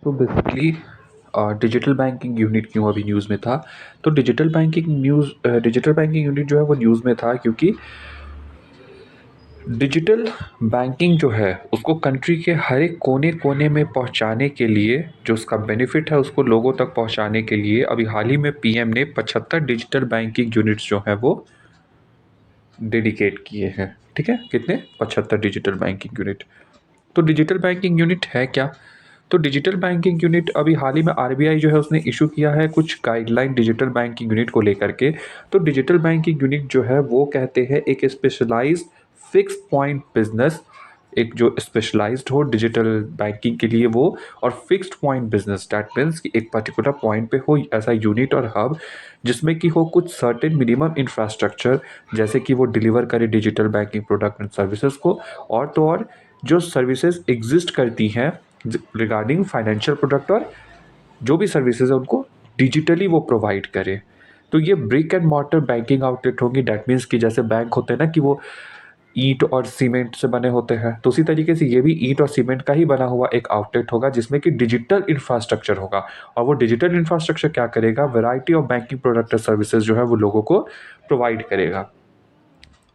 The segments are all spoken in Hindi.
तो बेसिकली डिजिटल बैंकिंग यूनिट क्यों अभी न्यूज़ में था? तो डिजिटल बैंकिंग यूनिट जो है वो न्यूज़ में था क्योंकि डिजिटल बैंकिंग जो है उसको कंट्री के हर एक कोने-कोने में पहुँचाने के लिए, जो उसका बेनिफिट है उसको लोगों तक पहुँचाने के लिए अभी हाल ही में पीएम ने 75 डिजिटल बैंकिंग यूनिट्स जो हैं वो डेडिकेट किए हैं। ठीक है? कितने? 75 डिजिटल बैंकिंग यूनिट। तो डिजिटल बैंकिंग यूनिट है क्या? तो डिजिटल बैंकिंग यूनिट अभी हाल ही में आरबीआई जो है उसने इशू किया है कुछ गाइडलाइन डिजिटल बैंकिंग यूनिट को लेकर के। तो डिजिटल बैंकिंग यूनिट जो है वो कहते हैं एक स्पेशलाइज्ड फिक्स्ड पॉइंट बिजनेस, एक जो स्पेशलाइज्ड हो डिजिटल बैंकिंग के लिए वो, और fixed point business that means कि एक पर्टिकुलर पॉइंट पे हो ऐसा यूनिट और हब जिसमें कि हो कुछ सर्टेन मिनिमम इंफ्रास्ट्रक्चर, जैसे कि वो डिलीवर करे digital banking product and services को, और तो और जो सर्विसेज एग्जिस्ट करती हैं रिगार्डिंग फाइनेंशियल प्रोडक्ट और जो भी सर्विसेज है उनको डिजिटली वो प्रोवाइड करे। तो ये brick and mortar banking outlet होंगी, दैट मीन्स कि जैसे बैंक होते हैं ना कि वो ईंट और सीमेंट से बने होते हैं, तो उसी तरीके से ये भी ईंट और सीमेंट का ही बना हुआ एक आउटलेट होगा जिसमें कि डिजिटल इंफ्रास्ट्रक्चर होगा। और वो डिजिटल इंफ्रास्ट्रक्चर क्या करेगा? वैरायटी ऑफ बैंकिंग प्रोडक्ट और सर्विसेज जो है वो लोगों को प्रोवाइड करेगा।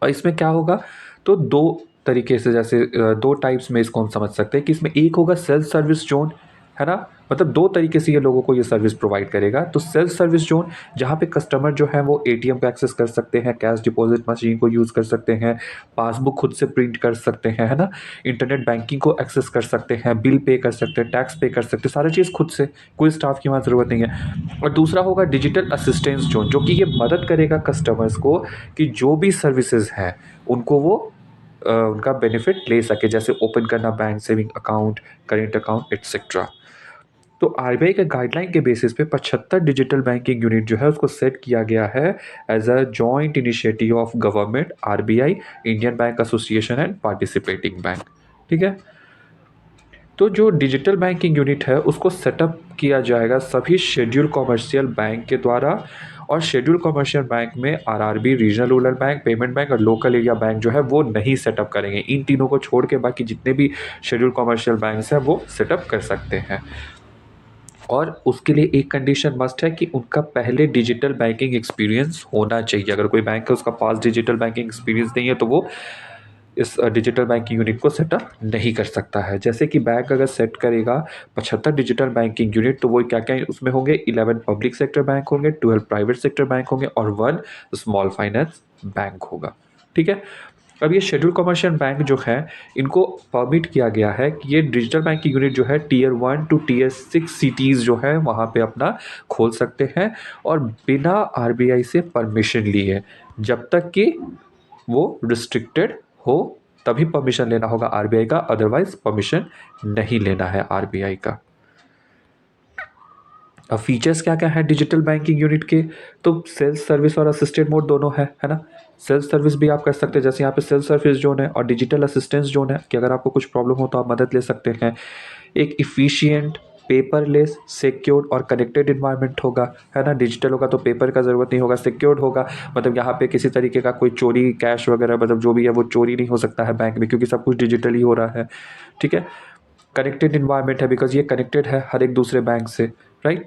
और इसमें क्या होगा? तो दो तरीके से, जैसे दो टाइप्स में इसको हम समझ सकते हैं कि इसमें एक होगा सेल्फ सर्विस जोन, है ना? मतलब दो तरीके से ये लोगों को ये सर्विस प्रोवाइड करेगा। तो सेल्फ सर्विस जोन जहाँ पे कस्टमर जो है वो एटीएम को एक्सेस कर सकते हैं, कैश डिपॉजिट मशीन को यूज़ कर सकते हैं, पासबुक खुद से प्रिंट कर सकते हैं, है ना? इंटरनेट बैंकिंग को एक्सेस कर सकते हैं, बिल पे कर सकते हैं, टैक्स पे कर सकते हैं, सारी चीज़ खुद से, कोई स्टाफ की वहाँ ज़रूरत नहीं है। और दूसरा होगा डिजिटल असिस्टेंस जोन, जो कि ये मदद करेगा कस्टमर्स को कि जो भी सर्विसेज हैं उनको वो उनका बेनिफिट ले सके, जैसे ओपन करना bank saving account, current account etcetera. तो आरबीआई के गाइडलाइन के बेसिस पे 75 डिजिटल बैंकिंग यूनिट जो है उसको सेट किया गया है as a joint initiative of government, RBI, Indian Bank Association and participating bank. ठीक है? तो जो डिजिटल बैंकिंग यूनिट है उसको सेटअप किया जाएगा सभी शेड्यूल कॉमर्शियल बैंक के द्वारा, और शेड्यूल कॉमर्शियल बैंक में RRB, regional rural bank, payment bank और लोकल एरिया बैंक जो है वो नहीं सेटअप करेंगे। इन तीनों को छोड़ के बाकी जितने भी शेड्यूल कॉमर्शियल बैंक्स हैं वो सेटअप कर सकते हैं। और उसके लिए एक कंडीशन मस्ट है कि उनका पहले डिजिटल बैंकिंग एक्सपीरियंस होना चाहिए। अगर कोई बैंक है उसका पास डिजिटल बैंकिंग एक्सपीरियंस नहीं है तो वो इस डिजिटल बैंकिंग यूनिट को सेटअप नहीं कर सकता है। जैसे कि बैंक अगर सेट करेगा 75 डिजिटल बैंकिंग यूनिट, तो वो क्या-क्या उसमें होंगे? 11 पब्लिक सेक्टर बैंक होंगे, 12 प्राइवेट सेक्टर बैंक होंगे और 1 स्मॉल फाइनेंस बैंक होगा। ठीक है? अब ये शेड्यूल कमर्शियल बैंक जो है इनको परमिट किया गया है कि ये डिजिटल बैंकिंग यूनिट जो है टियर 1 टू टियर 6 सिटीज़ जो है वहाँ पे अपना खोल सकते हैं, और बिना आरबीआई से परमिशन लिए, जब तक कि वो रिस्ट्रिक्टेड हो तभी परमिशन लेना होगा आरबीआई का, अदरवाइज परमिशन नहीं लेना है आरबीआई का। अब फीचर्स क्या-क्या हैं डिजिटल बैंकिंग यूनिट के? तो सेल्फ सर्विस और असिस्टेड मोड दोनों है ना? सेल्फ सर्विस भी आप कर सकते हैं, जैसे यहाँ पे सेल्फ सर्विस जोन है, और डिजिटल असिस्टेंस जोन है कि अगर आपको कुछ प्रॉब्लम हो तो आप मदद ले सकते हैं। एक एफिशिएंट, पेपरलेस, सिक्योर्ड और कनेक्टेड एनवायरनमेंट होगा, है ना? डिजिटल होगा तो पेपर का ज़रूरत नहीं होगा, सिक्योर्ड होगा मतलब यहाँ पे किसी तरीके का कोई चोरी, कैश वगैरह मतलब जो भी है वो चोरी नहीं हो सकता है बैंक में, क्योंकि सब कुछ डिजिटली हो रहा है। ठीक है? कनेक्टेड एनवायरनमेंट है बिकॉज़ ये कनेक्टेड है हर एक दूसरे बैंक से, राइट?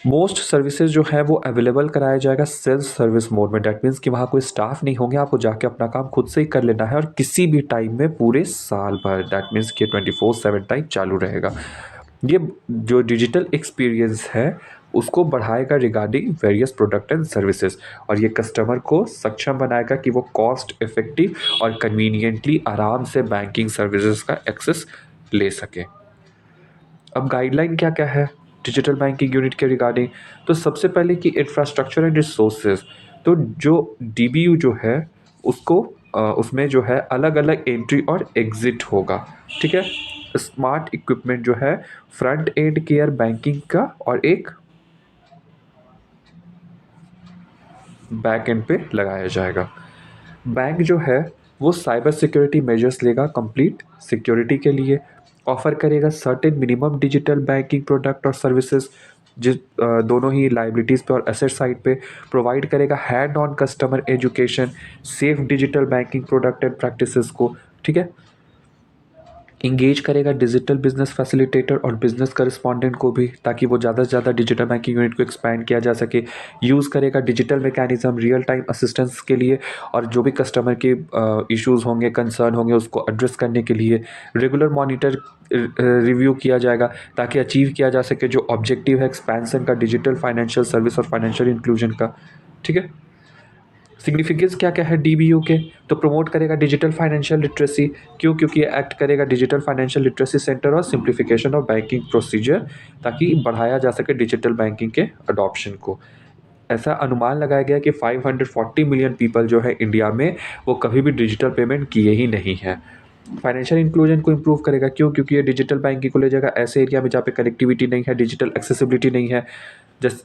मोस्ट सर्विसेज जो है वो अवेलेबल कराया जाएगा सेल्फ सर्विस मोड में, दैट मीन्स कि वहाँ कोई स्टाफ नहीं होंगे, आपको जाके अपना काम खुद से ही कर लेना है, और किसी भी टाइम में पूरे साल भर, दैट मीन्स कि 24/7 टाइम चालू रहेगा। ये जो डिजिटल एक्सपीरियंस है उसको बढ़ाएगा regarding various product and services, और ये कस्टमर को सक्षम बनाएगा कि वो कॉस्ट इफेक्टिव और कन्वीनियंटली आराम से बैंकिंग सर्विसेज का एक्सेस ले सके। अब गाइडलाइन क्या-क्या है डिजिटल बैंकिंग यूनिट के रिगार्डिंग? तो सबसे पहले कि इंफ्रास्ट्रक्चर एंड रिसोर्सेज, तो जो डीबीयू जो है उसको उसमें जो है अलग-अलग एंट्री और एग्ज़िट होगा, ठीक है? स्मार्ट इक्विपमेंट जो है फ्रंट एंड केयर बैंकिंग का, और एक बैक एंड पे लगाया जाएगा। बैंक जो है वो साइबर सिक्योरिटी मेजर्स लेगा कंप्लीट सिक्योरिटी के लिए, ऑफर करेगा certain minimum digital banking product और सर्विसेज, दोनों ही लाइबिलिटीज़ पे और एसेट साइड पे प्रोवाइड करेगा hand on customer education, safe digital banking product and practices को। ठीक है? इंगेज करेगा डिजिटल बिजनेस फैसिलिटेटर और बिजनेस करस्पॉन्डेंट को भी, ताकि वो ज़्यादा से ज़्यादा डिजिटल बैंकिंग यूनिट को एक्सपैंड किया जा सके। यूज़ करेगा digital mechanism real time assistance के लिए, और जो भी कस्टमर के इश्यूज़ होंगे, कंसर्न होंगे, उसको एड्रेस करने के लिए रेगुलर मॉनिटर रिव्यू किया जाएगा, ताकि अचीव किया जा सके जो ऑब्जेक्टिव है एक्सपेंसन का, डिजिटल फाइनेंशियल सर्विस और फाइनेंशियल इंक्लूजन का। ठीक है। सिग्निफिकेंस क्या क्या है डीबीयू के, तो प्रमोट करेगा डिजिटल फाइनेंशियल लिटरेसी। क्यों? क्योंकि ये एक्ट करेगा डिजिटल फाइनेंशियल लिटरेसी सेंटर और सिंप्लीफिकेशन ऑफ बैंकिंग प्रोसीजर, ताकि बढ़ाया जा सके डिजिटल बैंकिंग के अडॉप्शन को। ऐसा अनुमान लगाया गया कि 540 मिलियन पीपल जो है इंडिया में, वो कभी भी डिजिटल पेमेंट किए ही नहीं हैं। फाइनेंशियल इंक्लूजन को इम्प्रूव करेगा। क्यों? क्योंकि ये डिजिटल बैंकिंग को ले जाएगा ऐसे एरिया में जहाँ पे कनेक्टिविटी नहीं है, डिजिटल एक्सेसिबिलिटी नहीं है।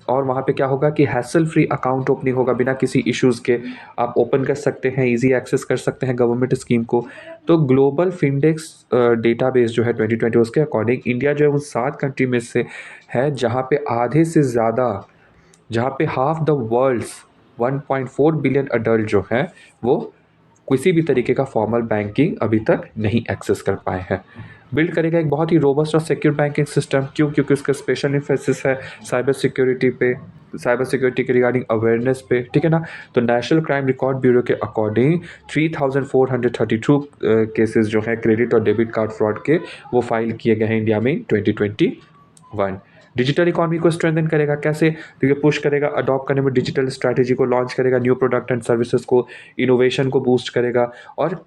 और वहाँ पे क्या होगा कि हैसल फ्री अकाउंट ओपनिंग होगा, बिना किसी इश्यूज़ के आप ओपन कर सकते हैं, इजी एक्सेस कर सकते हैं गवर्नमेंट स्कीम को। तो ग्लोबल फिनडेक्स डेटाबेस जो है 2020, उसके अकॉर्डिंग इंडिया जो है उन 7 कंट्री में से है जहाँ पे आधे से ज़्यादा, जहाँ पे half the world's 1.4 billion adult जो हैं, वो किसी भी तरीके का फॉर्मल बैंकिंग अभी तक नहीं एक्सेस कर पाए हैं। बिल्ड करेगा एक बहुत ही रोबस्ट और सिक्योर बैंकिंग सिस्टम। क्यों? क्योंकि उसका स्पेशल इम्फेसिस है साइबर सिक्योरिटी पे, साइबर सिक्योरिटी के रिगार्डिंग अवेयरनेस पे। ठीक है ना? तो नेशनल क्राइम रिकॉर्ड ब्यूरो के अकॉर्डिंग 3432 केसेस जो हैं क्रेडिट और डेबिट कार्ड फ्रॉड के, वो फाइल किए गए हैं इंडिया में 2021। डिजिटल इकोनॉमी को स्ट्रेंथन करेगा। कैसे? तो ये पुश करेगा अडॉप्ट करने में, डिजिटल स्ट्रैटेजी को लॉन्च करेगा, न्यू प्रोडक्ट एंड सर्विसेज को, इनोवेशन को बूस्ट करेगा। और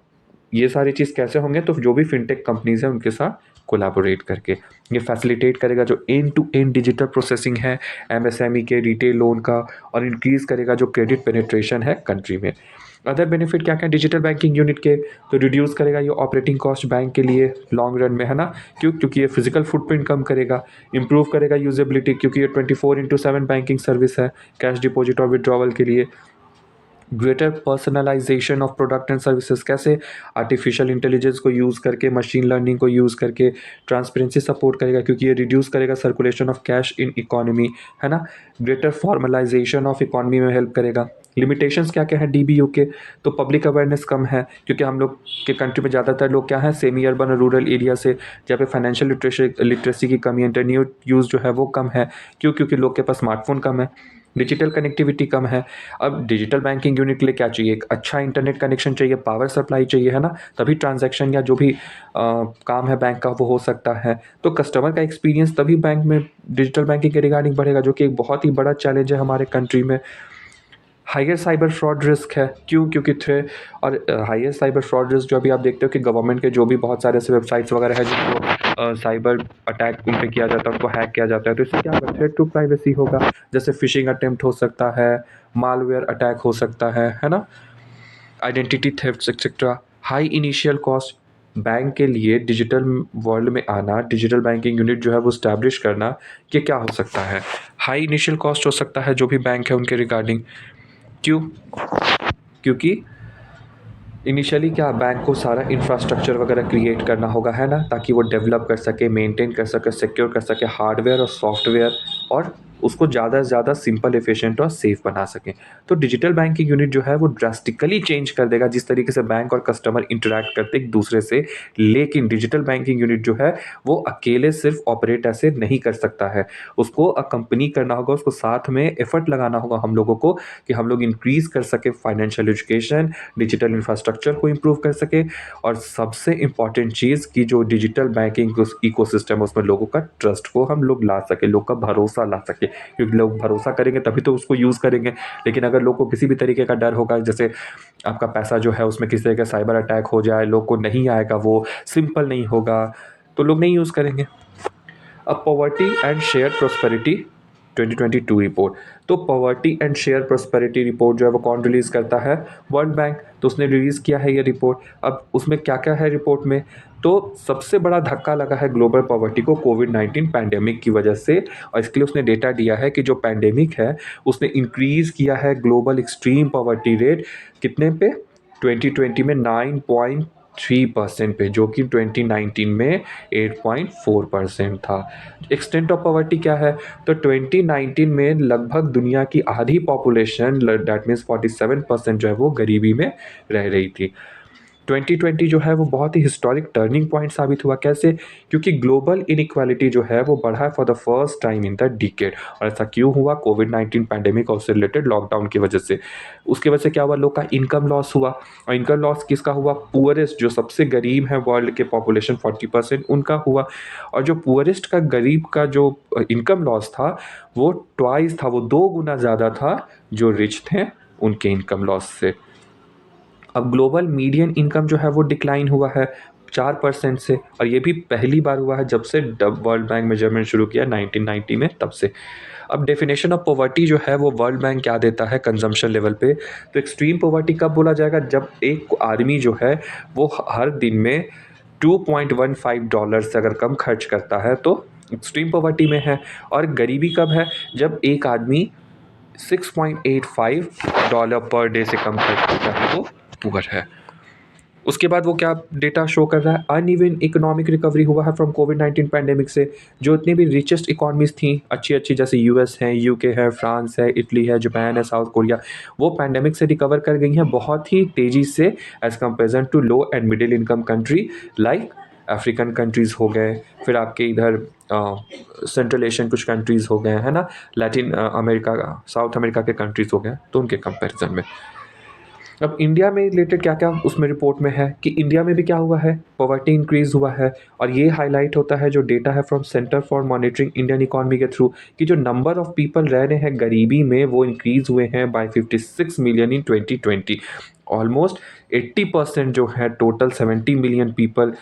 ये सारी चीज़ कैसे होंगे? तो जो भी फिनटेक कंपनीज हैं उनके साथ कोलैबोरेट करके ये फैसिलिटेट करेगा जो end to end digital processing है एमएसएमई के, रिटेल लोन का, और इंक्रीज़ करेगा जो क्रेडिट पेनिट्रेशन है कंट्री में। अदर बेनिफिट क्या क्या डिजिटल बैंकिंग यूनिट के? तो रिड्यूस करेगा ये ऑपरेटिंग कॉस्ट बैंक के लिए लॉन्ग रन में, है ना? क्यों? क्योंकि ये फिजिकल फुटप्रिंट कम करेगा। इंप्रूव करेगा यूजेबिलिटी, क्योंकि ये 24/7 बैंकिंग सर्विस है कैश डिपॉजिट और विड्रॉवल के लिए। Greater personalisation of product and services. कैसे? आर्टिफिशियल इंटेलिजेंस को यूज़ करके, मशीन लर्निंग को यूज़ करके ट्रांसपेरेंसी सपोर्ट करेगा, क्योंकि ये रिड्यूस करेगा circulation of cash in economy, है ना? ग्रेटर फॉर्मलाइजेशन ऑफ इकोनॉमी में हेल्प करेगा। लिमिटेशंस क्या क्या है डीबीयू के? तो पब्लिक अवेयरनेस कम है, क्योंकि हम लोग के कंट्री में ज़्यादातर लोग क्या है, सेमी अर्बन और रूरल एरिया से, जहाँ पे फाइनेंशियल लिटरेसी की कमी, इंटरनेट यूज़ जो है वो कम है। क्यों? क्योंकि लोग के पास स्मार्टफोन कम है, डिजिटल कनेक्टिविटी कम है। अब डिजिटल बैंकिंग यूनिट के लिए क्या चाहिए? एक अच्छा इंटरनेट कनेक्शन चाहिए, पावर सप्लाई चाहिए, है ना? तभी ट्रांजैक्शन या जो भी काम है बैंक का वो हो सकता है। तो कस्टमर का एक्सपीरियंस तभी बैंक में डिजिटल बैंकिंग के रिगार्डिंग बढ़ेगा, जो कि एक बहुत ही बड़ा चैलेंज है हमारे कंट्री में। हायर साइबर फ्रॉड रिस्क है। क्यों? क्योंकि थ्रे और हायर साइबर फ्रॉड रिस्क जो अभी आप देखते हो कि गवर्नमेंट के जो भी बहुत सारे ऐसे वेबसाइट्स वगैरह है जिनको साइबर अटैक उन पे किया जाता है, उनको हैक किया जाता है, तो इससे क्या होगा? थ्रेट टू प्राइवेसी होगा। जैसे फिशिंग अटेम्प्ट हो सकता है, मालवेयर अटैक हो सकता है ना? Identity theft etcetera. High initial cost. Bank के लिए डिजिटल वर्ल्ड में आना, डिजिटल बैंकिंग यूनिट जो है वो स्टैब्लिश करना, ये क्या हो सकता है? हाई इनिशियल कॉस्ट हो सकता है जो भी बैंक है उनके रिगार्डिंग। क्यों? क्योंकि इनिशियली क्या बैंक को सारा इंफ्रास्ट्रक्चर वगैरह क्रिएट करना होगा, है ना? ताकि वो डेवलप कर सके, मेंटेन कर सके, सिक्योर कर सके हार्डवेयर और सॉफ्टवेयर, और उसको ज़्यादा से ज़्यादा सिंपल, एफिशिएंट और सेफ बना सकें। तो डिजिटल बैंकिंग यूनिट जो है वो ड्रास्टिकली चेंज कर देगा जिस तरीके से बैंक और कस्टमर इंटरैक्ट करते एक दूसरे से। लेकिन डिजिटल बैंकिंग यूनिट जो है वो अकेले सिर्फ ऑपरेट ऐसे नहीं कर सकता है, उसको अकम्पनी करना होगा, उसको साथ में एफर्ट लगाना होगा हम लोगों को, कि हम लोग इंक्रीज़ कर सके फाइनेंशियल एजुकेशन, डिजिटल इंफ्रास्ट्रक्चर को इम्प्रूव कर सके, और सबसे इम्पॉर्टेंट चीज़ कि जो डिजिटल बैंकिंग इकोसिस्टम है उसमें लोगों का ट्रस्ट को हम लोग ला सके, लोग का भरोसा ला सके, क्योंकि लोग भरोसा करेंगे तभी तो उसको यूज़ करेंगे। लेकिन अगर लोग को किसी भी तरीके का डर होगा, जैसे आपका पैसा जो है उसमें किसी तरह का साइबर अटैक हो जाए, लोग को नहीं आएगा, वो सिंपल नहीं होगा, तो लोग नहीं यूज़ करेंगे। अब poverty and share prosperity 2022 report. तो poverty and share prosperity report जो है वो कौन रिलीज़ करता है? World bank. तो उसने रिलीज़ किया है ये रिपोर्ट। अब उसमें क्या क्या है रिपोर्ट में? तो सबसे बड़ा धक्का लगा है ग्लोबल पॉवर्टी को कोविड-19 पैंडेमिक की वजह से, और इसके लिए उसने डेटा दिया है कि जो पैंडेमिक है उसने इंक्रीज़ किया है ग्लोबल एक्सट्रीम पॉवर्टी रेट कितने पे? 2020 में 9.3% पे, जो कि 2019 में 8.4% था। एक्सटेंट ऑफ पॉवर्टी क्या है? तो 2019 में लगभग दुनिया की आधी पॉपुलेशन, दैट मीन्स 47% जो है वो गरीबी में रह रही थी। 2020 जो है वो बहुत ही हिस्टोरिक टर्निंग पॉइंट साबित हुआ। कैसे? क्योंकि ग्लोबल इनइक्वालिटी जो है वो बढ़ा for the first time in the decade. और ऐसा क्यों हुआ? कोविड-19 पैंडेमिक और उससे रिलेटेड लॉकडाउन की वजह से। उसकी वजह से क्या हुआ? लोग का इनकम लॉस हुआ। और इनकम लॉस किसका हुआ? पुअरेस्ट, जो सबसे गरीब है वर्ल्ड के पॉपुलेशन 40% उनका हुआ। और जो पुअरेस्ट का, गरीब का जो इनकम लॉस था वो ट्वाइस था, वो 2 गुना ज़्यादा था जो रिच थे उनके इनकम लॉस से। अब ग्लोबल मीडियन इनकम जो है वो डिक्लाइन हुआ है 4% से। और ये भी पहली बार हुआ है जब से वर्ल्ड बैंक मेजरमेंट शुरू किया 1990 में, तब से। अब डेफिनेशन ऑफ पॉवर्टी जो है वो वर्ल्ड बैंक क्या देता है कंजम्पशन लेवल पे? तो एक्सट्रीम पॉवर्टी कब बोला जाएगा? जब एक आदमी जो है वो हर दिन में $2.15 से अगर कम खर्च करता है तो एक्सट्रीम पॉवर्टी में है। और गरीबी कब है? जब एक आदमी $6.85 पर डे से कम खर्च करता है तो पुअर है। उसके बाद वो क्या डेटा शो कर रहा है? अनइवन इकोनॉमिक रिकवरी हुआ है फ्रॉम कोविड-19 पैंडेमिक से। जो इतनी भी रिचेस्ट इकोनॉमीज थी अच्छी-अच्छी, जैसे यूएस है, यूके है, फ्रांस है, इटली है, जापान है, साउथ कोरिया, वो पैंडेमिक से रिकवर कर गई हैं बहुत ही तेज़ी से as comparison to low and middle income country like African countries हो गए, फिर आपके इधर सेंट्रल एशियन कुछ कंट्रीज़ हो गए, है ना? लैटिन अमेरिका, साउथ अमेरिका के कंट्रीज़ हो गए, तो उनके कंपैरिज़न में। अब इंडिया में रिलेटेड क्या-क्या उसमें रिपोर्ट में है कि इंडिया में भी क्या हुआ है? पॉवर्टी इंक्रीज़ हुआ है। और ये हाइलाइट होता है जो डेटा है from centre for monitoring Indian economy के थ्रू, कि जो नंबर ऑफ पीपल रह रहे हैं गरीबी में वो इंक्रीज़ हुए हैं बाय 56 मिलियन इन 2020। ऑलमोस्ट 80% जो है टोटल 70 मिलियन पीपल,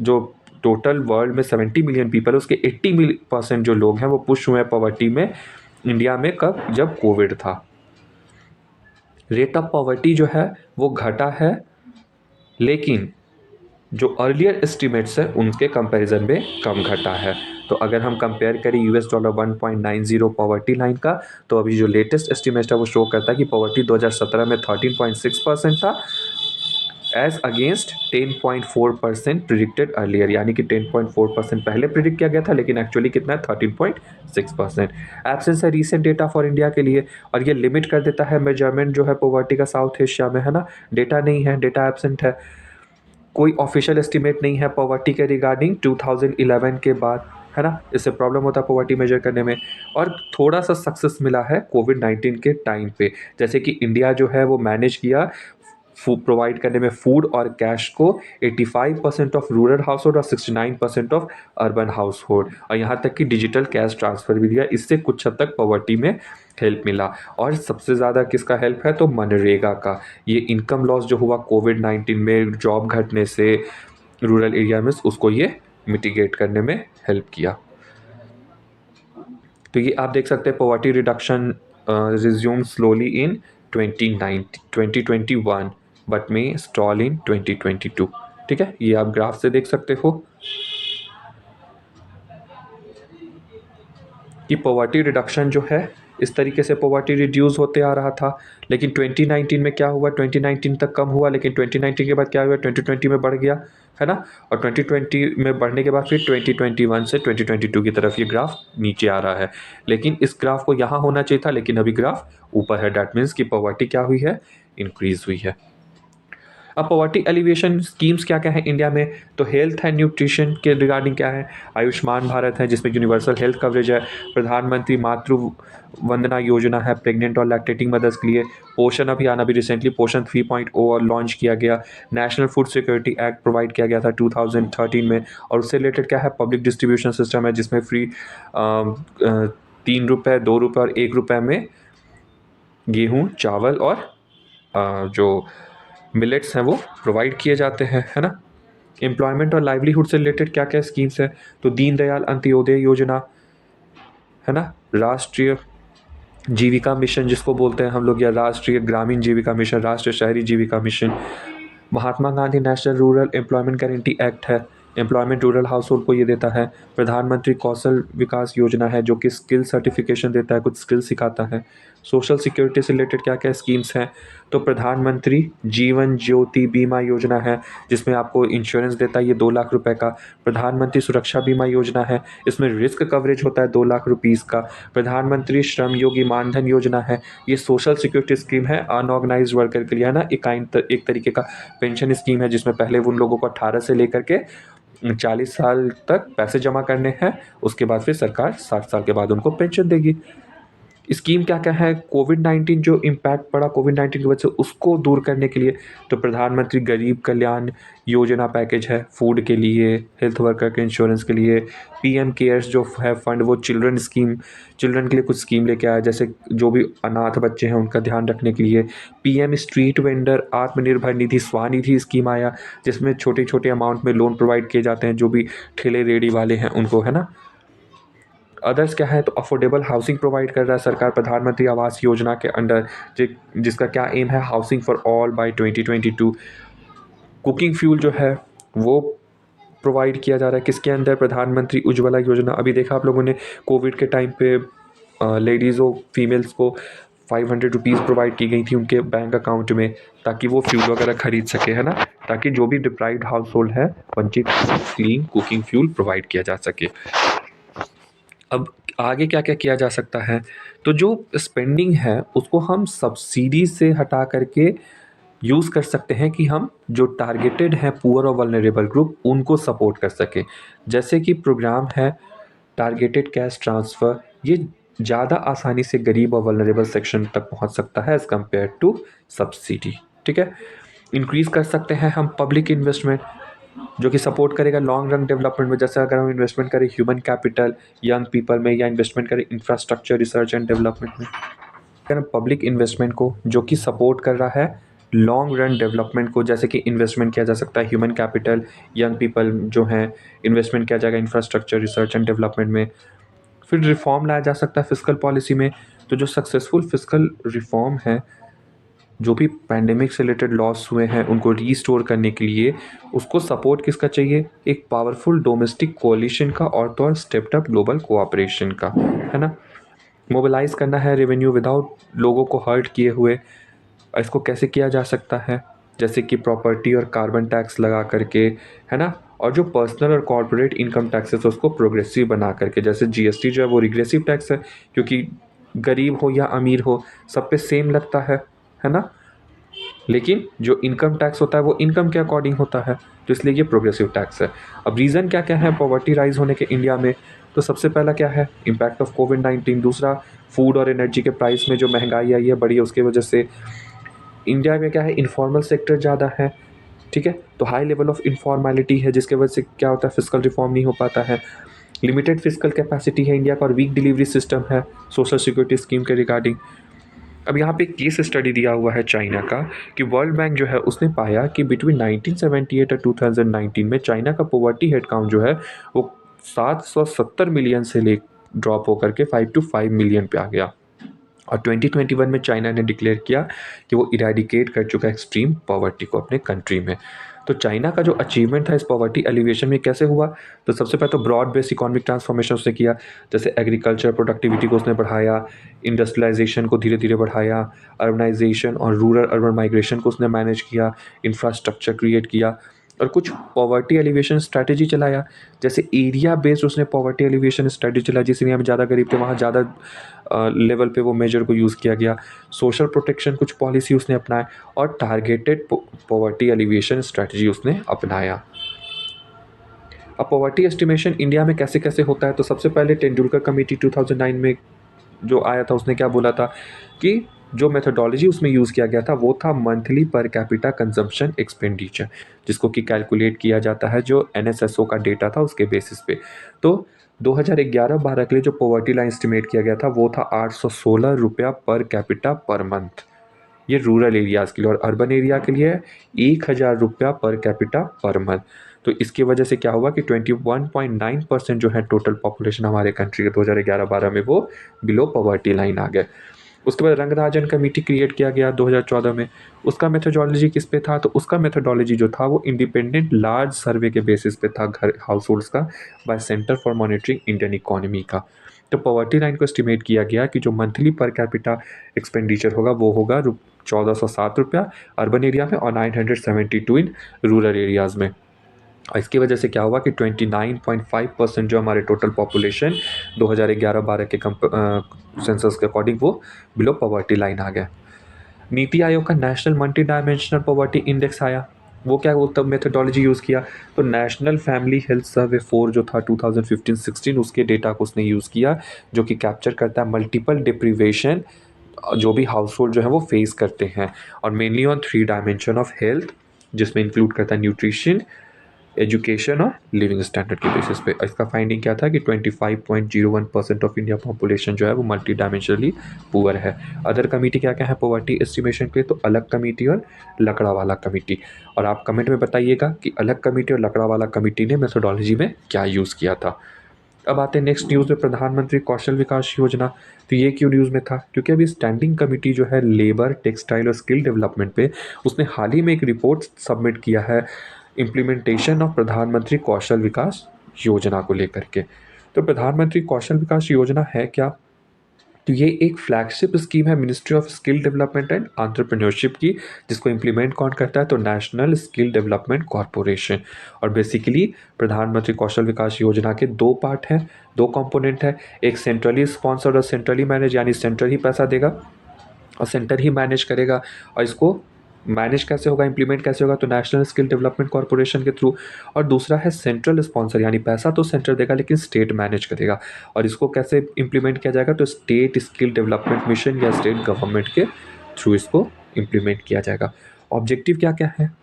जो टोटल वर्ल्ड में 70 मिलियन पीपल है उसके 80% जो लोग हैं वो पुश हुए हैं पॉवर्टी में इंडिया में। कब? जब कोविड था। रेट ऑफ पॉवर्टी जो है वो घटा है, लेकिन जो अर्लियर एस्टिमेट्स हैं उनके कंपैरिजन में कम घटा है। तो अगर हम कंपेयर करें $1.90 पॉवर्टी लाइन का, तो अभी जो लेटेस्ट एस्टिमेट है वो शो करता है कि पॉवर्टी 2017 में 13.6% था, एज अगेंस्ट 10.4% प्रिडिक्टेड अर्लियर। यानी कि 10.4% पहले प्रिडिक्ट किया गया था, लेकिन एक्चुअली कितना है? 13.6%। एब्सेंस है रीसेंट डेटा फॉर इंडिया के लिए, और ये लिमिट कर देता है मेजरमेंट जो है पॉवर्टी का साउथ एशिया में, है ना? डेटा नहीं है, डेटा एब्सेंट है, कोई ऑफिशियल एस्टिमेट नहीं है पॉवर्टी के रिगार्डिंग 2011 के बाद, है ना? इससे प्रॉब्लम होता है पॉवर्टी मेजर करने में। और थोड़ा सा सक्सेस मिला है कोविड-19 के टाइम पे, जैसे कि इंडिया जो है वो मैनेज किया प्रोवाइड करने में फूड और कैश को 85% ऑफ रूरल हाउस होल्ड और 69% ऑफ अर्बन हाउस होल्ड, और यहाँ तक कि डिजिटल कैश ट्रांसफ़र भी दिया। इससे कुछ हद तक पॉवर्टी में हेल्प मिला। और सबसे ज़्यादा किसका हेल्प है? तो मनरेगा का। ये इनकम लॉस जो हुआ कोविड-19 में जॉब घटने से रूरल एरिया में, उसको ये मिटिगेट करने में हेल्प किया। तो ये आप देख सकते हैं poverty reduction resume slowly in 2021 but में स्टॉल इन 2022। ठीक है, ये आप ग्राफ से देख सकते हो कि पॉवर्टी रिडक्शन जो है इस तरीके से पॉवर्टी रिड्यूस होते आ रहा था। लेकिन 2019 में क्या हुआ? 2019 तक कम हुआ, लेकिन 2019 के बाद क्या हुआ? 2020 में बढ़ गया, है ना? और 2020 में बढ़ने के बाद फिर 2021 से 2022 की तरफ ये ग्राफ नीचे आ रहा है। लेकिन इस ग्राफ को यहाँ होना चाहिए था, लेकिन अभी ग्राफ ऊपर है। डैट मीन्स कि पॉवर्टी क्या हुई है? इंक्रीज हुई है। अब पॉवर्टी एलिवेशन स्कीम्स क्या क्या है इंडिया में? तो हेल्थ एंड न्यूट्रिशन के रिगार्डिंग क्या है? आयुष्मान भारत है जिसमें यूनिवर्सल हेल्थ कवरेज है। प्रधानमंत्री मातृ वंदना योजना है प्रेग्नेंट और लैक्टेटिंग मदर्स के लिए। पोषण अभियान, अभी रिसेंटली पोषण 3.0 और लॉन्च किया गया। National food security act provide किया गया था 2013 में। और उससे रिलेटेड क्या है? पब्लिक डिस्ट्रीब्यूशन सिस्टम है जिसमें फ्री 3 रुपये, 2 रुपये और 1 रुपये में गेहूँ, चावल और जो मिलेट्स हैं वो प्रोवाइड किए जाते हैं, है ना? एम्प्लॉयमेंट और लाइवलीहुड से रिलेटेड क्या क्या स्कीम्स हैं? तो दीनदयाल अंत्योदय योजना, है ना? राष्ट्रीय जीविका मिशन जिसको बोलते हैं हम लोग, या राष्ट्रीय ग्रामीण जीविका मिशन, राष्ट्रीय शहरी Jeevika mission. Mahatma Gandhi national rural employment guarantee act है, एम्प्लॉयमेंट रूरल हाउस होल्ड को ये देता है। प्रधानमंत्री कौशल विकास योजना है जो कि स्किल सर्टिफिकेशन देता है, कुछ स्किल सिखाता है। सोशल सिक्योरिटी से रिलेटेड क्या क्या स्कीम्स हैं? तो प्रधानमंत्री जीवन ज्योति बीमा योजना है, जिसमें आपको इंश्योरेंस देता है ये 2 लाख रुपए का। प्रधानमंत्री सुरक्षा बीमा योजना है, इसमें रिस्क कवरेज होता है 2 लाख रुपीस का। प्रधानमंत्री श्रम योगी मानधन योजना है, ये सोशल सिक्योरिटी स्कीम है अनऑर्गेनाइज्ड वर्कर के लिए, है ना। एक तरीके का पेंशन स्कीम है, जिसमें पहले उन लोगों को 18 से लेकर के 40 साल तक पैसे जमा करने हैं, उसके बाद फिर सरकार 60 साल के बाद उनको पेंशन देगी। स्कीम क्या-क्या है, कोविड-19 जो इम्पैक्ट पड़ा कोविड-19 की वजह से उसको दूर करने के लिए, तो प्रधानमंत्री गरीब कल्याण योजना पैकेज है फूड के लिए, हेल्थ वर्कर के इंश्योरेंस के लिए। पीएम केयर्स जो है फंड, वो चिल्ड्रन के लिए कुछ स्कीम लेके आया, जैसे जो भी अनाथ बच्चे हैं उनका ध्यान रखने के लिए। PM street vendor Atmanirbhar Nidhi Svanidhi scheme आया, जिसमें छोटे-छोटे अमाउंट में लोन प्रोवाइड किए जाते हैं जो भी ठेले रेहड़ी वाले हैं उनको, है ना। अदर्स क्या है, तो अफोर्डेबल हाउसिंग प्रोवाइड कर रहा है सरकार प्रधानमंत्री आवास योजना के अंडर, जिसका क्या एम है, housing for all by 2022। Cooking fuel जो है वो प्रोवाइड किया जा रहा है किसके अंदर, प्रधानमंत्री उज्ज्वला योजना। अभी देखा आप लोगों ने कोविड के टाइम पे लेडीज़ और फीमेल्स को 500 रुपीज़ प्रोवाइड की गई थी उनके बैंक अकाउंट में, ताकि वो फ्यूल वगैरह खरीद सके, है ना, ताकि जो भी डिप्राइव्ड हाउस होल्ड है वंचित क्लीन कुकिंग फ्यूल प्रोवाइड किया जा सके। अब आगे क्या-क्या किया जा सकता है, तो जो स्पेंडिंग है उसको हम सब्सिडी से हटा करके यूज़ कर सकते हैं कि हम जो टारगेटेड हैं पुअर और वल्नरेबल ग्रुप उनको सपोर्ट कर सकें। जैसे कि प्रोग्राम है टारगेटेड कैश ट्रांसफ़र, ये ज़्यादा आसानी से गरीब और वल्नरेबल सेक्शन तक पहुंच सकता है एज़ कम्पेयर टू सब्सिडी, ठीक है। इंक्रीज़ कर सकते हैं हम पब्लिक इन्वेस्टमेंट, जो कि सपोर्ट करेगा लॉन्ग रन डेवलपमेंट में। जैसे अगर हम इन्वेस्टमेंट करें ह्यूमन कैपिटल, यंग पीपल में, या इन्वेस्टमेंट करें इंफ्रास्ट्रक्चर रिसर्च एंड डेवलपमेंट में, अगर हम पब्लिक इन्वेस्टमेंट को जो कि सपोर्ट कर रहा है लॉन्ग रन डेवलपमेंट को, जैसे कि इन्वेस्टमेंट किया जा सकता है ह्यूमन कैपिटल, यंग पीपल जो हैं, इन्वेस्टमेंट किया जाएगा इंफ्रास्ट्रक्चर रिसर्च एंड डेवलपमेंट में। फिर रिफॉर्म लाया जा सकता है फिस्कल पॉलिसी में, तो जो सक्सेसफुल फिस्कल रिफॉर्म है, जो भी पैंडेमिक से रिलेटेड लॉस हुए हैं उनको रीस्टोर करने के लिए उसको सपोर्ट किसका चाहिए, एक पावरफुल डोमेस्टिक कोalition का और तो और स्टेप्ड अप ग्लोबल कोऑपरेशन का, है ना। मोबिलाइज करना है रेवेन्यू विदाउट लोगों को हर्ट किए हुए। इसको कैसे किया जा सकता है, जैसे कि प्रॉपर्टी और कार्बन टैक्स लगा करके, है ना, और जो पर्सनल और कॉर्पोरेट इनकम टैक्सेस उसको प्रोग्रेसिव बना करके। जैसे जीएसटी जो है वो रिग्रेसिव टैक्स है, क्योंकि गरीब हो या अमीर हो सब पे सेम लगता है ना। लेकिन जो इनकम टैक्स होता है वो इनकम के अकॉर्डिंग होता है, तो इसलिए ये प्रोग्रेसिव टैक्स है। अब रीज़न क्या क्या है पॉवर्टी राइज होने के इंडिया में, तो सबसे पहला क्या है, इम्पैक्ट ऑफ कोविड-19। दूसरा, फूड और एनर्जी के प्राइस में जो महंगाई आई है बड़ी है, उसकी वजह से इंडिया में क्या है, इनफॉर्मल सेक्टर ज़्यादा है, ठीक है, तो हाई लेवल ऑफ इनफॉर्मेलिटी है, जिसकी वजह से क्या होता है, फिस्कल रिफॉर्म नहीं हो पाता है। लिमिटेड फिस्कल कैपेसिटी है इंडिया का, और वीक डिलीवरी सिस्टम है सोशल सिक्योरिटी स्कीम के रिगार्डिंग। अब यहाँ पे एक केस स्टडी दिया हुआ है चाइना का, कि वर्ल्ड बैंक जो है उसने पाया कि बिटवीन 1978 और 2019 में चाइना का पॉवर्टी हेड काउंट जो है वो 770 मिलियन से ले ड्रॉप होकर के 5 to 5 मिलियन पे आ गया। और 2021 में चाइना ने डिक्लेयर किया कि वो इरेडिकेट कर चुका है एक्सट्रीम पॉवर्टी को अपने कंट्री में। तो चाइना का जो अचीवमेंट था इस पॉवर्टी एलिवेशन में कैसे हुआ, तो सबसे पहले तो ब्रॉड बेस इकोनॉमिक ट्रांसफॉर्मेशन उसने किया, जैसे एग्रीकल्चर प्रोडक्टिविटी को उसने बढ़ाया, इंडस्ट्रियलाइजेशन को धीरे धीरे बढ़ाया, अर्बनाइजेशन और रूरल अर्बन माइग्रेशन को उसने मैनेज किया, इंफ्रास्ट्रक्चर क्रिएट किया, और कुछ पॉवर्टी एलिवेशन स्ट्रैटेजी चलाया। जैसे एरिया बेस्ड उसने पॉवर्टी एलिवेशन स्ट्रैटेजी चलाई, जिस एरिया में ज़्यादा गरीब थे वहाँ ज़्यादा लेवल पे वो मेजर को यूज़ किया गया। सोशल प्रोटेक्शन कुछ पॉलिसी उसने अपनाया, और टारगेटेड पॉवर्टी एलिवेशन स्ट्रैटेजी उसने अपनाया। अब पॉवर्टी एस्टिमेशन इंडिया में कैसे कैसे होता है, तो सबसे पहले तेंदुलकर कमेटी 2009 में जो आया था उसने क्या बोला था कि जो मेथोडोलॉजी उसमें यूज़ किया गया था वो था monthly per capita consumption expenditure, जिसको कि कैलकुलेट किया जाता है जो एनएसएसओ का डेटा था उसके बेसिस पे। तो 2011-12 के लिए जो पॉवर्टी लाइन एस्टिमेट किया गया था वो था 816 रुपया पर कैपिटा पर मंथ, ये रूरल एरियाज़ के लिए, और अर्बन एरिया के लिए 1000 रुपया पर कैपिटा पर मंथ। तो इसकी वजह से क्या हुआ कि 21.9% जो है टोटल पॉपुलेशन हमारे कंट्री के 2011-12 में वो बिलो पॉवर्टी लाइन आ गए। उसके बाद रंगराजन कमेटी क्रिएट किया गया 2014 में। उसका मेथोडोलॉजी किस पे था, तो उसका मेथोडोलॉजी जो था वो इंडिपेंडेंट लार्ज सर्वे के बेसिस पे था, घर हाउस होल्ड्स का, bye centre for monitoring Indian economy का। तो पॉवर्टी लाइन को एस्टिमेट किया गया कि जो मंथली पर कैपिटा एक्सपेंडिचर होगा वो होगा ₹1407 अर्बन एरिया में और 972 इन रूरल एरियाज़ में। और इसकी वजह से क्या हुआ कि 29.5% जो हमारे टोटल पॉपुलेशन 2011-12 के सेंसस के अकॉर्डिंग वो बिलो पॉवर्टी लाइन आ गया। नीति आयोग का national multi dimensional poverty index आया। वो क्या वो तब मेथडोलॉजी यूज़ किया, तो नेशनल फैमिली हेल्थ सर्वे 4 जो था 2015-16 उसके डेटा को उसने यूज़ किया, जो कि कैप्चर करता है मल्टीपल डिप्रीवेशन जो भी हाउस होल्ड जो है वो फेस करते हैं, और mainly on 3 dimension of health, जिसमें इंक्लूड करता है न्यूट्रिशन, एजुकेशन और लिविंग स्टैंडर्ड के बेसिस पे। इसका फाइंडिंग क्या था कि 25.01% ऑफ इंडिया पॉपुलेशन जो है वो मल्टी डायमेंशनली पुअर है। अदर कमेटी क्या क्या है पॉवर्टी एस्टिमेशन के लिए, तो अलग कमेटी और लकड़ा वाला कमेटी। और आप कमेंट में बताइएगा कि अलग कमेटी और लकड़ा वाला कमेटी ने मेथोडोलॉजी में क्या यूज़ किया था। अब आते हैं नेक्स्ट न्यूज़ में, प्रधानमंत्री कौशल विकास योजना। तो ये क्यों न्यूज़ में था, क्योंकि अभी स्टैंडिंग कमेटी जो है लेबर, टेक्सटाइल और स्किल डेवलपमेंट पे, उसने हाल ही में एक रिपोर्ट सबमिट किया है इम्प्लीमेंटेशन ऑफ प्रधानमंत्री कौशल विकास योजना को लेकर के। तो प्रधानमंत्री कौशल विकास योजना है क्या, तो ये एक फ्लैगशिप स्कीम है ministry of skill development and entrepreneurship की, जिसको इम्प्लीमेंट कौन करता है, तो नेशनल स्किल डेवलपमेंट कॉरपोरेशन। और बेसिकली प्रधानमंत्री कौशल विकास योजना के 2 पार्ट हैं, 2 कंपोनेंट है, एक सेंट्रली स्पॉन्सर्ड और सेंट्रली मैनेज, यानी सेंटर ही पैसा देगा और सेंटर ही मैनेज करेगा। और इसको मैनेज कैसे होगा, इंप्लीमेंट कैसे होगा, तो नेशनल स्किल डेवलपमेंट कॉरपोरेशन के थ्रू। और दूसरा है सेंट्रल स्पॉन्सर, यानी पैसा तो सेंटर देगा लेकिन स्टेट मैनेज करेगा। और इसको कैसे इंप्लीमेंट किया जाएगा, तो स्टेट स्किल डेवलपमेंट मिशन या स्टेट गवर्नमेंट के थ्रू इसको इंप्लीमेंट किया जाएगा। ऑब्जेक्टिव क्या क्या है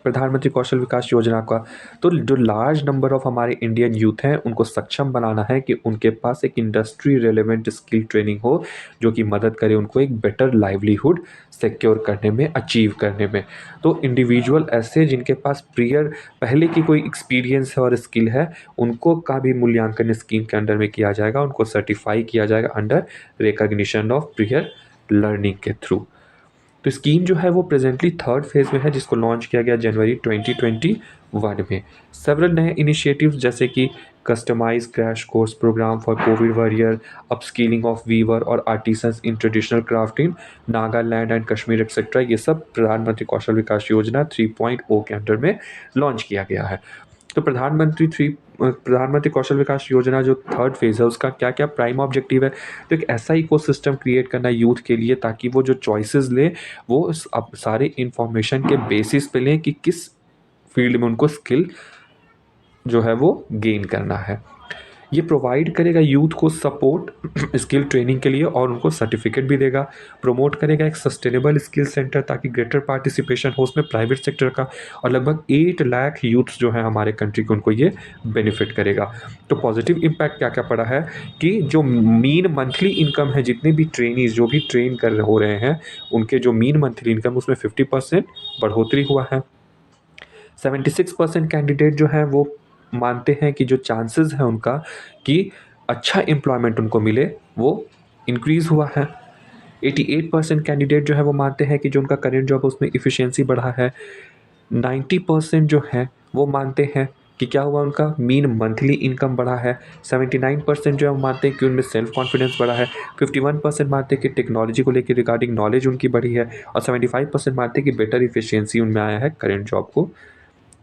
प्रधानमंत्री कौशल विकास योजना का, तो जो लार्ज नंबर ऑफ हमारे इंडियन यूथ हैं उनको सक्षम बनाना है कि उनके पास एक इंडस्ट्री रेलेवेंट स्किल ट्रेनिंग हो, जो कि मदद करे उनको एक बेटर लाइवलीहुड सिक्योर करने में, अचीव करने में। तो इंडिविजुअल ऐसे जिनके पास प्रियर पहले की कोई एक्सपीरियंस है और स्किल है, उनको का भी मूल्यांकन स्कीम के अंडर में किया जाएगा, उनको सर्टिफाई किया जाएगा under recognition of prior learning के थ्रू। तो स्कीम जो है वो प्रेजेंटली 3rd फेज़ में है, जिसको लॉन्च किया गया जनवरी 2021 में। सेवरल नए इनिशिएटिव्स जैसे कि customise crash course program for covid warrior, upskilling of weaver और artisans in traditional craft in Nagaland and Kashmir etcetera, ये सब प्रधानमंत्री कौशल विकास योजना 3.0 के अंडर में लॉन्च किया गया है। तो प्रधानमंत्री कौशल विकास योजना जो 3rd फेज़ है उसका क्या क्या प्राइम ऑब्जेक्टिव है, तो एक ऐसा इकोसिस्टम क्रिएट करना यूथ के लिए ताकि वो जो चॉइसेस लें वो अब सारे इंफॉर्मेशन के बेसिस पे लें कि किस फील्ड में उनको स्किल जो है वो गेन करना है। ये प्रोवाइड करेगा यूथ को सपोर्ट स्किल ट्रेनिंग के लिए और उनको सर्टिफिकेट भी देगा। प्रमोट करेगा एक सस्टेनेबल स्किल सेंटर ताकि ग्रेटर पार्टिसिपेशन हो उसमें प्राइवेट सेक्टर का, और लगभग 8 लाख यूथ्स जो हैं हमारे कंट्री के उनको ये बेनिफिट करेगा। तो पॉजिटिव इम्पैक्ट क्या क्या पड़ा है कि जो मीन मंथली इनकम है, जितने भी ट्रेनीज जो भी ट्रेन कर हो रहे हैं उनके जो मीन मंथली इनकम उसमें 50% बढ़ोतरी हुआ है। 76% कैंडिडेट जो हैं वो मानते हैं कि जो चांसेस हैं उनका कि अच्छा एम्प्लॉयमेंट उनको मिले वो इंक्रीज़ हुआ है। 88% कैंडिडेट जो है वो मानते हैं कि जो उनका करेंट जॉब है उसमें इफ़िशिएंसी बढ़ा है। 90% जो है वो मानते हैं कि क्या हुआ, उनका मीन मंथली इनकम बढ़ा है। 79% जो है वो मानते हैं कि उनमें सेल्फ कॉन्फिडेंस बढ़ा है। 51% मानते हैं कि टेक्नोलॉजी को लेकर रिगार्डिंग नॉलेज उनकी बढ़ी है, और 75% मानते हैं कि बेटर इफ़िशिएंसी उनमें आया है करेंट जॉब को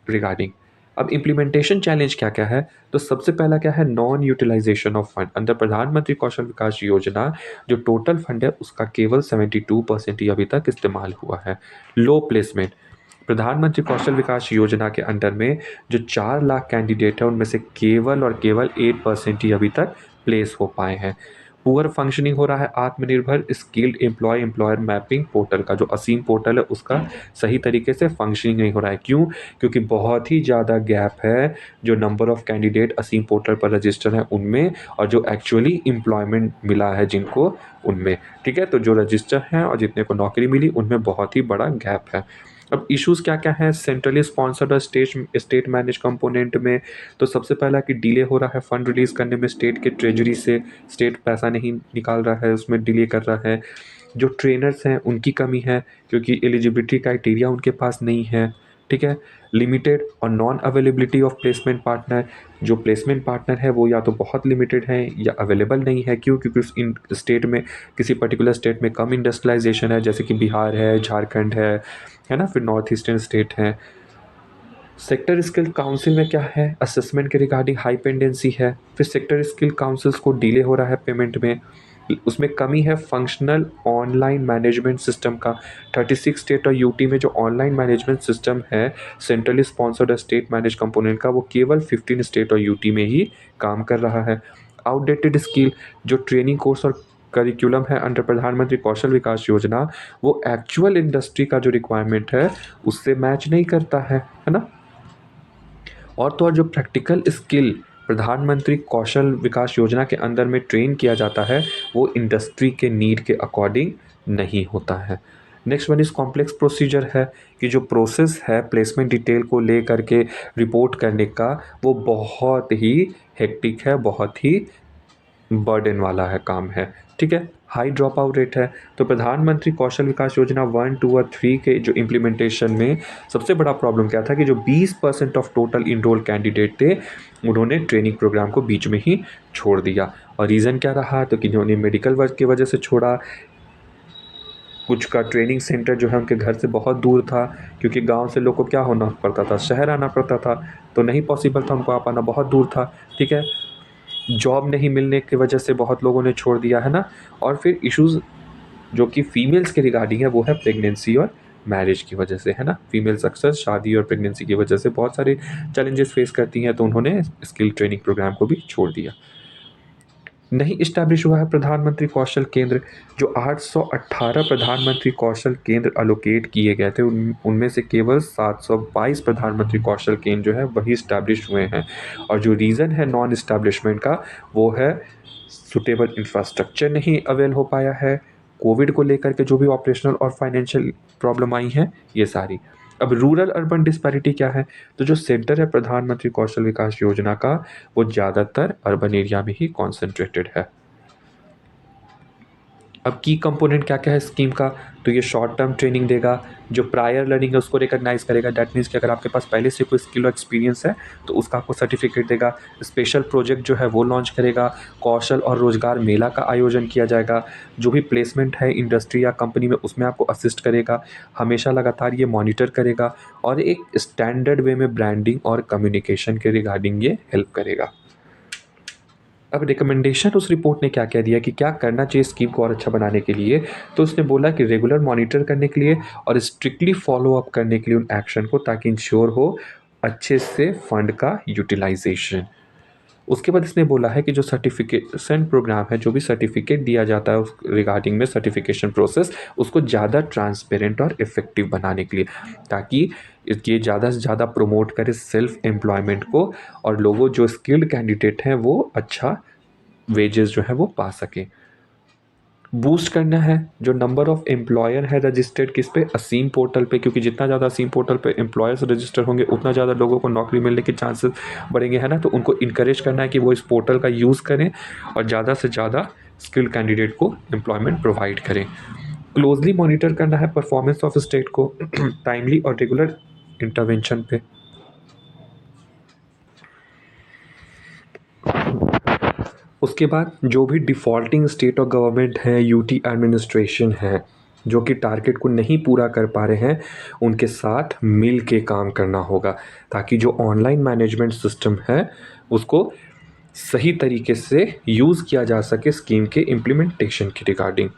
रिगार्डिंग। अब इम्प्लीमेंटेशन चैलेंज क्या क्या है, तो सबसे पहला क्या है, नॉन यूटिलाइजेशन ऑफ फंड। अंदर प्रधानमंत्री कौशल विकास योजना जो टोटल फंड है उसका केवल 72% ही अभी तक इस्तेमाल हुआ है। लो प्लेसमेंट, प्रधानमंत्री कौशल विकास योजना के अंडर में जो 4 लाख कैंडिडेट है उनमें से केवल और केवल 8% ही अभी तक प्लेस हो पाए हैं। पुअर फंक्शनिंग हो रहा है आत्मनिर्भर स्किल्ड एम्प्लॉयर मैपिंग पोर्टल का, जो असीम पोर्टल है उसका सही तरीके से फंक्शनिंग नहीं हो रहा है। क्यों, क्योंकि बहुत ही ज़्यादा गैप है जो number of candidate ASEEM portal पर रजिस्टर हैं उनमें और जो एक्चुअली एम्प्लॉयमेंट मिला है जिनको उनमें। ठीक है, तो जो रजिस्टर हैं और जितने को नौकरी मिली उनमें बहुत ही बड़ा गैप है। अब इश्यूज़ क्या क्या हैं सेंट्रली स्पॉन्सर्ड और स्टेट मैनेज कंपोनेंट में, तो सबसे पहला कि डिले हो रहा है फ़ंड रिलीज़ करने में स्टेट के ट्रेजरी से, स्टेट पैसा नहीं निकाल रहा है उसमें डिले कर रहा है। जो ट्रेनर्स हैं उनकी कमी है क्योंकि एलिजिबिलिटी क्राइटेरिया उनके पास नहीं है। ठीक है। लिमिटेड और non availability of placement partner, जो प्लेसमेंट पार्टनर है वो या तो बहुत लिमिटेड है या अवेलेबल नहीं है। क्यों? क्योंकि उस इन स्टेट में, किसी पर्टिकुलर स्टेट में कम इंडस्ट्रियलाइजेशन है, जैसे कि बिहार है, झारखंड है ना, फिर नॉर्थ ईस्टर्न स्टेट है। सेक्टर स्किल काउंसिल में क्या है, असेसमेंट के रिगार्डिंग हाई पेंडेंसी है। फिर सेक्टर स्किल काउंसिल्स को डिले हो रहा है पेमेंट में, उसमें कमी है फंक्शनल ऑनलाइन मैनेजमेंट सिस्टम का। 36 स्टेट और यूटी में जो ऑनलाइन मैनेजमेंट सिस्टम है centrally sponsored state manage component का, वो केवल 15 स्टेट और यूटी में ही काम कर रहा है। आउटडेटेड स्किल, जो ट्रेनिंग कोर्स और करिकुलम है अंडर प्रधानमंत्री कौशल विकास योजना, वो एक्चुअल इंडस्ट्री का जो रिक्वायरमेंट है उससे मैच नहीं करता है ना। और तो और जो प्रैक्टिकल स्किल प्रधानमंत्री कौशल विकास योजना के अंदर में ट्रेन किया जाता है वो इंडस्ट्री के नीड के अकॉर्डिंग नहीं होता है। Next one is complex procedure है, कि जो प्रोसेस है प्लेसमेंट डिटेल को ले करके रिपोर्ट करने का, वो बहुत ही हेक्टिक है, बहुत ही बर्डन वाला है काम है, ठीक है। हाई ड्रॉप आउट रेट है। तो प्रधानमंत्री कौशल विकास योजना 1, 2 और 3 के जो इम्प्लीमेंटेशन में सबसे बड़ा प्रॉब्लम क्या था कि जो 20% ऑफ टोटल इनरोल कैंडिडेट थे उन्होंने ट्रेनिंग प्रोग्राम को बीच में ही छोड़ दिया। और रीज़न क्या रहा? तो किन्होंने मेडिकल वर्क की वजह से छोड़ा, कुछ का ट्रेनिंग सेंटर जो है उनके घर से बहुत दूर था, क्योंकि गांव से लोग को क्या होना पड़ता था, शहर आना पड़ता था, तो नहीं पॉसिबल था, उनको आ पाना बहुत दूर था, ठीक है। जॉब नहीं मिलने की वजह से बहुत लोगों ने छोड़ दिया है ना। और फिर इश्यूज़ जो कि फीमेल्स के रिगार्डिंग है वो है प्रेगनेंसी और मैरिज की वजह से, है ना। फीमेल्स अक्सर शादी और प्रेगनेंसी की वजह से बहुत सारे चैलेंजेस फेस करती हैं, तो उन्होंने स्किल ट्रेनिंग प्रोग्राम को भी छोड़ दिया। नहीं इस्टेब्लिश हुआ है प्रधानमंत्री कौशल केंद्र। जो 818 प्रधानमंत्री कौशल केंद्र अलोकेट किए गए थे उनमें से केवल 722 प्रधानमंत्री कौशल केंद्र जो है वही इस्टेब्लिश हुए हैं। और जो रीज़न है नॉन इस्टेब्लिशमेंट का वो है सुटेबल इंफ्रास्ट्रक्चर नहीं अवेल हो पाया है, कोविड को लेकर के जो भी ऑपरेशनल और फाइनेंशियल प्रॉब्लम आई हैं ये सारी। अब रूरल अर्बन डिस्पैरिटी क्या है? तो जो सेंटर है प्रधानमंत्री कौशल विकास योजना का वो ज़्यादातर अर्बन एरिया में ही कॉन्सेंट्रेटेड है। अब की कंपोनेंट क्या क्या है स्कीम का? तो ये शॉर्ट टर्म ट्रेनिंग देगा, जो प्रायर लर्निंग है उसको रिकॉग्नाइज करेगा। दैट मीन्स कि अगर आपके पास पहले से कोई स्किल और एक्सपीरियंस है तो उसका आपको सर्टिफिकेट देगा। स्पेशल प्रोजेक्ट जो है वो लॉन्च करेगा। कौशल और रोजगार मेला का आयोजन किया जाएगा। जो भी प्लेसमेंट है इंडस्ट्री या कंपनी में उसमें आपको असिस्ट करेगा। हमेशा लगातार ये मॉनिटर करेगा और एक स्टैंडर्ड वे में ब्रांडिंग और कम्युनिकेशन के रिगार्डिंग ये हेल्प करेगा। अब रिकमेंडेशन उस रिपोर्ट ने क्या कह दिया कि क्या करना चाहिए स्कीम को और अच्छा बनाने के लिए? तो उसने बोला कि रेगुलर मॉनिटर करने के लिए और स्ट्रिक्टली फॉलो अप करने के लिए उन एक्शन को, ताकि इंश्योर हो अच्छे से फंड का यूटिलाइजेशन। उसके बाद इसने बोला है कि जो सर्टिफिकेशन प्रोग्राम है, जो भी सर्टिफिकेट दिया जाता है उस रिगार्डिंग में सर्टिफिकेशन प्रोसेस, उसको ज़्यादा ट्रांसपेरेंट और इफ़ेक्टिव बनाने के लिए, ताकि ये ज़्यादा से ज़्यादा प्रमोट करे सेल्फ एम्प्लॉयमेंट को और लोगों जो स्किल्ड कैंडिडेट हैं वो अच्छा वेजेस जो है वो पा सकें। बूस्ट करना है जो नंबर ऑफ एम्प्लॉयर है रजिस्टर्ड किस पे, असीम पोर्टल पे, क्योंकि जितना ज़्यादा असीम पोर्टल पे एम्प्लॉयर्स रजिस्टर होंगे उतना ज़्यादा लोगों को नौकरी मिलने के चांसेस बढ़ेंगे, है ना। तो उनको इनकरेज करना है कि वो इस पोर्टल का यूज़ करें और ज़्यादा से ज़्यादा स्किल्ड कैंडिडेट को एम्प्लॉयमेंट प्रोवाइड करें। क्लोजली मॉनिटर करना है परफॉर्मेंस ऑफ स्टेट को टाइमली और रेगुलर इंटरवेंशन पे। उसके बाद जो भी डिफ़ॉल्टिंग स्टेट और गवर्नमेंट है, यूटी एडमिनिस्ट्रेशन है, जो कि टारगेट को नहीं पूरा कर पा रहे हैं, उनके साथ मिल के काम करना होगा, ताकि जो ऑनलाइन मैनेजमेंट सिस्टम है उसको सही तरीके से यूज़ किया जा सके स्कीम के इम्प्लीमेंटेशन की रिगार्डिंग।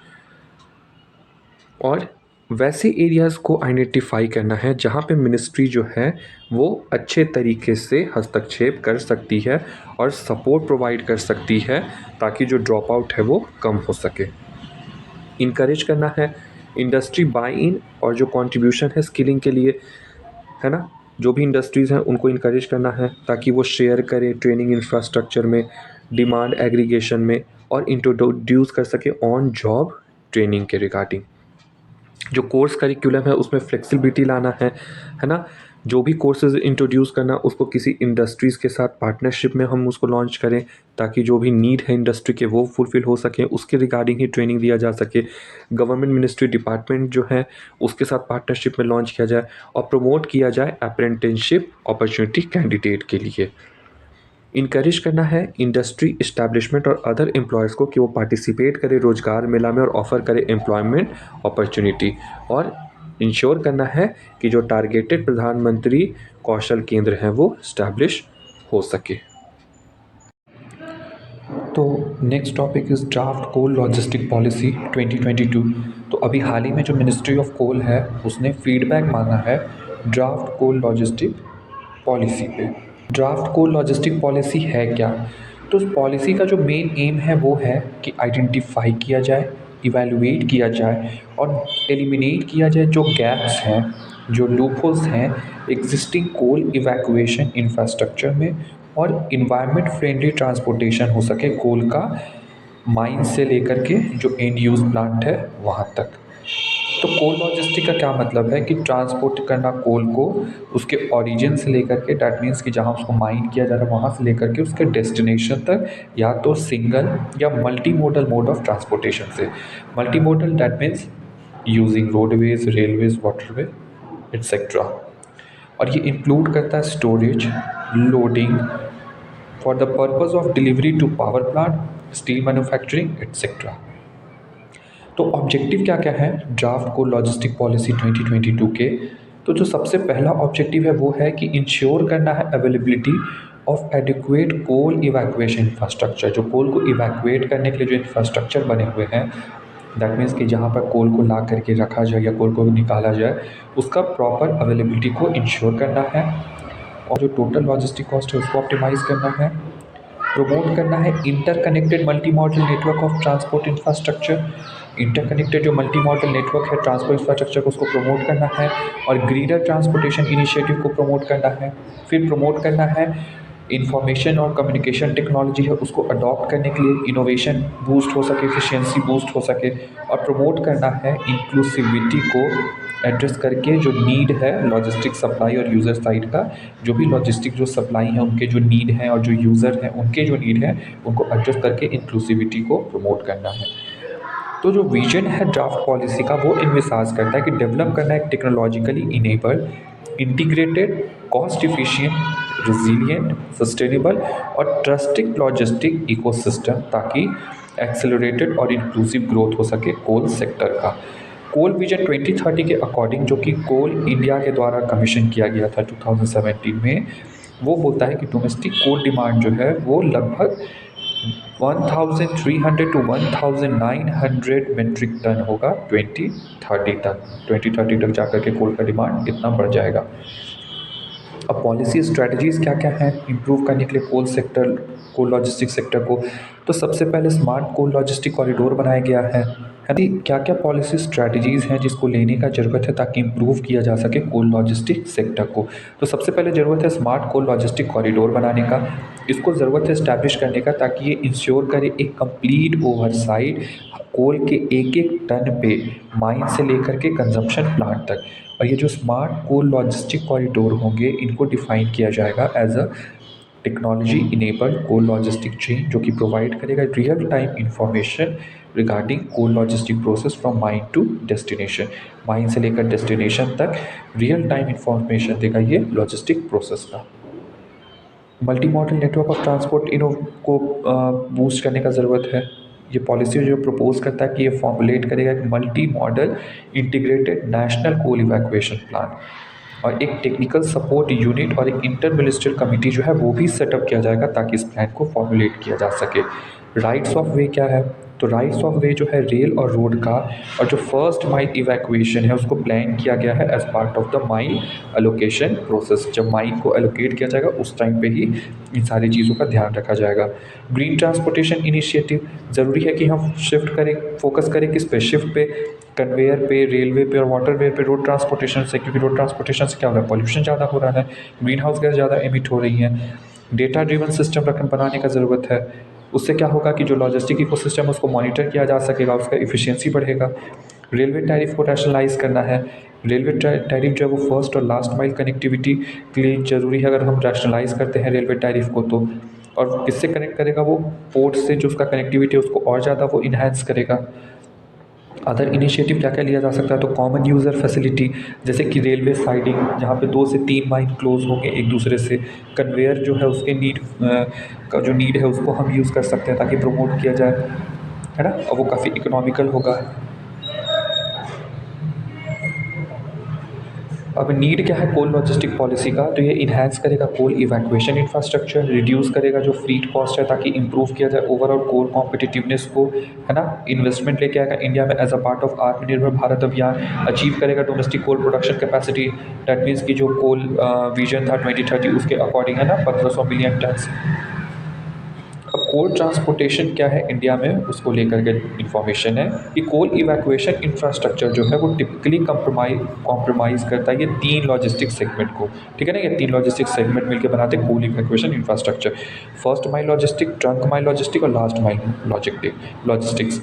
और वैसे एरियाज़ को आइडेंटिफाई करना है जहाँ पे मिनिस्ट्री जो है वो अच्छे तरीके से हस्तक्षेप कर सकती है और सपोर्ट प्रोवाइड कर सकती है, ताकि जो ड्रॉप आउट है वो कम हो सके। इनकरेज करना है इंडस्ट्री बाय इन और जो कंट्रीब्यूशन है स्किलिंग के लिए, है ना। जो भी इंडस्ट्रीज़ हैं उनको इनकरेज करना है ताकि वो शेयर करें ट्रेनिंग इंफ्रास्ट्रक्चर में, डिमांड एग्रीगेशन में, और इंट्रोड्यूस कर सके ऑन जॉब ट्रेनिंग के रिगार्डिंग। जो कोर्स करिकुलम है उसमें फ्लेक्सिबिलिटी लाना है ना। जो भी कोर्सेज़ इंट्रोड्यूस करना उसको किसी इंडस्ट्रीज़ के साथ पार्टनरशिप में हम उसको लॉन्च करें, ताकि जो भी नीड है इंडस्ट्री के वो फुलफ़िल हो सके, उसके रिगार्डिंग ही ट्रेनिंग दिया जा सके। गवर्नमेंट मिनिस्ट्री डिपार्टमेंट जो है उसके साथ पार्टनरशिप में लॉन्च किया जाए और प्रमोट किया जाए अप्रेंटिसशिप अपॉर्चुनिटी कैंडिडेट के लिए। इनकरेज करना है इंडस्ट्री इस्टेब्लिशमेंट और अदर एम्प्लॉयज़ को कि वो पार्टिसिपेट करें रोज़गार मेला में और ऑफ़र करें एम्प्लॉयमेंट अपॉर्चुनिटी। और इंश्योर करना है कि जो टारगेटेड प्रधानमंत्री कौशल केंद्र हैं वो इस्टेब्लिश हो सके। तो next topic is draft coal logistic policy 2022। तो अभी हाल ही में जो मिनिस्ट्री ऑफ कोल है उसने फीडबैक मांगा है ड्राफ्ट कोल लॉजिस्टिक पॉलिसी पे। ड्राफ्ट कोल लॉजिस्टिक पॉलिसी है क्या? तो उस पॉलिसी का जो मेन एम है वो है कि आइडेंटिफाई किया जाए, इवैल्यूएट किया जाए और एलिमिनेट किया जाए जो गैप्स हैं, जो लूपहोल्स हैं एग्जिस्टिंग कोल इवैक्यूएशन इंफ्रास्ट्रक्चर में, और इन्वायरमेंट फ्रेंडली ट्रांसपोर्टेशन हो सके कोल का माइन से लेकर के जो एंड यूज़ प्लांट है वहाँ तक। तो कोल लॉजिस्टिक का क्या मतलब है कि ट्रांसपोर्ट करना कोल को उसके ओरिजिन से लेकर के, डैट मीन्स कि जहाँ उसको माइन किया जा रहा है वहाँ से लेकर के उसके डेस्टिनेशन तक, या तो सिंगल या multi modal mode of transportation से। Multi modal that means using roadways, railways, waterway etcetera. और ये इंक्लूड करता है storage, loading for the purpose of delivery to power plant, steel manufacturing etcetera. तो ऑब्जेक्टिव क्या क्या है ड्राफ्ट कोल लॉजिस्टिक पॉलिसी 2022 के? तो जो सबसे पहला ऑब्जेक्टिव है वो है कि इंश्योर करना है availability of adequate coal evacuation infrastructure. जो कोल को इवैक्यूएट करने के लिए जो इंफ्रास्ट्रक्चर बने हुए हैं, दैट मीन्स कि जहाँ पर कोल को ला करके रखा जाए या कोल को निकाला जाए, उसका प्रॉपर अवेलेबिलिटी को इंश्योर करना है। और जो टोटल लॉजिस्टिक कॉस्ट है उसको ऑप्टिमाइज़ करना है। प्रमोट करना है interconnected multi modal network of transport infrastructure. Interconnected जो मल्टी मॉडल नेटवर्क है ट्रांसपोर्ट इंफ्रास्ट्रक्चर को उसको प्रमोट करना है और ग्रीनर ट्रांसपोर्टेशन इनिशिएटिव को प्रमोट करना है। फिर प्रमोट करना है इंफॉर्मेशन और कम्युनिकेशन टेक्नोलॉजी है उसको अडॉप्ट करने के लिए इनोवेशन बूस्ट हो सके, एफिशिएंसी बूस्ट हो सके। और प्रमोट करना है इंक्लूसिविटी को एड्रेस करके जो नीड है लॉजिस्टिक सप्लाई और यूज़र साइड का, जो भी लॉजिस्टिक जो सप्लाई है उनके जो नीड हैं और जो यूज़र हैं उनके जो नीड है उनको एड्रेस करके इंक्लूसिविटी को प्रमोट करना है। तो जो विजन है ड्राफ्ट पॉलिसी का वो इन्विसाज करता है कि डेवलप करना है एक technologically enabled, integrated, cost efficient, resilient, sustainable और ट्रस्टेड लॉजिस्टिक इकोसिस्टम, ताकि एक्सेलरेटेड और इंक्लूसिव ग्रोथ हो सके कोल सेक्टर का। कोल विजन 2030 के अकॉर्डिंग, जो कि कोल इंडिया के द्वारा कमीशन किया गया था 2017 में, वो बोलता है कि डोमेस्टिक कोल डिमांड जो है वो लगभग 1300 टू 1900 मेट्रिक टन होगा 2030 तक। 2030 तक जाकर के कोल का डिमांड इतना बढ़ जाएगा। अब पॉलिसी स्ट्रेटजीज़ क्या क्या हैं इम्प्रूव करने के लिए कोल सेक्टर, कोल लॉजिस्टिक सेक्टर को? तो सबसे पहले स्मार्ट कोल लॉजिस्टिक कॉरिडोर बनाया गया है ना। क्या क्या पॉलिसी स्ट्रेटजीज़ हैं जिसको लेने का ज़रूरत है ताकि इम्प्रूव किया जा सके कोल लॉजिस्टिक सेक्टर को? तो सबसे पहले ज़रूरत है स्मार्ट कोल लॉजिस्टिक कॉरिडोर बनाने का। इसको ज़रूरत है इस्टेब्लिश करने का ताकि ये इंश्योर करे एक कंप्लीट ओवरसाइट कोल के एक एक टन पे, माइन से लेकर के कंजम्पशन प्लांट तक। और ये जो स्मार्ट कोल लॉजिस्टिक कॉरिडोर होंगे इनको डिफ़ाइन किया जाएगा as a technology enabled coal logistic chain, जो कि प्रोवाइड करेगा real time information regarding coal logistic process from mine to destination. Mine से लेकर डेस्टिनेशन तक रियल टाइम इंफॉर्मेशन देगा ये लॉजिस्टिक प्रोसेस का। Multi modal network of transport इनो को बूस्ट करने का ज़रूरत है। ये पॉलिसी जो प्रपोज करता है कि ये फॉर्मुलेट करेगा एक multi modal integrated national coal evacuation plan, और एक टेक्निकल सपोर्ट यूनिट और एक इंटर मिनिस्ट्रियल कमेटी जो है वो भी सेटअप किया जाएगा ताकि इस प्लान को फॉर्मुलेट किया जा सके। राइट्स ऑफ वे क्या है? तो राइट्स ऑफ वे जो है रेल और रोड का, और जो फर्स्ट माइल इवैक्यूएशन है उसको प्लान किया गया है as part of the mine allocation process. जब माइल को एलोकेट किया जाएगा उस टाइम पे ही इन सारी चीज़ों का ध्यान रखा जाएगा। ग्रीन ट्रांसपोर्टेशन इनिशिएटिव, ज़रूरी है कि हम शिफ्ट करें, फोकस करें किस पे? शिफ्ट पे, कन्वेयर पे, रेलवे पे और वाटरवे पे, रोड ट्रांसपोर्टेशन से, क्योंकि रोड ट्रांसपोर्टेशन से क्या हो रहा है? पॉल्यूशन ज़्यादा हो रहा है, ग्रीन हाउस गैस ज़्यादा एमिट हो रही हैं। डेटा ड्रिवन सिस्टम बनाने का ज़रूरत है। उससे क्या होगा कि जो लॉजिस्टिक इकोसिस्टम है उसको मॉनिटर किया जा सकेगा, उसका एफिशिएंसी बढ़ेगा। रेलवे टैरिफ को रैशनलाइज करना है। रेलवे टैरिफ जो है वो फर्स्ट और लास्ट माइल कनेक्टिविटी के लिए ज़रूरी है। अगर हम रैशनलाइज करते हैं रेलवे टैरिफ को तो, और किससे कनेक्ट करेगा वो, पोर्ट से, जो उसका कनेक्टिविटी है उसको और ज़्यादा वो इन्हांस करेगा। अदर इनिशिएटिव क्या क्या लिया जा सकता है, तो कॉमन यूज़र फैसिलिटी, जैसे कि रेलवे साइडिंग जहाँ पे 2 से 3 माइल क्लोज होंगे एक दूसरे से। कन्वेयर जो है उसके नीड का जो नीड है उसको हम यूज़ कर सकते हैं ताकि प्रमोट किया जाए, है ना, और वो काफ़ी इकोनॉमिकल होगा। अब नीड क्या है कोल लॉजिस्टिक पॉलिसी का, तो ये इन्हांस करेगा कोल इवैक्यूएशन इंफ्रास्ट्रक्चर, रिड्यूस करेगा जो फ्लीट कॉस्ट है ताकि इंप्रूव किया जाए ओवरऑल कोल कॉम्पिटिटिवनेस को, है ना। इन्वेस्टमेंट लेके आएगा इंडिया में एज अ पार्ट ऑफ आत्मनिर्भर भारत अभियान। अचीव करेगा domestic coal production capacity, that means की जो कोल विजन था 2030 उसके अकॉर्डिंग, है ना, 1500 मिलियन टन। अब कोल ट्रांसपोर्टेशन क्या है इंडिया में, उसको लेकर के इन्फॉर्मेशन है कि कोल इवैक्यूएशन इंफ्रास्ट्रक्चर जो है वो टिपिकली कॉम्प्रोमाइज़ करता है ये 3 लॉजिस्टिक सेगमेंट को, ठीक है ना। ये 3 लॉजिस्टिक सेगमेंट मिलकर बनाते हैं coal evacuation infrastructure. First mile logistic, trunk mile logistic और लास्ट माइल लॉजिस्टिक्स।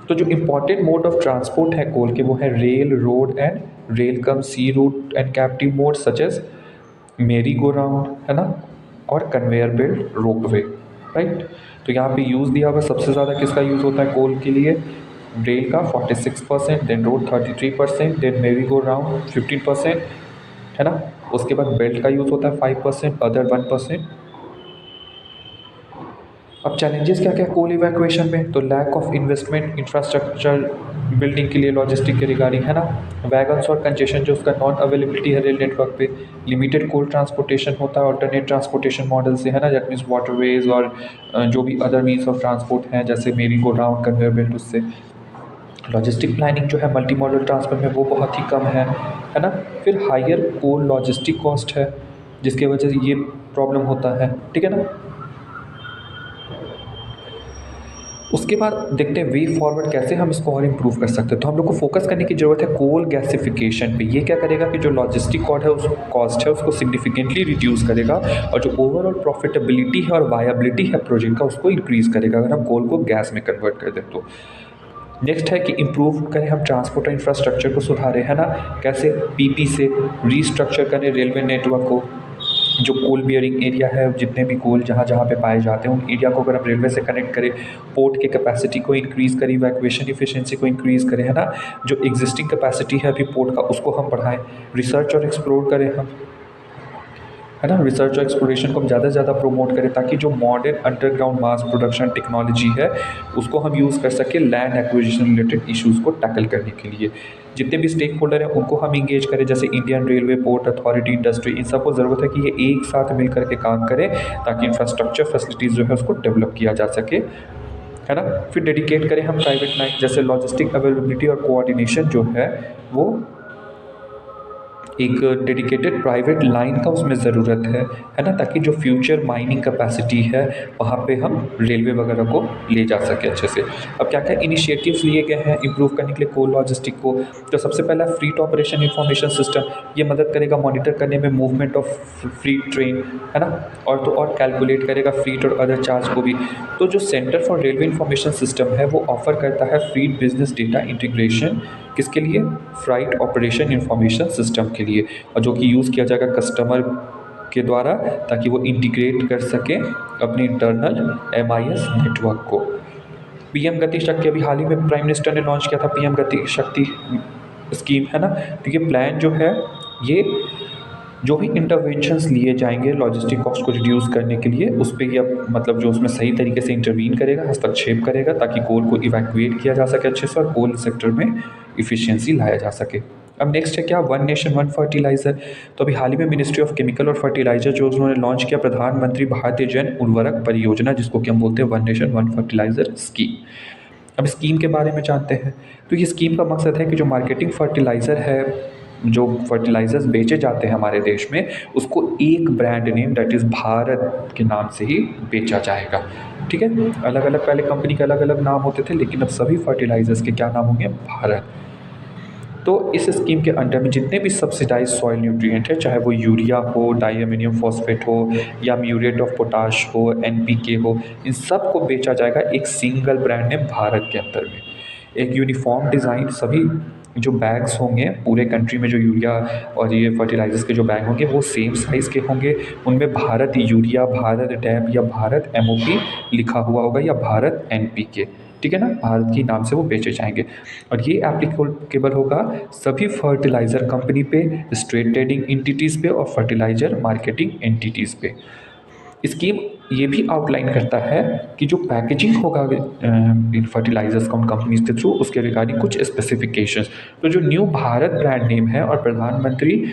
तो जो इम्पॉर्टेंट मोड ऑफ ट्रांसपोर्ट है कोल के वो है rail, road and rail cum sea route and captive mode such as merry go round, है ना, और कन्वेयर बेल्ट रोपवे, राइट। तो यहाँ पे यूज़ दिया हुआ सबसे ज़्यादा किसका यूज़ होता है कोल के लिए, रेल का 46%, देन रोड 33%, देन मेरी गो राउंड 15%, है ना। उसके बाद बेल्ट का यूज़ होता है 5%, अदर 1%। अब चैलेंजेस क्या क्या कोल इवैक्यूएशन में, तो lack of investment infrastructure building के लिए लॉजिस्टिक के रिगार्डिंग, है ना। वैगन्स और कंजेशन जो उसका नॉन अवेलेबिलिटी है रेल नेटवर्क पे। लिमिटेड कोल ट्रांसपोर्टेशन होता है ऑल्टरनेट ट्रांसपोर्टेशन मॉडल से, है ना, दैट मीन्स वाटरवेज और जो भी अदर मीन्स ऑफ ट्रांसपोर्ट हैं जैसे मेरी गो राउंड, कन्वेयर बेल्ट, उससे। लॉजिस्टिक प्लानिंग जो है मल्टी मॉडल ट्रांसपोर्ट में वो बहुत ही कम है ना। फिर हायर कोल लॉजिस्टिक कॉस्ट है जिसकी वजह से ये प्रॉब्लम होता है, ठीक है ना। उसके बाद देखते हैं वे फॉरवर्ड कैसे हम इसको और इम्प्रूव कर सकते हैं। तो हम लोग को फोकस करने की ज़रूरत है कोल गैसिफिकेशन पे। ये क्या करेगा कि जो लॉजिस्टिक कॉस्ट है उसको सिग्निफिकेंटली रिड्यूस करेगा और जो ओवरऑल प्रॉफिटेबिलिटी है और वायबिलिटी है प्रोजेक्ट का उसको इंक्रीज़ करेगा अगर हम कोल को गैस में कन्वर्ट कर दें तो। नेक्स्ट है कि इम्प्रूव करें हम ट्रांसपोर्ट इंफ्रास्ट्रक्चर को सुधारें, है ना। कैसे, पीपी से रीस्ट्रक्चर करें रेलवे नेटवर्क को। जो कोल बियरिंग एरिया है, जितने भी कोल जहाँ जहाँ पे पाए जाते हैं उन एरिया को अगर हम रेलवे से कनेक्ट करें, पोर्ट की कैपेसिटी को इंक्रीज़ करें, इवैक्यूएशन इफिशिएंसी को इंक्रीज़ करें, है ना। जो एग्जिस्टिंग कैपेसिटी है अभी पोर्ट का उसको हम बढ़ाएं, रिसर्च और एक्सप्लोर करें हम, है ना। रिसर्च और एक्सप्लोरेशन को हम ज़्यादा से ज़्यादा प्रोमोट करें ताकि जो modern underground mass production technology है उसको हम यूज़ कर सकें लैंड एक्विजिशन रिलेटेड इश्यूज़ को टैकल करने के लिए। जितने भी स्टेक होल्डर हैं उनको हम इंगेज करें, जैसे Indian railway, port authority, industry, इन सबको ज़रूरत है कि ये एक साथ मिल करके काम करें ताकि इंफ्रास्ट्रक्चर फैसिलिटीज़ जो है उसको डेवलप किया जा सके, है ना। फिर डेडिकेट करें हम प्राइवेट लाइन, जैसे लॉजिस्टिक अवेलेबिलिटी और कोऑर्डिनेशन जो है वो एक डेडिकेटेड प्राइवेट लाइन का उसमें ज़रूरत है ना, ताकि जो फ्यूचर माइनिंग कैपेसिटी है वहाँ पे हम रेलवे वगैरह को ले जा सकें अच्छे से। अब क्या क्या इनिशिएटिव्स लिए गए हैं इंप्रूव करने के लिए कोल लॉजिस्टिक को, तो सबसे पहला फ्लीट ऑपरेशन इंफॉर्मेशन सिस्टम। ये मदद करेगा मॉनिटर करने में मूवमेंट ऑफ फ्लीट ट्रेन, है ना, और तो और कैलकुलेट करेगा फ्लीट और अदर चार्ज को भी। तो जो centre for railway information system है वो ऑफर करता है फ्लीट बिजनेस डेटा इंटीग्रेशन, किसके लिए, फ्राइट ऑपरेशन इंफॉर्मेशन सिस्टम के लिए, और जो कि यूज़ किया जाएगा कस्टमर के द्वारा ताकि वो इंटीग्रेट कर सके अपने इंटरनल एमआईएस नेटवर्क को। पीएम गति शक्ति अभी हाल ही में प्राइम मिनिस्टर ने लॉन्च किया था, पीएम गति शक्ति स्कीम, है ना। तो ये प्लान जो है ये जो भी इंटरवेंशंस लिए जाएंगे लॉजिस्टिक कॉस्ट को रिड्यूस करने के लिए उस पर यह मतलब जो उसमें सही तरीके से इंटरवीन करेगा, हस्तक्षेप करेगा ताकि कोल को इवैक्यूएट किया जा सके अच्छे से और कोल सेक्टर में इफिशियंसी लाया जा सके। अब नेक्स्ट है क्या, वन नेशन वन फर्टिलाइज़र। तो अभी हाल ही में मिनिस्ट्री ऑफ केमिकल और फर्टिलाइजर जो उन्होंने लॉन्च किया प्रधानमंत्री भारतीय जन उर्वरक परियोजना, जिसको कि हम बोलते हैं one nation one fertiliser scheme. अब स्कीम के बारे में जानते हैं। तो ये स्कीम का मकसद है कि जो मार्केटिंग फर्टिलाइज़र है, जो फर्टिलाइज़र्स बेचे जाते हैं हमारे देश में, उसको एक brand name that is Bharat के नाम से ही बेचा जाएगा, ठीक है। अलग अलग पहले कंपनी के अलग अलग नाम होते थे लेकिन अब सभी फर्टिलाइज़र्स के क्या नाम होंगे, भारत। तो इस स्कीम के अंडर में जितने भी सब्सिडाइज सॉइल न्यूट्रिएंट है, चाहे वो यूरिया हो, डाईअमोनियम फॉस्फेट हो या म्यूरेट ऑफ पोटाश हो, एनपीके हो, इन सब को बेचा जाएगा एक सिंगल ब्रांड नेम भारत के अंदर में। एक यूनिफॉर्म डिज़ाइन सभी जो बैग्स होंगे पूरे कंट्री में, जो यूरिया और ये फर्टिलाइज़र्स के जो बैग होंगे वो सेम साइज़ के होंगे। उनमें भारत यूरिया, भारत डैप या भारत एमओपी लिखा हुआ होगा या भारत एनपीके, ठीक है ना? भारत के नाम से वो बेचे जाएँगे और ये एप्लीकेबल होगा सभी फर्टिलाइज़र कंपनी पे, स्ट्रेट ट्रेडिंग एंटिटीज़ पे और फर्टिलाइज़र मार्केटिंग एंटिटीज़ पे। स्कीम ये भी आउटलाइन करता है कि जो पैकेजिंग होगा इन फर्टिलाइजर्स कंपनीज के थ्रू, उसके रिगार्डिंग कुछ स्पेसिफिकेशंस। तो जो न्यू भारत ब्रांड नेम है और प्रधानमंत्री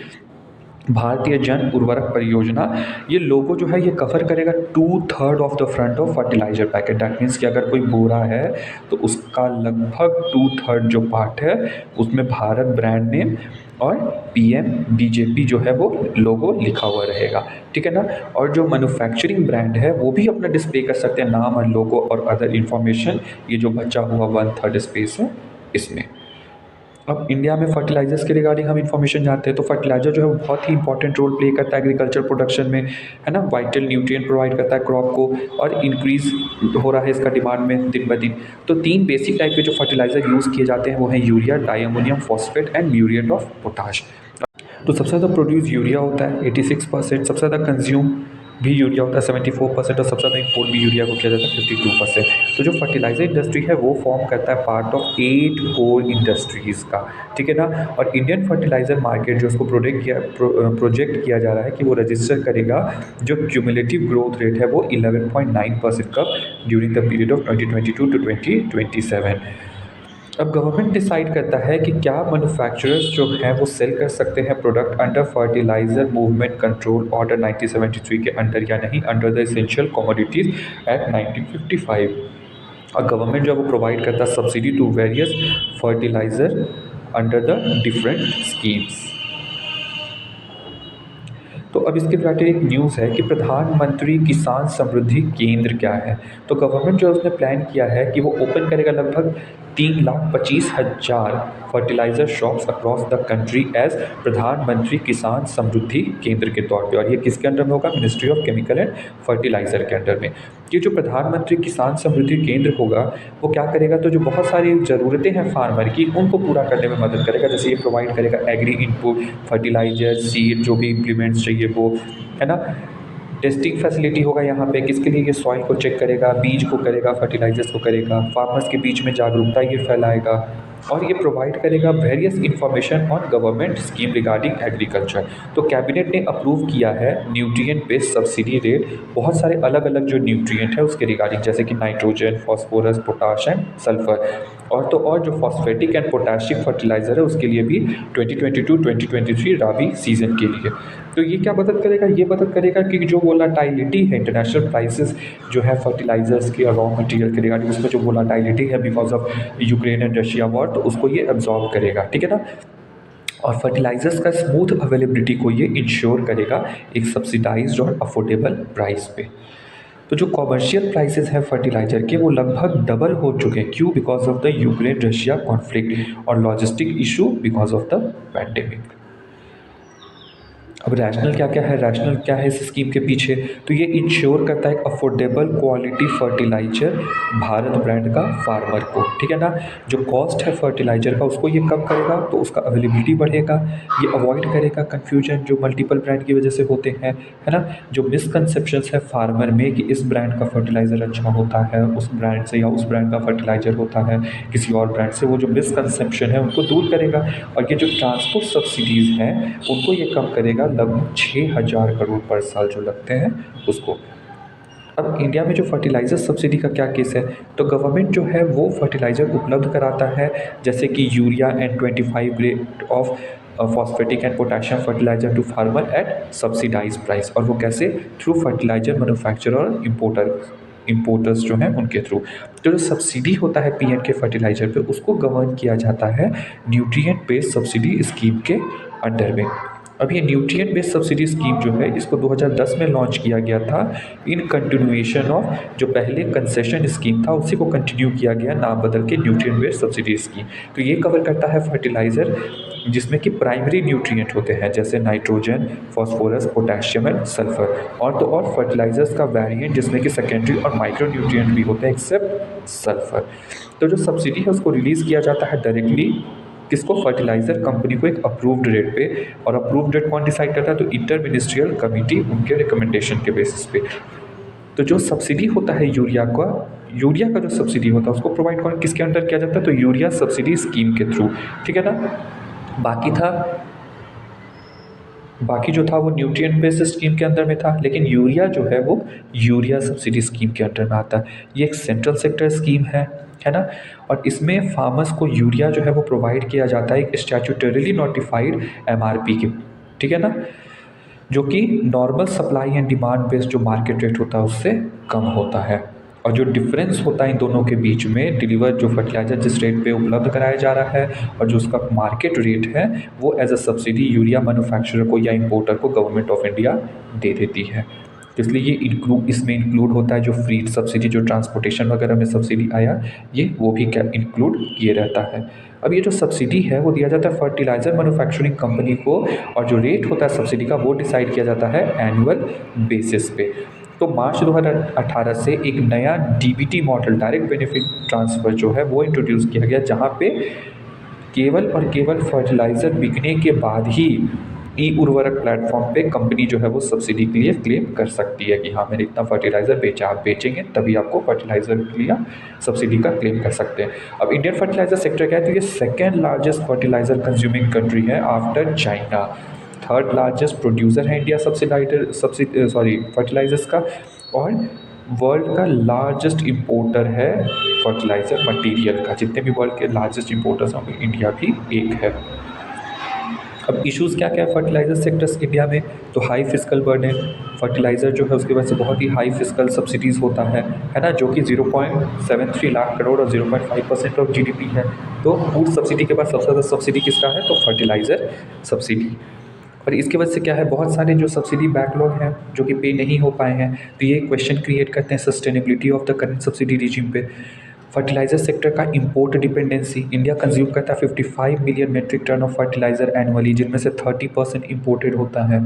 भारतीय जन उर्वरक परियोजना, ये लोगो जो है ये कवर करेगा 2/3 of the front of fertiliser packet. That means कि अगर कोई बोरा है तो उसका लगभग 2/3 जो पार्ट है उसमें भारत ब्रांड नेम और पीएम बीजेपी जो है वो लोगो लिखा हुआ रहेगा, ठीक है ना? और जो मैन्युफैक्चरिंग ब्रांड है वो भी अपना डिस्प्ले कर सकते हैं, नाम और लोगो और अदर इन्फॉर्मेशन, ये जो बचा हुआ 1/3 स्पेस है इसमें। अब इंडिया में फर्टिलाइज़र्स के रिगार्डिंग हम इन्फॉर्मेशन जानते हैं, तो फर्टिलाइज़र जो है वो बहुत ही इंपॉर्टेंट रोल प्ले करता है एग्रीकल्चर प्रोडक्शन में, है ना? वाइटल न्यूट्रिएंट प्रोवाइड करता है क्रॉप को और इंक्रीज़ हो रहा है इसका डिमांड में दिन ब दिन। तो 3 बेसिक टाइप के जो फर्टिलाइज़र यूज़ किए जाते हैं वो हैं urea, diammonium phosphate and muriate of potash. तो सबसे ज़्यादा प्रोड्यूस यूरिया होता है 86%, सबसे ज़्यादा कंज्यूम भी यूरिया होता है 74% और सबसे ज़्यादा इम्पोर्ट भी यूरिया को किया जाता है 52%। तो जो फर्टिलाइजर इंडस्ट्री है वो फॉर्म करता है पार्ट ऑफ 8 कोर इंडस्ट्रीज़ का, ठीक है ना? और इंडियन फर्टिलाइजर मार्केट जो उसको प्रोजेक्ट किया जा रहा है कि वो रजिस्टर करेगा जो क्यूमुलेटिव ग्रोथ रेट है वो 11.9% का during the period of 2022 to 2027। अब गवर्नमेंट डिसाइड करता है कि क्या मैन्युफैक्चरर्स जो हैं वो सेल कर सकते हैं product under fertiliser movement control order 1973 के अंडर या नहीं, under the essential commodities act 1955। और गवर्नमेंट जो है वो प्रोवाइड करता है subsidy to various fertiliser under the different schemes. तो अब इसके रिलेटेड एक न्यूज़ है कि प्रधानमंत्री किसान समृद्धि केंद्र क्या है। तो गवर्नमेंट जो है उसने प्लान किया है कि वो ओपन करेगा लगभग 3,25,000 fertiliser shops across the country as Pradhan Mantri Kisan समृद्धि केंद्र के तौर पे, और ये किसके अंडर में होगा? Ministry of chemical and fertiliser के अंडर में। ये जो प्रधानमंत्री किसान समृद्धि केंद्र होगा वो क्या करेगा? तो जो बहुत सारी ज़रूरतें हैं फार्मर की उनको पूरा करने में मदद करेगा। जैसे ये प्रोवाइड करेगा एग्री इनपुट, फर्टिलाइजर, सीड, जो भी इम्प्लीमेंट्स चाहिए वो, है ना? टेस्टिंग फैसिलिटी होगा यहाँ पे, किसके लिए? ये सॉइल को चेक करेगा, बीज को करेगा, फर्टिलाइजर्स को करेगा, फार्मर्स के बीच में जागरूकता ये फैलाएगा और ये प्रोवाइड करेगा various information on government scheme regarding agriculture. तो कैबिनेट ने अप्रूव किया है न्यूट्रिएंट बेस्ड सब्सिडी रेट बहुत सारे अलग अलग जो न्यूट्रिएंट है उसके रिगार्डिंग, जैसे कि nitrogen, phosphorus, potash and sulphur. और जो फॉस्फेटिक एंड पोटाशिक फर्टिलाइज़र है उसके लिए भी 2022-2023 राबी सीजन के लिए। तो ये क्या मदद करेगा? ये मदद करेगा कि जो वोलाटाइलिटी है इंटरनेशनल प्राइसेस जो है फर्टिलाइजर्स के और रॉ मटेरियल के रिगार्डिंग, उसमें जो वोलाटाइलिटी है because of Ukraine and Russia war, तो उसको ये एब्जॉर्ब करेगा, ठीक है ना? और फर्टिलाइजर्स का स्मूथ अवेलेबिलिटी को ये इंश्योर करेगा एक सब्सिडाइज्ड और अफोर्डेबल प्राइस पे। तो जो कॉमर्शियल प्राइसेस हैं फर्टिलाइज़र के वो लगभग डबल हो चुके हैं। क्यों? Because of the Ukraine Russia conflict और logistic issue because of the pandemic. अब रैशनल क्या क्या है? रैशनल क्या है इस स्कीम के पीछे? तो ये इंश्योर करता है एक affordable quality fertiliser Bharat brand का फार्मर को, ठीक है ना? जो कॉस्ट है फर्टिलाइजर का उसको ये कम करेगा तो उसका अवेलेबिलिटी बढ़ेगा। ये अवॉइड करेगा कन्फ्यूजन जो मल्टीपल ब्रांड की वजह से होते हैं, है ना? जो मिसकंसेप्शंस है फार्मर में कि इस ब्रांड का फर्टिलाइज़र अच्छा होता है उस ब्रांड से, या उस ब्रांड का फर्टिलाइज़र होता है किसी और ब्रांड से, वो जो मिसकंसेप्शन है उनको दूर करेगा। और ये जो ट्रांसपोर्ट सब्सिडीज़ हैं उनको ये कम करेगा, लगभग 6,000 करोड़ पर साल जो लगते हैं उसको। अब इंडिया में जो फर्टिलाइज़र सब्सिडी का क्या केस है? तो गवर्नमेंट जो है वो फर्टिलाइज़र उपलब्ध कराता है जैसे कि urea and 25 grade of phosphatic and potassium fertiliser to farmer at subsidise price. और वो कैसे? थ्रू फर्टिलाइज़र मैन्युफैक्चरर और इम्पोर्टर्स जो हैं उनके थ्रू। तो जो सब्सिडी होता है पीएम के फर्टिलाइज़र पे उसको गवर्न किया जाता है न्यूट्रिएंट बेस्ड सब्सिडी स्कीम के अंडर में। अब ये न्यूट्रिएंट बेस्ड सब्सिडी स्कीम जो है इसको 2010 में लॉन्च किया गया था, इन कंटिन्यूएशन ऑफ जो पहले कंसेशन स्कीम था उसी को कंटिन्यू किया गया, नाम बदल के न्यूट्रिएंट बेस्ड सब्सिडी स्कीम। तो ये कवर करता है फर्टिलाइज़र जिसमें कि प्राइमरी न्यूट्रिएंट होते हैं जैसे nitrogen, phosphorus, potassium and sulphur, और तो और फर्टिलाइजर्स का वेरिएंट जिसमें कि सेकेंडरी और माइक्रो न्यूट्रिएंट भी होते हैं एक्सेप्ट सल्फर। तो जो सब्सिडी है उसको रिलीज़ किया जाता है डायरेक्टली किसको, फर्टिलाइज़र कंपनी को एक अप्रूव्ड रेट पे, और अप्रूव्ड रेट कौन डिसाइड करता है, तो इंटर मिनिस्ट्रियल कमेटी उनके रिकमेंडेशन के बेसिस पे। तो जो सब्सिडी होता है यूरिया का जो सब्सिडी होता है उसको प्रोवाइड कौन किसके अंडर किया जाता है, तो यूरिया सब्सिडी स्कीम के थ्रू, ठीक है ना। बाकी था बाकी जो था वो न्यूट्रिएंट बेस्ड स्कीम के अंदर में था, लेकिन यूरिया जो है वो यूरिया सब्सिडी स्कीम के अंडर में आता है। ये एक सेंट्रल सेक्टर स्कीम है ना। और इसमें फार्मर्स को यूरिया जो है वो प्रोवाइड किया जाता है एक स्टैट्यूटरीली नोटिफाइड एमआरपी के, ठीक है ना, जो कि normal supply and demand based जो मार्केट रेट होता है उससे कम होता है। और जो डिफरेंस होता है इन दोनों के बीच में, डिलीवर जो फर्टिलाइज़र जिस रेट पे उपलब्ध कराया जा रहा है और जो उसका मार्केट रेट है, वो as a subsidy urea manufacturer को या इंपोर्टर को गवर्नमेंट ऑफ इंडिया दे देती है। तो इसलिए ये इसमें इंक्लूड होता है जो फ्री सब्सिडी, जो ट्रांसपोर्टेशन वगैरह में सब्सिडी आया, ये वो भी क्या इंक्लूड किए रहता है। अब ये जो सब्सिडी है वो दिया जाता है फर्टिलाइज़र मैन्युफैक्चरिंग कंपनी को, और जो रेट होता है सब्सिडी का वो डिसाइड किया जाता है एनुअल बेसिस पे। तो मार्च 2018 से एक नया DBT model, direct benefit transfer जो है वो इंट्रोड्यूस किया गया, जहाँ पे केवल और केवल फर्टिलाइज़र बिकने के बाद ही ई उर्वरक प्लेटफॉर्म पे कंपनी जो है वो सब्सिडी के लिए क्लेम कर सकती है कि हाँ मैंने इतना फर्टिलाइज़र बेचा, आप बेचेंगे तभी आपको फर्टिलाइज़र के लिए सब्सिडी का क्लेम कर सकते हैं। अब इंडियन फर्टिलाइज़र सेक्टर क्या है, तो ये second largest fertiliser consuming country है after China. Third largest producer है इंडिया फर्टिलाइजर्स का, और वर्ल्ड का लार्जेस्ट इंपोर्टर है फर्टिलाइज़र मटेरियल का। जितने भी वर्ल्ड के लार्जेस्ट इंपोर्टर्स हैं इंडिया भी एक है। अब इश्यूज़ क्या क्या है फर्टिलाइज़र सेक्टर्स इंडिया में, तो हाई फिस्कल बर्डन, फर्टिलाइज़र जो है उसकी वजह से बहुत ही हाई फिस्कल सब्सिडीज़ होता है ना, जो कि 0.73 लाख करोड़ और 0.5% ऑफ जीडीपी है। तो फूड सब्सिडी के बाद सबसे ज़्यादा सब्सिडी किसका है, तो फर्टिलाइज़र सब्सिडी। और इसकी वजह से क्या है, बहुत सारे जो सब्सिडी बैकलॉग हैं जो कि पे नहीं हो पाए हैं, तो ये क्वेश्चन क्रिएट करते हैं sustainability of the current subsidy regime पे। फर्टिलाइजर सेक्टर का इंपोर्ट डिपेंडेंसी, इंडिया कंज्यूम करता है 55 million metric tonne of fertiliser annually, जिनमें से 30% इंपोर्टेड होता है।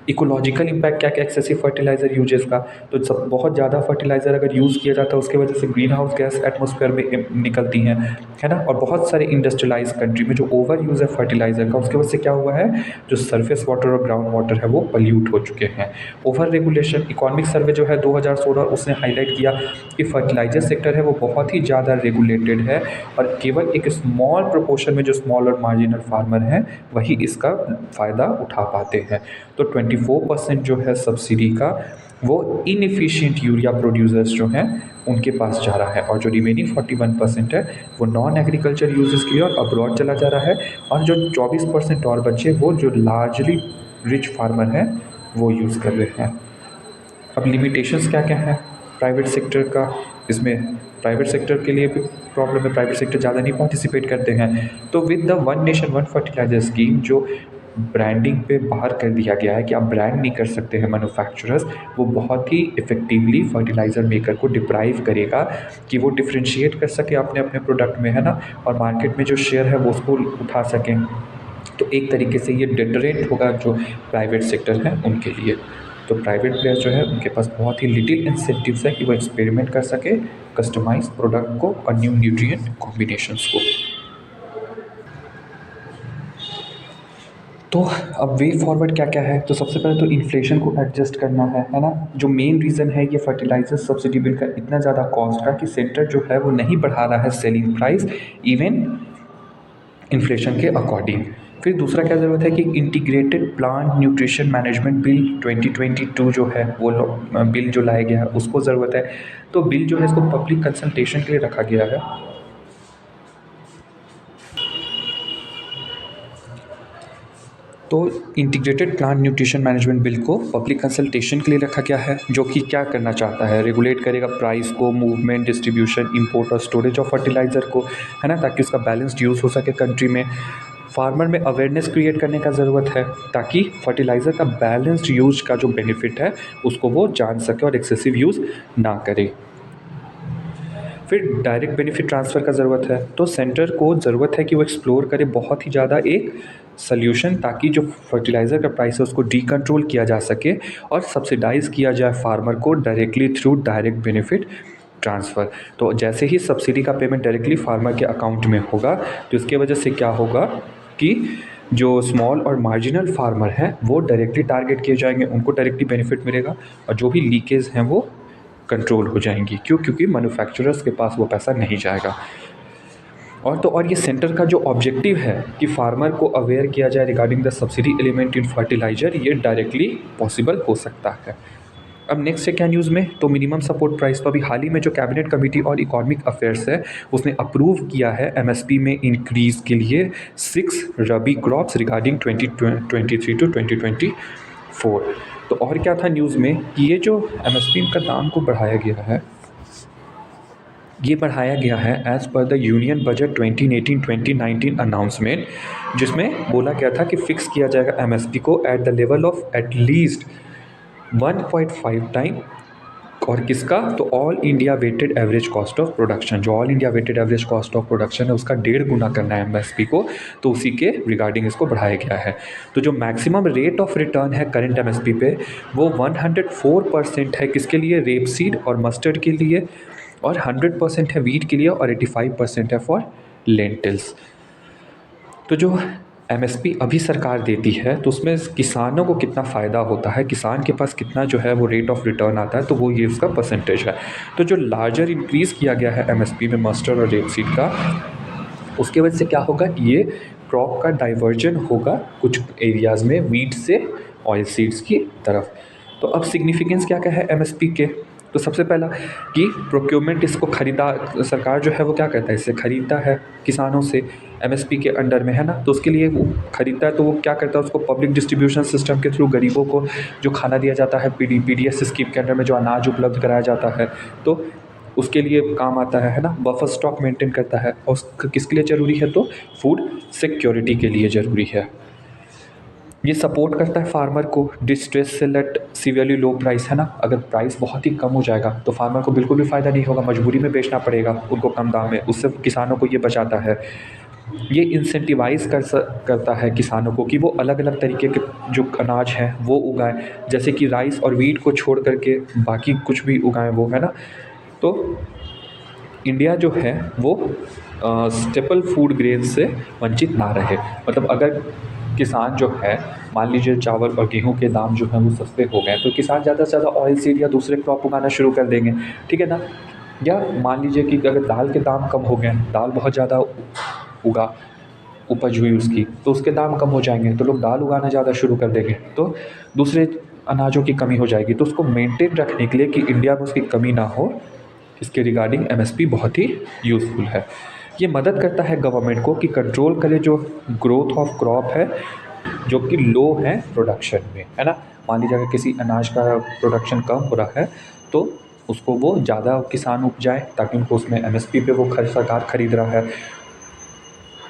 इकोलॉजिकल इम्पैक्ट क्या क्या एक्सेसिव फर्टिलाइज़र यूजेस का, तो सब बहुत ज़्यादा फर्टिलाइज़र अगर यूज़ किया जाता है उसकी वजह से ग्रीन हाउस गैस एटमॉस्फेयर में निकलती हैं, है ना। और बहुत सारे इंडस्ट्रियलाइज कंट्री में जो ओवर यूज़ है फर्टिलाइज़र का, उसकी वजह से क्या हुआ है, जो सरफेस वाटर और ग्राउंड वाटर है वो पल्यूट हो चुके हैं। ओवर रेगुलेशन, इकोनॉमिक सर्वे जो है 2016 उसने हाईलाइट किया कि फर्टिलाइज़र सेक्टर है वो बहुत ही ज़्यादा रेगुलेटेड है, और केवल एक स्मॉल प्रोपोर्शन में जो स्मॉल और मार्जिनल फार्मर हैं वही इसका फ़ायदा उठा पाते हैं। तो 24% जो है सब्सिडी का वो इनएफिशिएंट यूरिया प्रोड्यूसर्स जो हैं उनके पास जा रहा है, और जो रिमेनिंग 41% है वो नॉन एग्रीकल्चर यूजेस के लिए और अब्रॉड चला जा रहा है, और जो 24% और बचे वो जो लार्जली रिच फार्मर हैं वो यूज़ कर रहे हैं। अब लिमिटेशंस क्या क्या हैं प्राइवेट सेक्टर का, इसमें प्राइवेट सेक्टर के लिए भी प्रॉब्लम है, प्राइवेट सेक्टर ज़्यादा नहीं पार्टिसिपेट करते हैं। तो with the one nation one fertiliser scheme जो ब्रांडिंग पे बाहर कर दिया गया है कि आप ब्रांड नहीं कर सकते हैं मैन्युफैक्चरर्स, वो बहुत ही इफ़ेक्टिवली फर्टिलाइज़र मेकर को डिप्राइव करेगा कि वो डिफ्रेंशिएट कर सके अपने अपने प्रोडक्ट में, है ना, और मार्केट में जो शेयर है वो उसको उठा सकें। तो एक तरीके से ये डिटरेंट होगा जो प्राइवेट सेक्टर है उनके लिए। तो प्राइवेट प्लेयर जो है उनके पास बहुत ही लिटिल इंसेंटिव्स है कि वो एक्सपेरिमेंट कर सके कस्टमाइज प्रोडक्ट को और न्यू न्यूट्रिएंट कॉम्बिनेशंस को। तो अब वे फॉरवर्ड क्या क्या है, तो सबसे पहले तो इन्फ्लेशन को एडजस्ट करना है ना। जो मेन रीज़न है ये फर्टिलाइजर सब्सिडी बिल का इतना ज़्यादा कॉस्ट का कि सेंटर जो है वो नहीं बढ़ा रहा है सेलिंग प्राइस इवन इन्फ्लेशन के अकॉर्डिंग। फिर दूसरा क्या ज़रूरत है कि integrated plant nutrition management bill 2022 जो है वो बिल जो लाया गया है उसको ज़रूरत है। तो बिल जो है इसको पब्लिक कंसल्टेशन के लिए रखा गया है। तो integrated plant nutrition management bill को पब्लिक कंसल्टेशन के लिए रखा गया है, जो कि क्या करना चाहता है, रेगुलेट करेगा प्राइस को, मूवमेंट, डिस्ट्रीब्यूशन, इंपोर्ट और स्टोरेज ऑफ फर्टिलाइज़र को, है ना, ताकि उसका बैलेंस्ड यूज़ हो सके कंट्री में। फार्मर में अवेयरनेस क्रिएट करने का ज़रूरत है ताकि फर्टिलाइज़र का बैलेंस्ड यूज़ का जो बेनिफिट है उसको वो जान सके और एक्सेसिव यूज़ ना करे। फिर डायरेक्ट बेनिफिट ट्रांसफ़र का ज़रूरत है, तो सेंटर को ज़रूरत है कि वो एक्सप्लोर करे बहुत ही ज़्यादा एक सॉल्यूशन, ताकि जो फर्टिलाइज़र का प्राइस है उसको डीकंट्रोल किया जा सके और सब्सिडाइज़ किया जाए फार्मर को directly through direct benefit transfer. तो जैसे ही सब्सिडी का पेमेंट डायरेक्टली फार्मर के अकाउंट में होगा, तो इसकी वजह से क्या होगा कि जो स्मॉल और मार्जिनल फार्मर हैं वो डायरेक्टली टारगेट किए जाएंगे, उनको डायरेक्टली बेनिफिट मिलेगा और जो भी लीकेज हैं वो कंट्रोल हो जाएंगी। क्यों? क्योंकि मैन्युफैक्चरर्स के पास वो पैसा नहीं जाएगा। और ये सेंटर का जो ऑब्जेक्टिव है कि फार्मर को अवेयर किया जाए regarding the subsidy element in fertiliser, ये डायरेक्टली पॉसिबल हो सकता है। अब नेक्स्ट है क्या न्यूज़ में, तो मिनिमम सपोर्ट प्राइस। तो अभी हाल ही में जो कैबिनेट कमेटी और इकोनॉमिक अफेयर्स है उसने अप्रूव किया है एमएसपी में इंक्रीज़ के लिए 6 रबी क्रॉप्स रिगार्डिंग 2023 टू 2024। तो और क्या था न्यूज़ में कि ये जो एमएसपी का दाम को बढ़ाया गया है, ये बढ़ाया गया है as per the union budget 2018-2019 announcement, जिसमें बोला गया था कि फ़िक्स किया जाएगा एमएसपी को at the level of at least 1.5 time. और किसका? तो all India weighted average cost of production, जो all India weighted average cost of production है उसका 1.5 गुना करना है एमएसपी को, तो उसी के रिगार्डिंग इसको बढ़ाया गया है। तो जो मैक्सिमम रेट ऑफ रिटर्न है करंट एमएसपी पे वो 104% है, किसके लिए? रेपसीड और मस्टर्ड के लिए, और 100% है वीट के लिए, और 85% है फॉर लेंटिल्स। तो जो एमएसपी अभी सरकार देती है तो उसमें किसानों को कितना फ़ायदा होता है, किसान के पास कितना जो है वो रेट ऑफ रिटर्न आता है, तो वो ये उसका परसेंटेज है। तो जो लार्जर इंक्रीज़ किया गया है एमएसपी में मस्टर्ड और रेपसीड का, उसके वजह से क्या होगा कि ये क्रॉप का डाइवर्जन होगा कुछ एरियाज़ में वीट से ऑयल सीड्स की तरफ। तो अब सिग्निफिकेंस क्या क्या है एमएसपी के, तो सबसे पहला कि प्रोक्योरमेंट, इसको खरीदा, सरकार जो है वो क्या करता है, इससे खरीदता है किसानों से एमएसपी के अंडर में, है ना। तो उसके लिए वो खरीदता है तो वो क्या करता है, उसको पब्लिक डिस्ट्रीब्यूशन सिस्टम के थ्रू गरीबों को जो खाना दिया जाता है पीडीएस स्कीम के अंडर में जो अनाज उपलब्ध कराया जाता है, तो उसके लिए काम आता है ना। बफर स्टॉक मेंटेन करता है, और किसके लिए ज़रूरी है? तो फूड सिक्योरिटी के लिए ज़रूरी है। ये सपोर्ट करता है फार्मर को डिस्ट्रेस से लेट सीवियरली लो प्राइस, है ना। अगर प्राइस बहुत ही कम हो जाएगा तो फार्मर को बिल्कुल भी फ़ायदा नहीं होगा, मजबूरी में बेचना पड़ेगा उनको कम दाम में, उससे किसानों को ये बचाता है। ये इंसेंटिवाइज़ करता है किसानों को कि वो अलग अलग तरीके के जो अनाज हैं वो उगाएं, जैसे कि राइस और वीट को छोड़ करके बाकी कुछ भी उगाएं वो, है ना। तो इंडिया जो है वो स्टेपल फूड ग्रेन से वंचित ना रहे। मतलब अगर किसान जो है, मान लीजिए चावल और गेहूं के दाम जो हैं वो सस्ते हो गए तो किसान ज़्यादा से ज़्यादा ऑयल सीड या दूसरे क्रॉप उगाना शुरू कर देंगे, ठीक है ना। या मान लीजिए कि अगर दाल के दाम कम हो गए, दाल बहुत ज़्यादा उगा उपज हुई उसकी, तो उसके दाम कम हो जाएंगे तो लोग दाल उगाना ज़्यादा शुरू कर देंगे, तो दूसरे अनाजों की कमी हो जाएगी। तो उसको मेंटेन रखने के लिए कि इंडिया में उसकी कमी ना हो, इसके रिगार्डिंग एमएसपी बहुत ही यूज़फुल है। ये मदद करता है गवर्नमेंट को कि कंट्रोल करे जो ग्रोथ ऑफ क्रॉप है जो कि लो है प्रोडक्शन में, है ना। मान लीजिए अगर किसी अनाज का प्रोडक्शन कम हो रहा है तो उसको वो ज़्यादा किसान उपजाए ताकि उनको उसमें एमएसपी पे वो सरकार खरीद रहा है।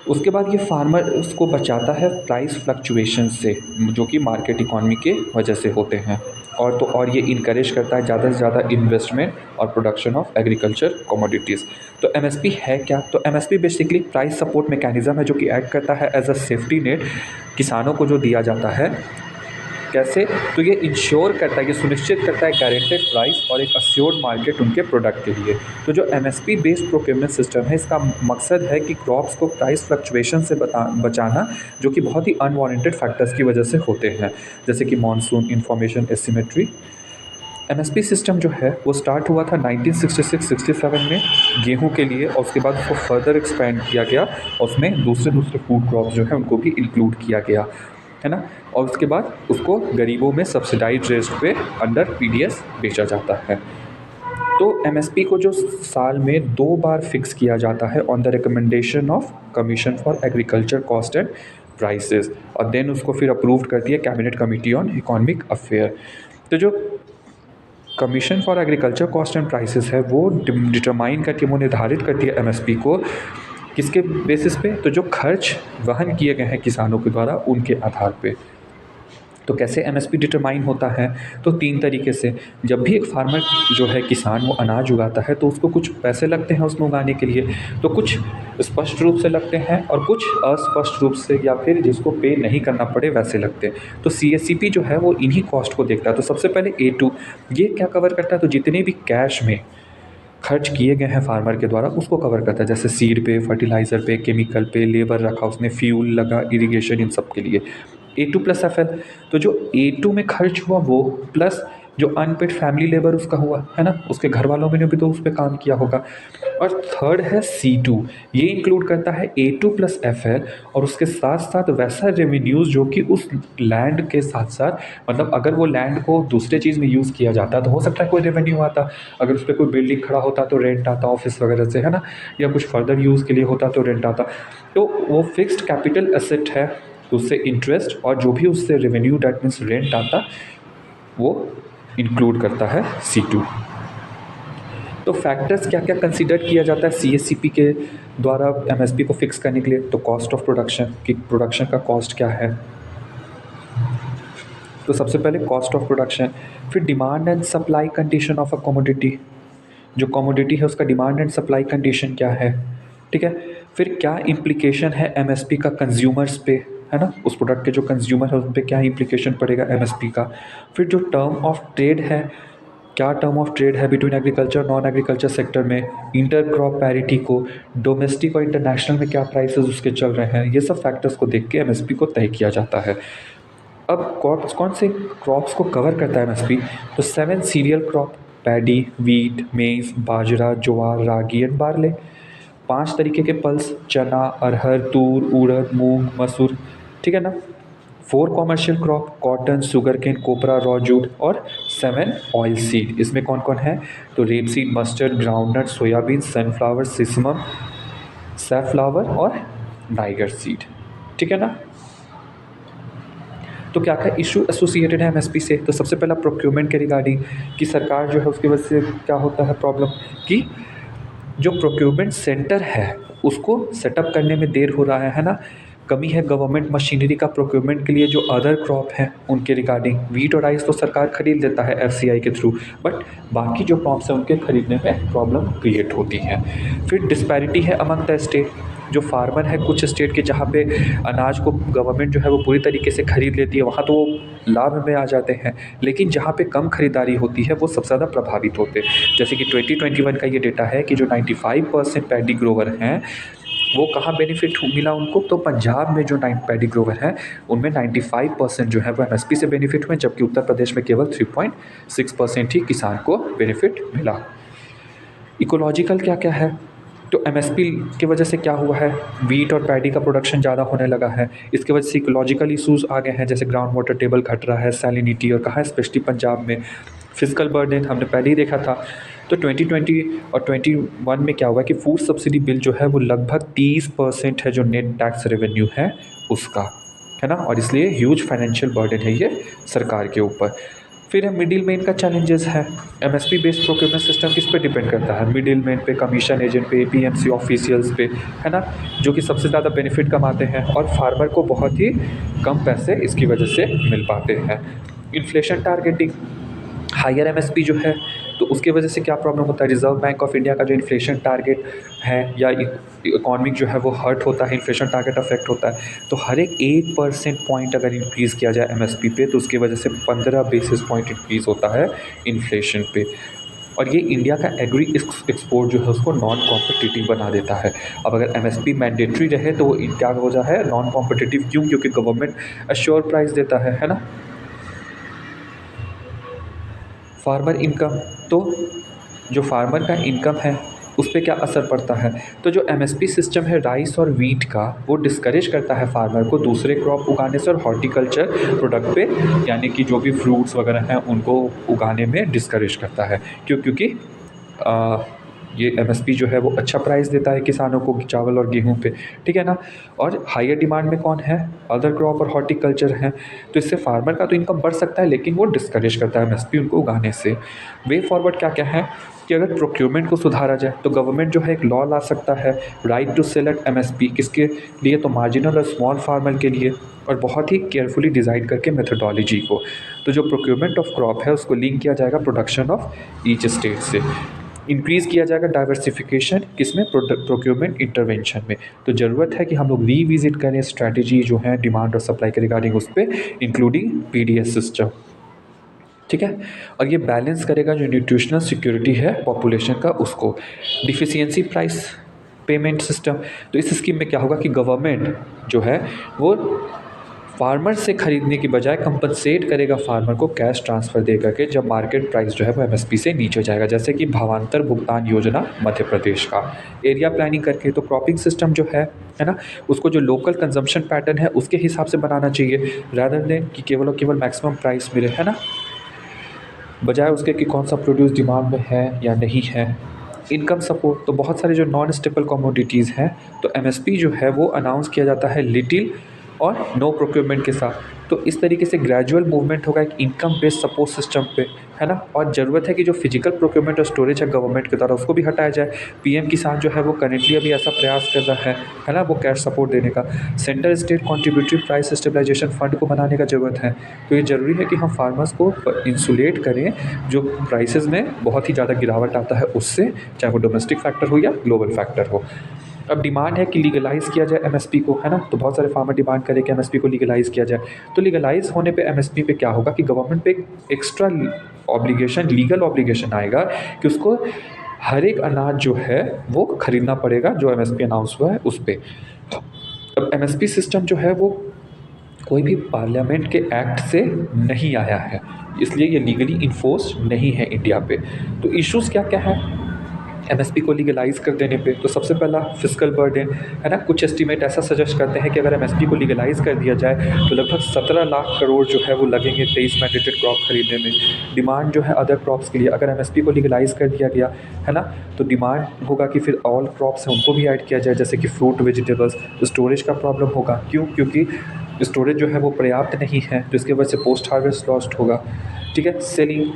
उसके बाद ये फार्मर उसको बचाता है प्राइस फ्लक्चुएशन से, जो कि मार्केट इकॉनमी के वजह से होते हैं। और ये इनकरेज करता है ज़्यादा से ज़्यादा इन्वेस्टमेंट और प्रोडक्शन ऑफ एग्रीकल्चर कमोडिटीज़। तो एमएसपी है क्या? तो MSP basically price support mechanism है जो कि एक्ट करता है एज अ सेफ्टी नेट, किसानों को जो दिया जाता है। कैसे? तो ये इंश्योर करता है, ये सुनिश्चित करता है गारंटेड प्राइस और एक अश्योर्ड मार्केट उनके प्रोडक्ट के लिए। तो जो एमएसपी बेस्ड प्रोक्योरमेंट सिस्टम है इसका मकसद है कि क्रॉप्स को प्राइस फ्लक्चुएशन से बचाना, जो कि बहुत ही अनवांटेड फैक्टर्स की वजह से होते हैं, जैसे कि monsoon, information asymmetry. MSP system जो है वो स्टार्ट हुआ था 1966-67 में गेहूं के लिए, और उसके बाद उसको फर्दर एक्सपेंड किया गया और उसमें दूसरे फूड क्रॉप्स जो है उनको भी इंक्लूड किया गया, है ना। और उसके बाद उसको गरीबों में सब्सिडाइज रेट पे अंडर पीडीएस बेचा जाता है। तो एमएसपी को जो साल में 2 बार फिक्स किया जाता है on the recommendation of commission for agriculture cost and prices, और देन उसको फिर अप्रूव्ड करती है cabinet committee on economic affair. तो जो commission for agriculture cost and prices है वो डिटरमाइन करती है, वो निर्धारित करती है एमएसपी को किसके बेसिस पे? तो जो खर्च वहन किए गए हैं किसानों के द्वारा उनके आधार पे। तो कैसे एमएसपी डिटरमाइन होता है? तो 3 तरीके से। जब भी एक फार्मर जो है किसान वो अनाज उगाता है तो उसको कुछ पैसे लगते हैं उसमें उगाने के लिए, तो कुछ स्पष्ट रूप से लगते हैं और कुछ अस्पष्ट रूप से या फिर जिसको पे नहीं करना पड़े वैसे लगते हैं। तो सीएससीपी जो है वो इन्हीं कॉस्ट को देखता है। तो सबसे पहले ए2 ये क्या कवर करता है? तो जितने भी कैश में खर्च किए गए हैं फार्मर के द्वारा उसको कवर करता है, जैसे सीड पे, फर्टिलाइज़र पे, केमिकल पे, लेबर रखा उसने, फ्यूल लगा, इरिगेशन, इन सब के लिए। ए2 प्लस एफ एल, तो जो ए2 में खर्च हुआ वो प्लस जो अनपेड फैमिली लेबर उसका हुआ है ना, उसके घर वालों ने भी तो उस पर काम किया होगा। और थर्ड है C2, ये इंक्लूड करता है A2 प्लस एफ एल और उसके साथ साथ वैसा रेवेन्यूज़ जो कि उस लैंड के साथ साथ, मतलब अगर वो लैंड को दूसरे चीज़ में यूज़ किया जाता तो हो सकता है कोई रेवेन्यू आता, अगर उस पर कोई बिल्डिंग खड़ा होता तो रेंट आता ऑफिस वगैरह से, है ना, या कुछ फर्दर यूज़ के लिए होता तो रेंट आता। तो वो फिक्स्ड कैपिटल एसेट है, तो उससे इंटरेस्ट और जो भी उससे रेवेन्यू डेट मीन्स रेंट आता वो इंक्लूड करता है C2। तो फैक्टर्स क्या क्या कंसीडर किया जाता है सीएससीपी के द्वारा एमएसपी को फिक्स करने के लिए? तो कॉस्ट ऑफ प्रोडक्शन, कि प्रोडक्शन का कॉस्ट क्या है, तो सबसे पहले कॉस्ट ऑफ प्रोडक्शन। फिर demand and supply condition of a commodity, जो कमोडिटी है उसका डिमांड एंड सप्लाई कंडीशन क्या है, ठीक है। फिर क्या इम्प्लीकेशन है एमएसपी का कंज्यूमर्स पे, है ना, उस प्रोडक्ट के जो कंज्यूमर है उन पर क्या इम्प्लीकेशन पड़ेगा एमएसपी का। फिर जो टर्म ऑफ ट्रेड है, क्या टर्म ऑफ ट्रेड है between agriculture non agriculture sector में, इंटर क्रॉप पैरिटी को, डोमेस्टिक और इंटरनेशनल में क्या प्राइसेस उसके चल रहे हैं, ये सब फैक्टर्स को देख के एमएसपी को तय किया जाता है। अब क्रॉप्स कौन से क्रॉप्स को कवर करता है एमएसपी? तो 7 सीरियल क्रॉप, पैडी, वीट, मेज, बाजरा, ज्वार, रागी एंड बार्ले। 5 तरीके के पल्स, चना, अरहर, तूर, उड़द, मूंग, मसूर, ठीक है ना। 4 commercial crop, cotton, sugarcane, copra, raw jute और 7 ऑयल सीड। इसमें कौन कौन है? तो rapeseed, mustard, groundnut, soybean, sunflower, sesamum, safflower और नाइगर सीड, ठीक है ना। तो क्या क्या इशू एसोसिएटेड है एमएसपी से? तो सबसे पहला प्रोक्योरमेंट के रिगार्डिंग, कि सरकार जो है उसकी वजह से क्या होता है प्रॉब्लम, कि जो प्रोक्योरमेंट सेंटर है उसको सेटअप करने में देर हो रहा है ना। कमी है गवर्नमेंट मशीनरी का प्रोक्योरमेंट के लिए, जो अदर क्रॉप हैं उनके रिगार्डिंग। वीट और राइस तो सरकार खरीद लेता है एफसीआई के थ्रू, बट बाकी जो क्रॉप्स हैं उनके खरीदने में प्रॉब्लम क्रिएट होती है। फिर डिस्पैरिटी है अमंग द स्टेट, जो फार्मर है कुछ स्टेट के जहाँ पे अनाज को गवर्नमेंट जो है वो पूरी तरीके से खरीद लेती है वहाँ तो वो लाभ में आ जाते हैं, लेकिन जहाँ पे कम खरीदारी होती है वो सबसे ज़्यादा प्रभावित होते हैं। जैसे कि 2021 का ये डेटा है कि जो 95% पैडी ग्रोवर हैं वो कहाँ बेनिफिट मिला उनको? तो पंजाब में जो 9 पैडी ग्रोवर हैं उनमें 95% जो है वो एमएसपी से बेनिफिट हुए, जबकि उत्तर प्रदेश में केवल 3.6% ही किसान को बेनिफिट मिला। इकोलॉजिकल क्या क्या है? तो एमएसपी की वजह से क्या हुआ है, वीट और पैडी का प्रोडक्शन ज़्यादा होने लगा है, इसकी वजह से इकोलॉजिकल इशूज़ आ गए हैं, जैसे ग्राउंड वाटर टेबल घट रहा है, सैलिनिटी, और कहाँ स्पेशली पंजाब में फिजिकल बर्डन हमने पहले ही देखा था। तो 2020 और 21 में क्या हुआ कि फूड सब्सिडी बिल जो है वो लगभग 30% है जो नेट टैक्स रेवेन्यू है उसका, है ना, और इसलिए ह्यूज फाइनेंशियल बर्डन है ये सरकार के ऊपर। फिर मिडिल मैन का चैलेंजेस है। एमएसपी बेस्ड प्रोक्योरमेंट सिस्टम किस पे डिपेंड करता है? मिडिल मैन पे, कमीशन एजेंट पे, एपीएमसी ऑफिशियल्स पे, है ना, जो कि सबसे ज़्यादा बेनिफिट कमाते हैं और फार्मर को बहुत ही कम पैसे इसकी वजह से मिल पाते हैं। इन्फ्लेशन टारगेटिंग, हायर एमएसपी जो है तो उसके वजह से क्या प्रॉब्लम होता है? रिजर्व बैंक ऑफ इंडिया का जो इन्फ्लेशन टारगेट है या इकोनॉमिक जो है वो हर्ट होता है, इन्फ्लेशन टारगेट अफेक्ट होता है। तो हर एक 1% पॉइंट अगर इंक्रीज़ किया जाए एमएसपी पे तो उसकी वजह से 15 बेसिस पॉइंट इंक्रीज़ होता है इन्फ्लेशन पे, और ये इंडिया का एग्री एक्सपोर्ट जो है उसको नॉन कॉम्पिटिटिव बना देता है। अब अगर एमएसपी मैंडेटरी रहे तो वो क्या हो जाता है नॉन कॉम्पिटिटिव, क्यों? क्योंकि गवर्नमेंट अश्योर प्राइस देता है ना। फार्मर इनकम, तो जो फार्मर का इनकम है उस पर क्या असर पड़ता है? तो जो एमएसपी सिस्टम है राइस और वीट का वो डिस्करेज करता है फार्मर को दूसरे क्रॉप उगाने से और हॉर्टिकल्चर प्रोडक्ट पे, यानी कि जो भी फ्रूट्स वगैरह हैं उनको उगाने में डिस्करेज करता है। क्यों? क्योंकि ये एमएसपी जो है वो अच्छा प्राइस देता है किसानों को चावल और गेहूं पे, ठीक है ना। और हायर डिमांड में कौन है? अदर क्रॉप और हॉर्टिकल्चर हैं। तो इससे फार्मर का तो इनकम बढ़ सकता है लेकिन वो डिस्करेज करता है एमएसपी उनको उगाने से। वे फॉरवर्ड क्या क्या है? कि अगर प्रोक्योरमेंट को सुधारा जाए तो गवर्नमेंट जो है एक लॉ ला सकता है, right to sell at MSP, किसके लिए, तो मार्जिनल और स्मॉल फार्मर के लिए, और बहुत ही केयरफुली डिज़ाइन करके मेथोडोलॉजी को। तो जो प्रोक्योरमेंट ऑफ क्रॉप है उसको लिंक किया जाएगा प्रोडक्शन ऑफ ईच स्टेट से। इंक्रीज़ किया जाएगा डाइवर्सिफिकेशन किसमें, प्रोक्योरमेंट इंटरवेंशन में। तो ज़रूरत है कि हम लोग रीविजिट करें स्ट्रैटेजी जो है डिमांड और सप्लाई के रिगार्डिंग उस पर, इंक्लूडिंग पीडीएस सिस्टम। ठीक है, और ये बैलेंस करेगा जो न्यूट्रिशनल सिक्योरिटी है पॉपुलेशन का उसको। डिफिशियंसी प्राइस पेमेंट सिस्टम, तो इस स्कीम में क्या होगा कि गवर्नमेंट जो है वो फार्मर से खरीदने की बजाय कंपनसेट करेगा फार्मर को कैश ट्रांसफ़र दे करके जब मार्केट प्राइस जो है वो एमएसपी से नीचे जाएगा, जैसे कि भावांतर भुगतान योजना मध्य प्रदेश का। एरिया प्लानिंग करके तो क्रॉपिंग सिस्टम जो है ना, उसको जो लोकल कंजम्पशन पैटर्न है उसके हिसाब से बनाना चाहिए, रादर देन कि केवल और केवल मैक्सिमम प्राइस मिले, है ना, बजाय उसके कि कौन सा प्रोड्यूस डिमांड में है या नहीं है। इनकम सपोर्ट, तो बहुत सारे जो नॉन स्टेपल कमोडिटीज़ हैं तो एमएसपी जो है वो अनाउंस किया जाता है लिटिल और नो प्रोक्योरमेंट के साथ। तो इस तरीके से ग्रेजुअल मूवमेंट होगा एक इनकम बेस्ड सपोर्ट सिस्टम पे, है ना। और ज़रूरत है कि जो फिजिकल प्रोक्योरमेंट और स्टोरेज है गवर्नमेंट के द्वारा उसको भी हटाया जाए। पीएम किसान जो है वो करेंटली अभी ऐसा प्रयास कर रहा है ना, वो कैश सपोर्ट देने का। Central state contributory price stabilisation fund को बनाने का ज़रूरत है। तो ये ज़रूरी है कि हम फार्मर्स को इंसुलेट करें जो प्राइसेस में बहुत ही ज़्यादा गिरावट आता है उससे, चाहे वो डोमेस्टिक फैक्टर हो या ग्लोबल फैक्टर हो। अब डिमांड है कि लीगलाइज़ किया जाए एमएसपी को, है ना, तो बहुत सारे फार्मर डिमांड करें कि एमएसपी को लीगलाइज़ किया जाए। तो लीगलाइज़ होने पे एमएसपी पे क्या होगा कि गवर्नमेंट पे एक एक्स्ट्रा ऑब्लिगेशन, लीगल ऑब्लिगेशन आएगा कि उसको हर एक अनाज जो है वो खरीदना पड़ेगा जो एमएसपी अनाउंस हुआ है उस पे। अब एमएसपी सिस्टम जो है वो कोई भी पार्लियामेंट के एक्ट से नहीं आया है, इसलिए ये लीगली इन्फोर्स नहीं है इंडिया पे। तो इश्यूज़ क्या क्या है एमएसपी को लीगलाइज़ कर देने पे, तो सबसे पहला फिस्कल बर्डन, है ना। कुछ एस्टीमेट ऐसा सजेस्ट करते हैं कि अगर एमएसपी को लीगलाइज़ कर दिया जाए तो लगभग 17 लाख करोड़ जो है वो लगेंगे 23 मैंडेटेड क्रॉप खरीदने में। डिमांड जो है अदर क्रॉप्स के लिए अगर एमएसपी को लीगलाइज़ कर दिया गया, है ना, तो डिमांड होगा कि फिर ऑल क्रॉप्स हैं उनको भी ऐड किया जाए, जैसे कि फ्रूट वेजिटेबल्स। स्टोरेज का प्रॉब्लम होगा, क्यों, क्योंकि स्टोरेज जो है वो पर्याप्त नहीं है, तो इसकी वजह से पोस्ट हार्वेस्ट लॉस्ट होगा। ठीक है, सेलिंग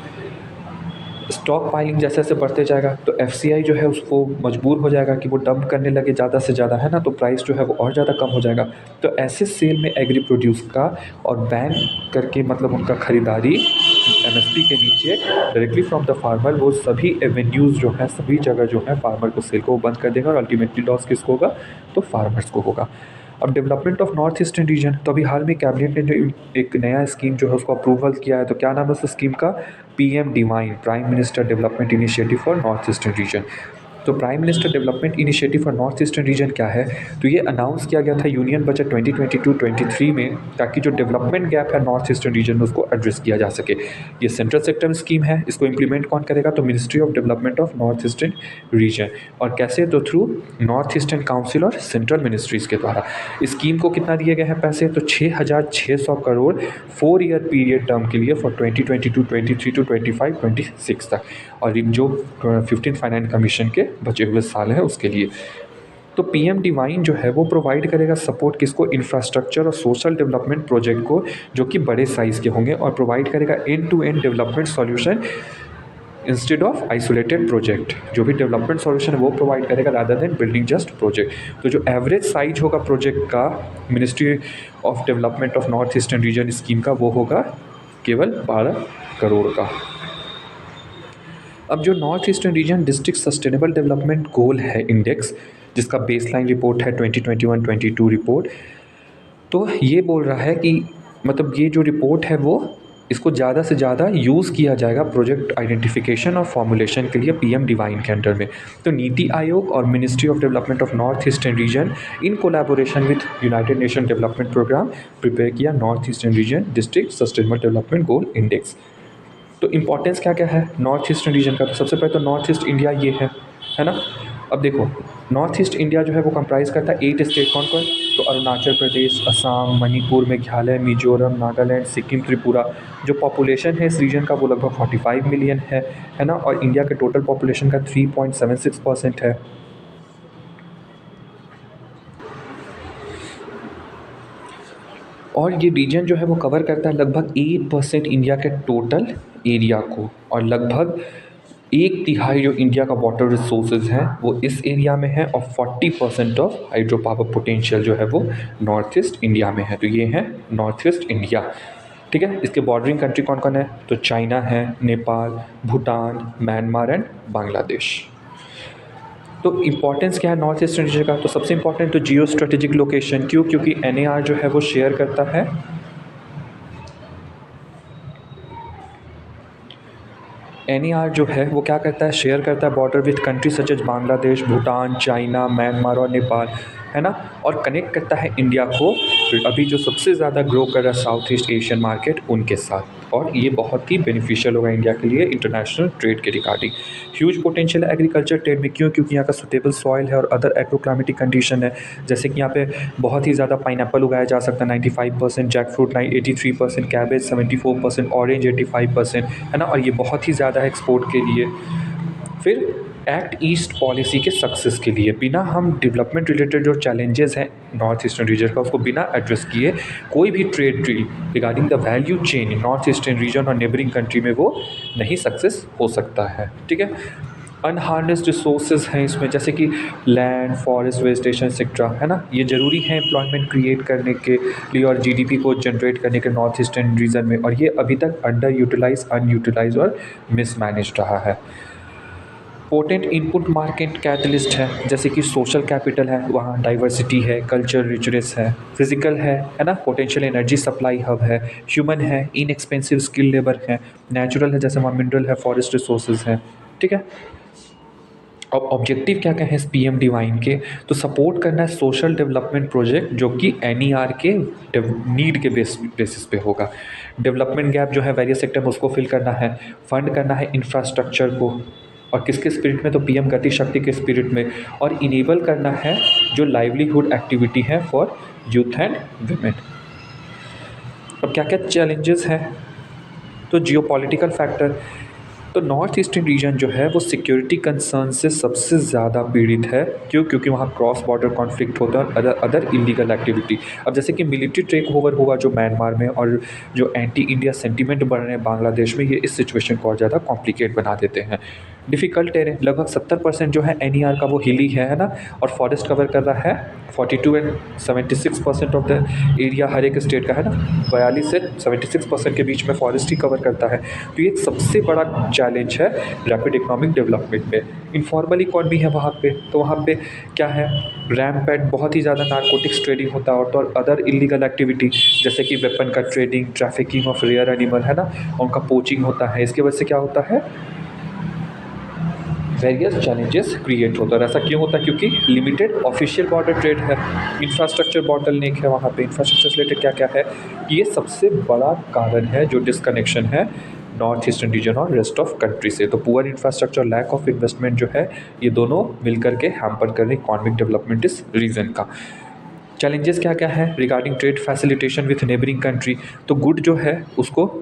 स्टॉक पाइलिंग जैसे जैसे बढ़ते जाएगा तो एफसीआई जो है उसको मजबूर हो जाएगा कि वो डंप करने लगे ज़्यादा से ज़्यादा, है ना, तो प्राइस जो है वो और ज़्यादा कम हो जाएगा। तो ऐसे सेल में एग्री प्रोड्यूस का और बैन करके मतलब उनका ख़रीदारी एमएसपी के नीचे डायरेक्टली फ्रॉम द फार्मर, वो सभी एवेन्यूज़ जो हैं सभी जगह जो है फार्मर को सेल को बंद कर देगा और अल्टीमेटली लॉस किसको होगा, तो फार्मर्स को होगा। अब development of north eastern region, तो अभी हाल में कैबिनेट ने जो एक नया स्कीम जो है उसको अप्रूवल किया है, तो क्या नाम है उस स्कीम का, PM divine, prime minister development initiative for north eastern region. तो prime minister development initiative for north eastern region क्या है, तो ये अनाउंस किया गया था यूनियन बजट 2022-23 में, ताकि जो डेवलपमेंट गैप है नॉर्थ ईस्टर्न रीजन में उसको एड्रेस किया जा सके। ये सेंट्रल सेक्टर स्कीम है, इसको इंप्लीमेंट कौन करेगा, तो Ministry of development of north eastern Region. और कैसे, तो थ्रू नॉर्थ ईस्टर्न काउंसिल और सेंट्रल मिनिस्ट्रीज़ के द्वारा। स्कीम को कितना दिए गए हैं पैसे, तो 6,600 करोड़ 4 ईयर पीरियड टर्म के लिए फॉर 2022-23 टू 25-26 तक, और जो 15th फाइनेंस कमीशन के बचे हुए साल हैं उसके लिए। तो पीएम डिवाइन जो है वो प्रोवाइड करेगा सपोर्ट किसको, इंफ्रास्ट्रक्चर और सोशल डेवलपमेंट प्रोजेक्ट को जो कि बड़े साइज़ के होंगे, और प्रोवाइड करेगा end to end development solution instead of isolated project. जो भी डेवलपमेंट सॉल्यूशन है वो प्रोवाइड करेगा rather than building just project. तो जो एवरेज साइज होगा प्रोजेक्ट का Ministry of development of north eastern Region scheme का, वो होगा केवल 12 करोड़ का। अब जो North eastern region district sustainable development goal है इंडेक्स, जिसका बेसलाइन रिपोर्ट है 2021-22 रिपोर्ट, तो ये बोल रहा है कि मतलब ये जो रिपोर्ट है वो इसको ज़्यादा से ज़्यादा यूज़ किया जाएगा प्रोजेक्ट आइडेंटिफिकेशन और फॉर्मुलेशन के लिए पीएम डिवाइन के अंडर में। तो नीति आयोग और ministry of development of north eastern region in collaboration with United Nation development programme prepare किया north eastern region district sustainable development goal index. तो इम्पॉर्टेंस क्या क्या है नॉर्थ ईस्टर्न रीजन का, तो सबसे पहले तो नॉर्थ ईस्ट इंडिया ये है ना। अब देखो नॉर्थ ईस्ट इंडिया जो है वो कंप्राइज करता है 8 स्टेट, कौन कौन, तो अरुणाचल प्रदेश, असम, मणिपुर, मेघालय, मिजोरम, नागालैंड, सिक्किम, त्रिपुरा। जो पॉपुलेशन है इस रीजन का वो लगभग 45 मिलियन है ना, और इंडिया के टोटल पॉपुलेशन का 3.76% है। और ये रीजन जो है वो कवर करता है लगभग 8% इंडिया के टोटल एरिया को, और लगभग एक तिहाई जो इंडिया का वाटर रिसोर्सेज है वो इस एरिया में है, और 40% ऑफ हाइड्रो पावर पोटेंशियल जो है वो नॉर्थ ईस्ट इंडिया में है। तो ये है नॉर्थ ईस्ट इंडिया। ठीक है, इसके बॉर्डरिंग कंट्री कौन कौन है? तो चाइना है, नेपाल, भूटान, म्यांमार एंड बांग्लादेश। तो इंपॉर्टेंस क्या है नॉर्थ ईस्टर्न रीजन का? तो सबसे इंपॉर्टेंट तो जियो स्ट्रेटेजिक लोकेशन। क्यों? क्योंकि एनएआर जो है वो शेयर करता है, एनईआर जो है वो क्या करता है, शेयर करता है border with country such as Bangladesh, Bhutan, China, Myanmar और नेपाल, है ना, और कनेक्ट करता है इंडिया को अभी जो सबसे ज़्यादा ग्रो कर रहा है साउथ ईस्ट एशियन मार्केट उनके साथ। और ये बहुत ही बेनिफिशियल होगा इंडिया के लिए इंटरनेशनल ट्रेड के रिगार्डिंग। ह्यूज पोटेंशियल है एग्रीकल्चर ट्रेड में। क्यों? क्योंकि यहाँ का सुटेबल सॉइल है और अदर एग्रोक्लाइमेटिक कंडीशन है। जैसे कि यहाँ पे बहुत ही ज़्यादा पाइनएप्पल उगाया जा सकता है 95%, जैक फ्रूट 83%, कैबेज 74%, ऑरेंज 85%, है ना, और ये बहुत ही ज़्यादा है एक्सपोर्ट के लिए। फिर एक्ट ईस्ट पॉलिसी के सक्सेस के लिए बिना हम डेवलपमेंट रिलेटेड जो चैलेंजेस हैं नॉर्थ ईस्टर्न रीजन का उसको बिना एड्रेस किए कोई भी trade deal regarding the value chain in north eastern Region और नेबरिंग कंट्री में वो नहीं सक्सेस हो सकता है। ठीक है, अनहार्नेस्ड रिसोर्सेज हैं इसमें, जैसे कि लैंड, फॉरेस्ट, वेजिटेशन एक्सेट्रा, है ना, ये ज़रूरी है एम्प्लॉयमेंट क्रिएट करने के लिए और जीडीपी को जनरेट करने के नॉर्थ ईस्टर्न रीजन में, और ये अभी तक अंडर यूटिलाइज, अनयूटिलाइज और मिसमैनेज रहा है। पोटेंट इनपुट मार्केट कैटलिस्ट है, जैसे कि सोशल कैपिटल है, वहाँ डाइवर्सिटी है, कल्चर रिचनेस है, फिजिकल है ना, पोटेंशियल एनर्जी सप्लाई हब है, ह्यूमन है, इनएक्सपेंसिव स्किल लेबर है, नेचुरल है, जैसे वहाँ मिनरल है, फॉरेस्ट रिसोर्सेज हैं। ठीक है, अब ऑब्जेक्टिव क्या क्या है इस पीएम डिवाइन के? तो सपोर्ट करना है सोशल डेवलपमेंट प्रोजेक्ट जो कि एनईआर के नीड के बेसिस पे होगा। डेवलपमेंट गैप जो है वेरियस सेक्टर में उसको फिल करना है। फंड करना है इंफ्रास्ट्रक्चर को, और किसके स्पिरिट में? तो पीएम गति शक्ति के स्पिरिट में। और इनेबल करना है जो लाइवलीहुड एक्टिविटी है फॉर यूथ एंड वुमेन। अब क्या क्या चैलेंजेस हैं? तो जियोपॉलिटिकल फैक्टर, तो नॉर्थ ईस्टर्न रीजन जो है वो सिक्योरिटी कंसर्न से सबसे ज़्यादा पीड़ित है। क्यों? क्योंकि वहाँ क्रॉस बॉर्डर कॉन्फ्लिक्ट होता है और अदर अदर इलीगल एक्टिविटी। अब जैसे कि मिलिट्री टेक ओवर हुआ जो म्यांमार में, और जो एंटी इंडिया सेंटीमेंट बढ़ रहे हैं बांग्लादेश में, ये इस सिचुएशन को और ज़्यादा कॉम्प्लिकेट बना देते हैं। डिफ़िकल्ट टेरेन, लगभग 70% जो है एनईआर का वो हिली है ना, और फॉरेस्ट कवर कर रहा है 42 एंड 76% ऑफ द एरिया हर एक स्टेट का, है ना, 42 से 76% के बीच में फॉरेस्ट ही कवर करता है। तो ये एक सबसे बड़ा चैलेंज है रैपिड इकोनॉमिक डेवलपमेंट में। इनफॉर्मल इकॉनमी है वहाँ पे, तो वहाँ पे क्या है, रैम्पेंट बहुत ही ज़्यादा नारकोटिक्स ट्रेडिंग होता है, और अदर इलीगल एक्टिविटी जैसे कि वेपन का trading, trafficking of rare animal, है ना, उनका पोचिंग होता है। इसकी वजह से क्या होता है, वेरियस चैलेंजेस क्रिएट होता है। ऐसा क्यों होता है? क्योंकि लिमिटेड ऑफिशियल बॉर्डर ट्रेड है, इंफ्रास्ट्रक्चर बॉटलनेक है वहाँ पे। इंफ्रास्ट्रक्चर से रिलेटेड क्या क्या है, ये सबसे बड़ा कारण है जो डिसकनेक्शन है नॉर्थ ईस्टर्न रीजन और रेस्ट ऑफ कंट्री से। तो poor infrastructure, lack of investment जो है, ये दोनों मिलकर के हैम्पर कर रहे इकोनॉमिक डेवलपमेंट इस रीजन का। चैलेंजेस क्या क्या है regarding trade facilitation with neighbouring country? तो गुड जो है उसको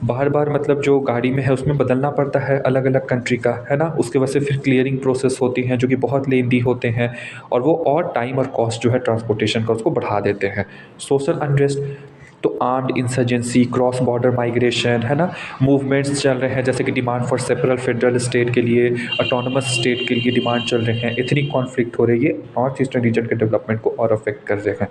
बार बार मतलब जो गाड़ी में है उसमें बदलना पड़ता है अलग अलग कंट्री का, है ना, उसके वजह से फिर क्लियरिंग प्रोसेस होती हैं जो कि बहुत लेंदी होते हैं, और वो और टाइम और कॉस्ट जो है ट्रांसपोर्टेशन का उसको बढ़ा देते हैं। सोशल अनरेस्ट, तो armed insurgency, cross border migration, है ना, मूवमेंट्स चल रहे हैं, जैसे कि डिमांड फॉर सेपरल फेडरल स्टेट के लिए, ऑटोनमस स्टेट के लिए डिमांड चल रहे हैं, एथनिक कॉन्फ्लिक्ट हो रही है, नॉर्थ ईस्टर्न रीजन के डेवलपमेंट को और अफेक्ट कर रहे हैं।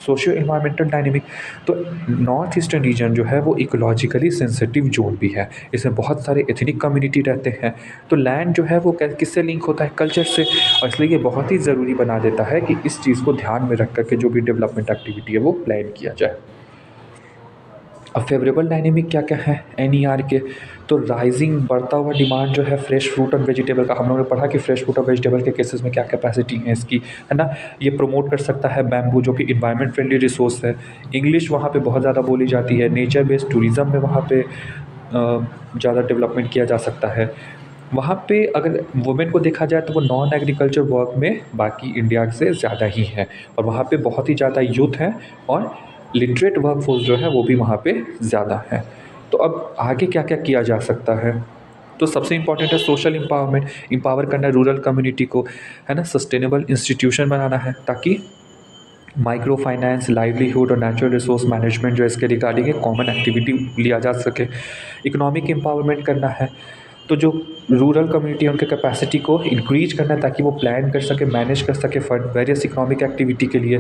सोशियो इन्वायरमेंटल डायनेमिक, तो नॉर्थ ईस्टर्न रीजन जो है वो इकोलॉजिकली सेंसिटिव जोन भी है, इसमें बहुत सारे एथनिक कम्युनिटी रहते हैं। तो लैंड जो है वो किससे लिंक होता है? कल्चर से, और इसलिए ये बहुत ही ज़रूरी बना देता है कि इस चीज़ को ध्यान में रख करके जो भी डेवलपमेंट एक्टिविटी है वो प्लान किया जाए। अब फेवरेबल डायनेमिक क्या क्या है एनईआर के? तो राइजिंग, बढ़ता हुआ डिमांड जो है फ्रेश फ्रूट और वेजिटेबल का, हम लोगों ने पढ़ा कि फ्रेश फ्रूट और वेजिटेबल के केसेस में क्या कैपेसिटी है इसकी, है ना, ये प्रमोट कर सकता है बैम्बू जो कि इन्वायरमेंट फ्रेंडली रिसोर्स है। इंग्लिश वहाँ पे बहुत ज़्यादा बोली जाती है। नेचर बेस्ड टूरिज़्म में वहाँ पे ज़्यादा डेवलपमेंट किया जा सकता है। वहाँ पे अगर वुमेन को देखा जाए तो वो नॉन एग्रीकल्चर वर्क में बाकी इंडिया से ज़्यादा ही है, और वहाँ पे बहुत ही ज़्यादा यूथ है, और लिटरेट वर्कफोर्स जो है वो भी वहाँ पे ज़्यादा है। तो अब आगे क्या क्या किया जा सकता है? तो सबसे इम्पॉर्टेंट है सोशल एम्पावरमेंट, एम्पावर करना है रूरल कम्युनिटी को, है ना, सस्टेनेबल इंस्टीट्यूशन बनाना है ताकि माइक्रो फाइनेंस, लाइवलीहुड और नेचुरल रिसोर्स मैनेजमेंट जो है इसके रिगार्डिंग एक कॉमन एक्टिविटी लिया जा सके। इकोनॉमिक एम्पावरमेंट करना है, तो जो रूरल कम्युनिटी है उनके कैपेसिटी को इंक्रीज करना है ताकि वो प्लान कर सके, मैनेज कर सके फंड वेरियस इकोनॉमिक एक्टिविटी के लिए।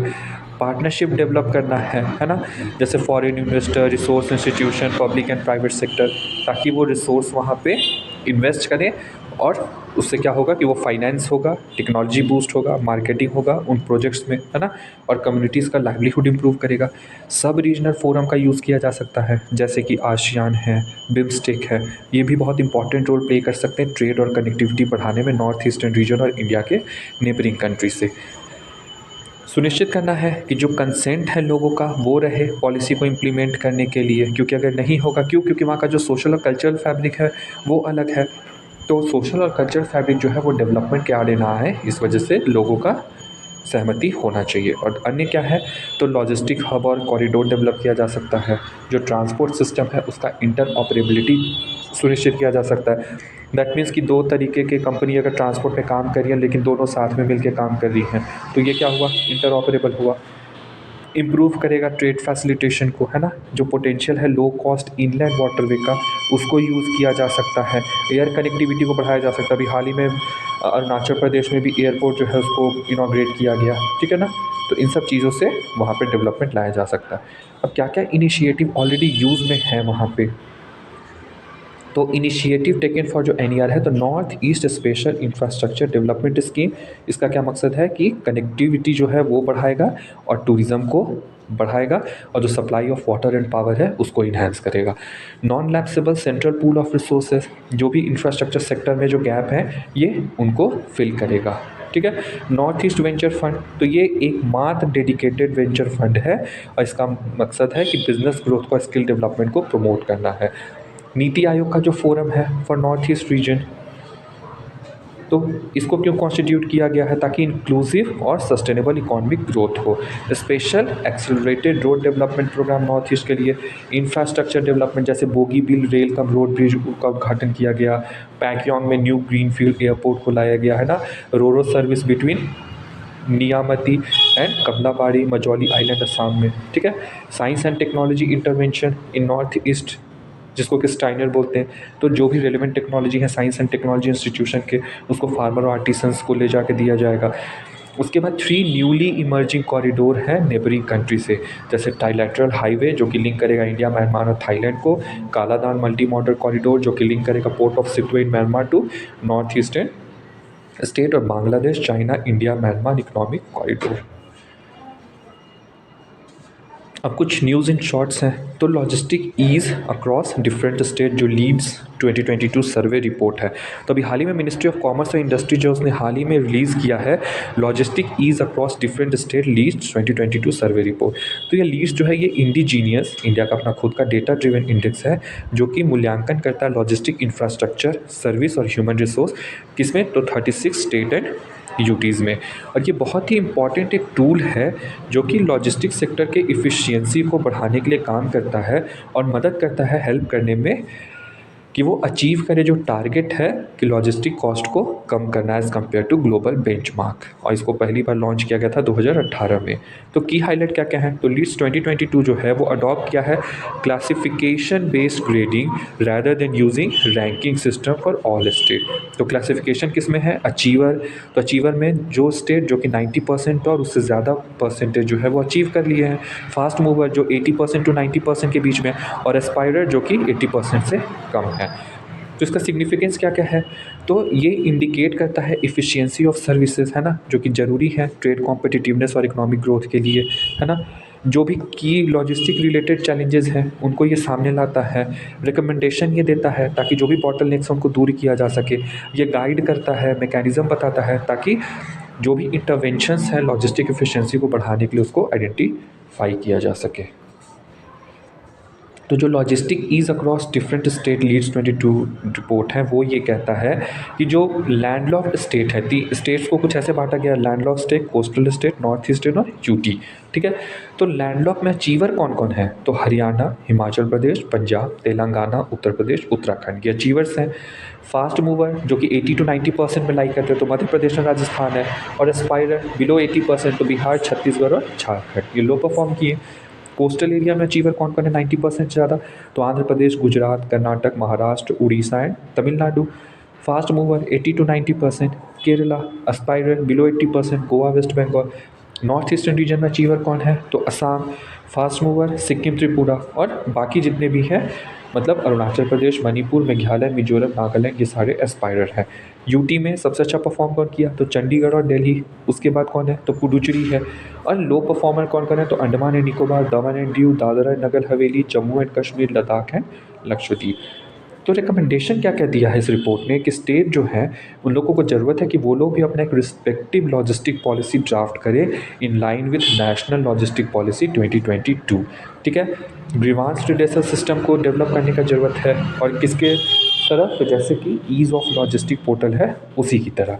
पार्टनरशिप डेवलप करना है ना, जैसे foreign investor, resource institution, public and private sector, ताकि वो रिसोर्स वहाँ पे इन्वेस्ट करें और उससे क्या होगा कि वो फाइनेंस होगा, टेक्नोलॉजी बूस्ट होगा, मार्केटिंग होगा उन प्रोजेक्ट्स में, है ना, और कम्युनिटीज़ का लाइवलीहुड इंप्रूव करेगा। सब रीजनल फोरम का यूज़ किया जा सकता है, जैसे कि आसियान है, बिम्स्टेक है, ये भी बहुत इंपॉर्टेंट रोल प्ले कर सकते हैं ट्रेड और कनेक्टिविटी बढ़ाने में नॉर्थ ईस्टर्न रीजन और इंडिया के नेबरिंग कंट्री से। सुनिश्चित करना है कि जो कंसेंट है लोगों का वो रहे पॉलिसी को इम्प्लीमेंट करने के लिए, क्योंकि अगर नहीं होगा, क्योंकि वहाँ का जो सोशल और कल्चरल फैब्रिक है वो अलग है। तो सोशल और कल्चरल फैब्रिक जो है वो डेवलपमेंट के आड़े ना आए, इस वजह से लोगों का सहमति होना चाहिए। और अन्य क्या है, तो लॉजिस्टिक हब और कॉरिडोर डेवलप किया जा सकता है। जो ट्रांसपोर्ट सिस्टम है उसका इंटर ऑपरेबिलिटी सुनिश्चित किया जा सकता है। दैट मीन्स कि दो तरीके के कंपनी अगर ट्रांसपोर्ट में काम कर रही है लेकिन दोनों साथ में मिलकर काम कर रही हैं, तो ये क्या हुआ, इंटर ऑपरेबल हुआ। इम्प्रूव करेगा ट्रेड फैसिलिटेशन को, है ना, जो पोटेंशियल है लो कॉस्ट इनलैंड वाटरवे का उसको यूज़ किया जा सकता है। एयर कनेक्टिविटी को बढ़ाया जा सकता है। अभी हाल ही में अरुणाचल प्रदेश में भी एयरपोर्ट जो है उसको इनॉग्रेट किया गया, ठीक है ना। तो इन सब चीज़ों से वहाँ पे डेवलपमेंट लाया जा सकता है। अब क्या क्या इनिशिएटिव ऑलरेडी यूज़ में है वहाँ पे, तो इनिशिएटिव टेकन फॉर जो एनईआर है, तो north east special infrastructure development scheme, इसका क्या मकसद है कि कनेक्टिविटी जो है वो बढ़ाएगा और टूरिज़्म को बढ़ाएगा और जो supply of water and power है उसको इन्हेंस करेगा। Non lapsable central pool of resources, जो भी इंफ्रास्ट्रक्चर सेक्टर में जो गैप है ये उनको फिल करेगा, ठीक है। नॉर्थ ईस्ट वेंचर फंड, तो ये एकमात्र डेडिकेटेड वेंचर फंड है और इसका मकसद है कि बिजनेस ग्रोथ को, स्किल डेवलपमेंट को प्रमोट करना है। नीति आयोग का जो फोरम है फॉर नॉर्थ ईस्ट रीजन, तो इसको क्यों कॉन्स्टिट्यूट किया गया है, ताकि इंक्लूसिव और सस्टेनेबल इकोनॉमिक ग्रोथ हो। Special accelerated road development programme North East के लिए, इंफ्रास्ट्रक्चर डेवलपमेंट जैसे Bogibeel rail cum road bridge का उद्घाटन किया गया, पैक्योंग में न्यू ग्रीनफील्ड एयरपोर्ट को लाया गया, है ना, ro ro service between Neamati and Kamalabari Majuli island Assam में, ठीक है। Science and technology intervention in north east, जिसको कि स्टाइनर बोलते हैं, तो जो भी रेलिवेंट टेक्नोलॉजी है साइंस एंड टेक्नोलॉजी इंस्टीट्यूशन के, उसको फार्मर और आर्टिसंस को ले जाके दिया जाएगा। उसके बाद 3 न्यूली इमर्जिंग कॉरिडोर है नेबरिंग कंट्री से, जैसे ट्राइलैटरल हाईवे जो कि लिंक करेगा इंडिया, म्यांमार और थाईलैंड को, कालादान मल्टी मॉडल कॉरिडोर जो कि लिंक करेगा port of Sittwe in Myanmar to north eastern state, और Bangladesh China India Myanmar economic corridor. अब कुछ न्यूज़ इन शॉर्ट्स हैं, तो logistic ease across different state जो लीड्स 2022 सर्वे रिपोर्ट है, तो अभी हाल ही में मिनिस्ट्री ऑफ कॉमर्स और इंडस्ट्री जो उसने हाल ही में रिलीज़ किया है logistic ease across different state LEADS 2022 survey report. तो ये लीड्स जो है ये इंडिजीनियस, इंडिया का अपना खुद का डेटा ड्रिवन इंडेक्स है जो कि मूल्यांकन करता है लॉजिस्टिक इंफ्रास्ट्रक्चर, सर्विस और ह्यूमन रिसोर्स, किसमें, तो 36 स्टेट एंड यूटीज़ में। और ये बहुत ही इंपॉर्टेंट एक टूल है जो कि लॉजिस्टिक सेक्टर के इफ़िशियंसी को बढ़ाने के लिए काम करता है और मदद करता है हेल्प करने में कि वो अचीव करे जो टारगेट है कि लॉजिस्टिक कॉस्ट को कम करना as compare to global benchmark. और इसको पहली बार लॉन्च किया गया था 2018 में। तो की हाईलाइट क्या क्या है, तो लीड्स 2022 जो है वो अडॉप्ट किया है classification based grading rather than using ranking system for all state. तो क्लासिफिकेशन किस में है, अचीवर, तो अचीवर में जो स्टेट जो कि 90% और उससे ज़्यादा परसेंटेज जो है वो अचीव कर लिए हैं, फास्ट मूवर जो 80% टू 90% के बीच में, और एस्पायरर जो कि 80% से कम है। तो इसका सिग्निफिकेंस क्या क्या है, तो ये इंडिकेट करता है इफ़िशियंसी ऑफ सर्विसेज, है ना, जो कि ज़रूरी है ट्रेड कॉम्पिटिटिवनेस और इकोनॉमिक ग्रोथ के लिए, है ना। जो भी की लॉजिस्टिक रिलेटेड चैलेंजेस हैं उनको ये सामने लाता है, रिकमेंडेशन ये देता है ताकि जो भी बॉटलनेक्स हैं उनको दूर किया जा सके, ये गाइड करता है, मैकेनिज़्म बताता है ताकि जो भी इंटरवेंशंस हैं लॉजिस्टिक एफिशिएंसी को बढ़ाने के लिए उसको आइडेंटिफाई किया जा सके। तो जो logistic ease across different state LEADS 22 report है वो ये कहता है कि जो लैंडलॉक्ड स्टेट है, स्टेट्स को कुछ ऐसे बांटा गया, landlocked state, coastal state, north eastern और यूटी, ठीक है। तो लैंडलॉक में अचीवर कौन कौन है, तो हरियाणा, हिमाचल प्रदेश, पंजाब, तेलंगाना, उत्तर प्रदेश, उत्तराखंड, ये अचीवर्स हैं। फास्ट मूवर जो कि 80 टू 90% में लाइक करते हैं, तो मध्य प्रदेश और राजस्थान है, और एस्पायरर बिलो 80% तो बिहार, छत्तीसगढ़ और झारखंड, ये लो परफॉर्म किए। कोस्टल एरिया में अचीवर कौन कौन है 90% से ज़्यादा? तो Andhra Pradesh, Gujarat, Karnataka, Maharashtra, Orissa and Tamil Nadu. Fast mover 80 to 90%, Kerala. Aspirer below 80%, Goa, west Bengal. North eastern region में अचीवर कौन है? तो असम, फास्ट मूवर, सिक्किम, त्रिपुरा और बाकी जितने भी हैं मतलब अरुणाचल प्रदेश, मणिपुर, मेघालय, मिजोरम, नागालैंड, ये सारे एस्पायरर हैं। यूटी में सबसे अच्छा परफॉर्म कौन किया? तो चंडीगढ़ और दिल्ली। उसके बाद कौन है? तो पुडुचेरी है। और लो परफॉर्मर कौन कौन है? तो Andaman and Nicobar, Daman and Diu, Dadra and Nagar Haveli, Jammu and Kashmir, Ladakh and Lakshadweep. तो रिकमेंडेशन क्या क्या दिया है इस रिपोर्ट में कि स्टेट जो है उन लोगों को ज़रूरत है कि वो लोग भी अपना एक रिस्पेक्टिव लॉजिस्टिक पॉलिसी ड्राफ्ट करें in line with national logistic policy 2022। ठीक है, ग्रीवांस रिड्रेसल सिस्टम को डेवलप करने का ज़रूरत है और किसके तरह? तो जैसे कि ईज़ ऑफ लॉजिस्टिक पोर्टल है उसी की तरह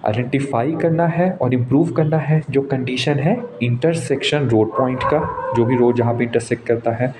आइडेंटिफाई करना है और इम्प्रूव करना है जो कंडीशन है इंटरसेक्शन रोड पॉइंट का, जो भी रोड जहाँ पे इंटरसेक्ट करता है।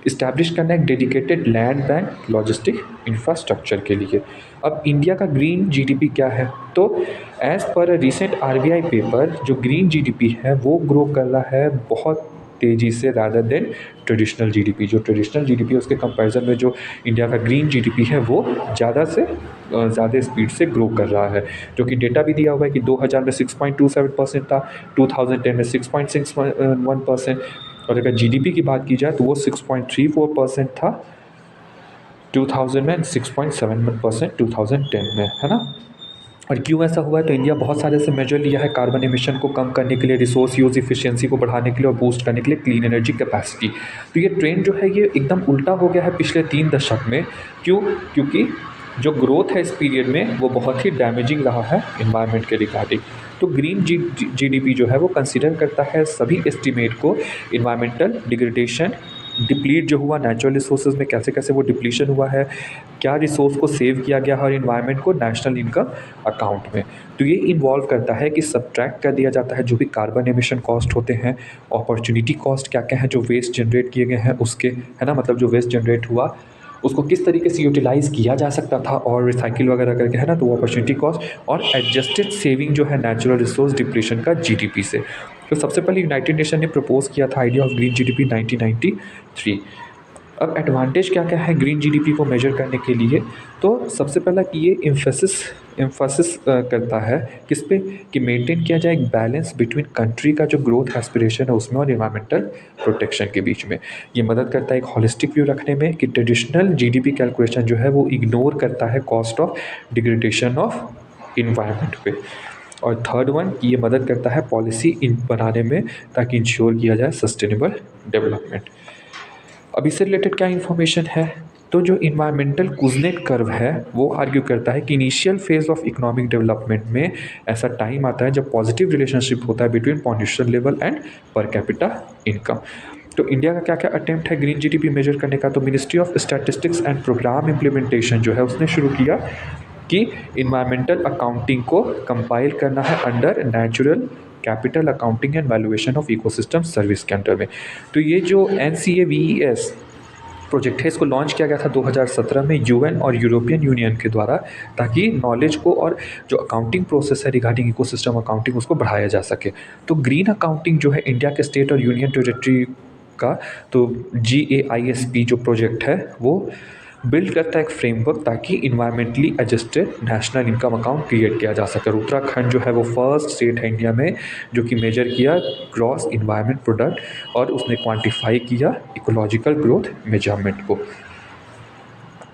इस्टेब्लिश करना एक dedicated land bank logistic infrastructure के लिए। अब इंडिया का ग्रीन जीडीपी क्या है? तो as per recent RBI paper जो ग्रीन जीडीपी है वो ग्रो कर रहा है बहुत तेज़ी से रादर देन ट्रेडिशनल जीडीपी। जो ट्रेडिशनल जीडीपी है उसके कंपैरिजन में जो इंडिया का ग्रीन जीडीपी है वो ज़्यादा से ज़्यादा स्पीड से ग्रो कर रहा है, जो कि डेटा भी दिया हुआ है कि 2000 में 6.27% था, 2010 में 6.61%। और अगर जीडीपी की बात की जाए तो वो 6.34% था 2000 में, 6.71% 2010 में, है ना। और क्यों ऐसा हुआ है? तो इंडिया बहुत सारे ऐसे मेजर लिया है कार्बन एमिशन को कम करने के लिए, रिसोर्स यूज़ इफिशियंसी को बढ़ाने के लिए और बूस्ट करने के लिए क्लीन एनर्जी कैपेसिटी। तो ये ट्रेंड जो है ये एकदम उल्टा हो गया है पिछले 3 दशक में। क्यों? क्योंकि जो ग्रोथ है इस पीरियड में वो बहुत ही डैमेजिंग रहा है इन्वायरमेंट के रिगार्डिंग। तो ग्रीन जीडीपी जो है वो कंसिडर करता है सभी एस्टिमेट को, इन्वायरमेंटल डिग्रेडेशन, डिप्लीट जो हुआ नेचुरल रिसोर्सेज में, कैसे कैसे वो डिप्लीशन हुआ है, क्या रिसोर्स को सेव किया गया हर इन्वायरमेंट को नेशनल इनकम अकाउंट में। तो ये इन्वॉल्व करता है कि सब्ट्रैक्ट कर दिया जाता है जो भी कार्बन एमिशन कॉस्ट होते हैं, अपॉर्चुनिटी कॉस्ट क्या क्या है जो वेस्ट जनरेट किए गए हैं उसके, है ना, मतलब जो वेस्ट जनरेट हुआ उसको किस तरीके से यूटिलाइज़ किया जा सकता था और रिसाइकिल वगैरह करके, है ना, तो वो अपॉर्चुनिटी कॉस्ट और एडजस्टेड सेविंग जो है नेचुरल रिसोर्स डिप्लीशन का जीडीपी से। तो सबसे पहले यूनाइटेड नेशन ने प्रपोज किया था आइडिया ऑफ ग्रीन जीडीपी 1993। अब एडवांटेज क्या क्या है ग्रीन जीडीपी को मेजर करने के लिए? तो सबसे पहला कि ये एम्फेसिस करता है किस पे? कि मेंटेन किया जाए एक बैलेंस बिटवीन कंट्री का जो ग्रोथ एस्पिरेशन है उसमें और इन्वायरमेंटल प्रोटेक्शन के बीच में। ये मदद करता है एक होलिस्टिक व्यू रखने में कि ट्रेडिशनल जीडीपी कैलकुलेशन जो है वो इग्नोर करता है cost of degradation of environment पे। और थर्ड वन, ये मदद करता है पॉलिसी बनाने में ताकि इंश्योर किया जाए सस्टेनेबल डेवलपमेंट। अब इससे रिलेटेड क्या इन्फॉर्मेशन है? तो जो इन्वायरमेंटल कुजनेट कर्व है वो आर्ग्यू करता है कि initial phase of economic development में ऐसा टाइम आता है जब पॉजिटिव रिलेशनशिप होता है between pollution level and per capita income. तो इंडिया का क्या क्या अटेम्प्ट है ग्रीन जीडीपी मेजर करने का? तो Ministry of Statistics and Programme Implementation जो है उसने शुरू किया कि इन्वायरमेंटल अकाउंटिंग को कंपाइल करना है under natural capital accounting and valuation of ecosystem service के अंडर में। तो ये जो NCAVES प्रोजेक्ट है इसको लॉन्च किया गया था 2017 में यूएन और यूरोपियन यूनियन के द्वारा, ताकि नॉलेज को और जो अकाउंटिंग प्रोसेस है रिगार्डिंग इकोसिस्टम अकाउंटिंग उसको बढ़ाया जा सके। तो ग्रीन अकाउंटिंग जो है इंडिया के स्टेट और यूनियन टेरिटरी का, तो GAISP जो प्रोजेक्ट है वो बिल्ड करता है एक फ्रेमवर्क ताकि environmentally adjusted national income account create किया जा सके। और उत्तराखंड जो है वो फर्स्ट स्टेट है इंडिया में जो कि मेजर किया ग्रॉस इन्वायरमेंट प्रोडक्ट और उसने क्वांटिफाई किया इकोलॉजिकल ग्रोथ मेजरमेंट को।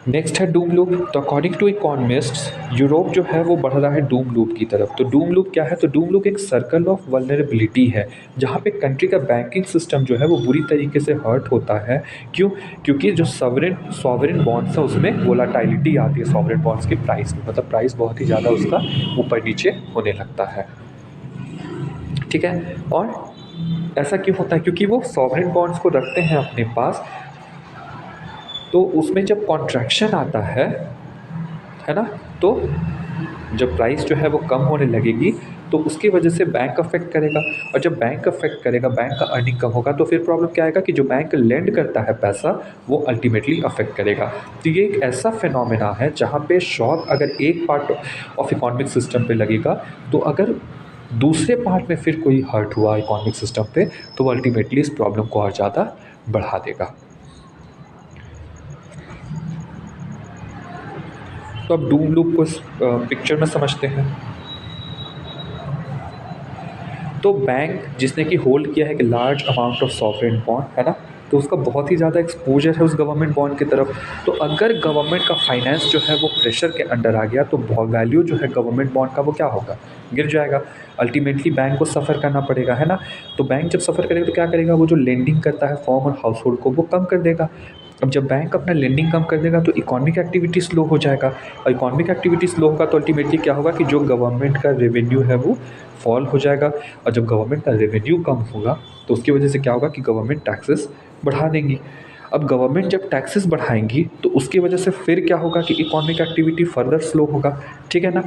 नेक्स्ट है डूम लूप। तो अकॉर्डिंग टू इकोनॉमिस्ट्स यूरोप जो है वो बढ़ रहा है डूम लूप की तरफ। तो डूम लूप क्या है? तो डूम लूप एक सर्कल ऑफ वल्नरेबिलिटी है जहाँ पे कंट्री का बैंकिंग सिस्टम जो है वो बुरी तरीके से हर्ट होता है। क्यों? क्योंकि जो सॉवरेन बॉन्ड्स है उसमें वोलाटिलिटी आती है सॉवरेन बॉन्ड्स की प्राइस में, मतलब प्राइस बहुत ही ज़्यादा उसका ऊपर नीचे होने लगता है। ठीक है, और ऐसा क्यों होता है? क्योंकि वो सॉवरेन बॉन्ड्स को रखते हैं अपने पास, तो उसमें जब कॉन्ट्रैक्शन आता है ना, तो जब प्राइस जो है वो कम होने लगेगी तो उसकी वजह से बैंक अफेक्ट करेगा, और जब बैंक अफेक्ट करेगा बैंक का अर्निंग कम होगा तो फिर प्रॉब्लम क्या आएगा कि जो बैंक लेंड करता है पैसा वो अल्टीमेटली अफेक्ट करेगा। तो ये एक ऐसा फिनोमेना है जहाँ पे शॉक अगर एक पार्ट ऑफ इकोनॉमिक सिस्टम पे लगेगा तो अगर दूसरे पार्ट में फिर कोई हर्ट हुआ इकोनॉमिक सिस्टम पे, तो वो अल्टीमेटली इस प्रॉब्लम को और ज़्यादा बढ़ा देगा। तो अब डूम लूप को इस पिक्चर में समझते हैं। तो बैंक जिसने कि होल्ड किया है कि large amount of sovereign bond, है ना, तो उसका बहुत ही ज़्यादा एक्सपोजर है उस गवर्नमेंट बॉन्ड की तरफ। तो अगर गवर्नमेंट का फाइनेंस जो है वो प्रेशर के अंडर आ गया, तो वैल्यू जो है गवर्नमेंट बॉन्ड का वो क्या होगा, गिर जाएगा। अल्टीमेटली बैंक को सफ़र करना पड़ेगा, है ना। तो बैंक जब सफ़र करेगा तो क्या करेगा, वो जो लेंडिंग करता है फॉर्म और हाउस होल्ड को, वो कम कर देगा। अब जब बैंक अपना लेंडिंग कम कर देगा तो इकोनॉमिक एक्टिविटी स्लो हो जाएगा, और इकोनॉमिक एक्टिविटी स्लो होगा तो अल्टीमेटली क्या होगा कि जो गवर्नमेंट का रेवेन्यू है वो फॉल हो जाएगा। और जब गवर्नमेंट का रेवेन्यू कम होगा तो उसकी वजह से क्या होगा कि गवर्नमेंट टैक्सेस बढ़ा देंगी। अब गवर्नमेंट जब टैक्सेस बढ़ाएंगी तो उसकी वजह से फिर क्या होगा कि इकोनॉमिक एक्टिविटी फर्दर स्लो होगा, ठीक है ना।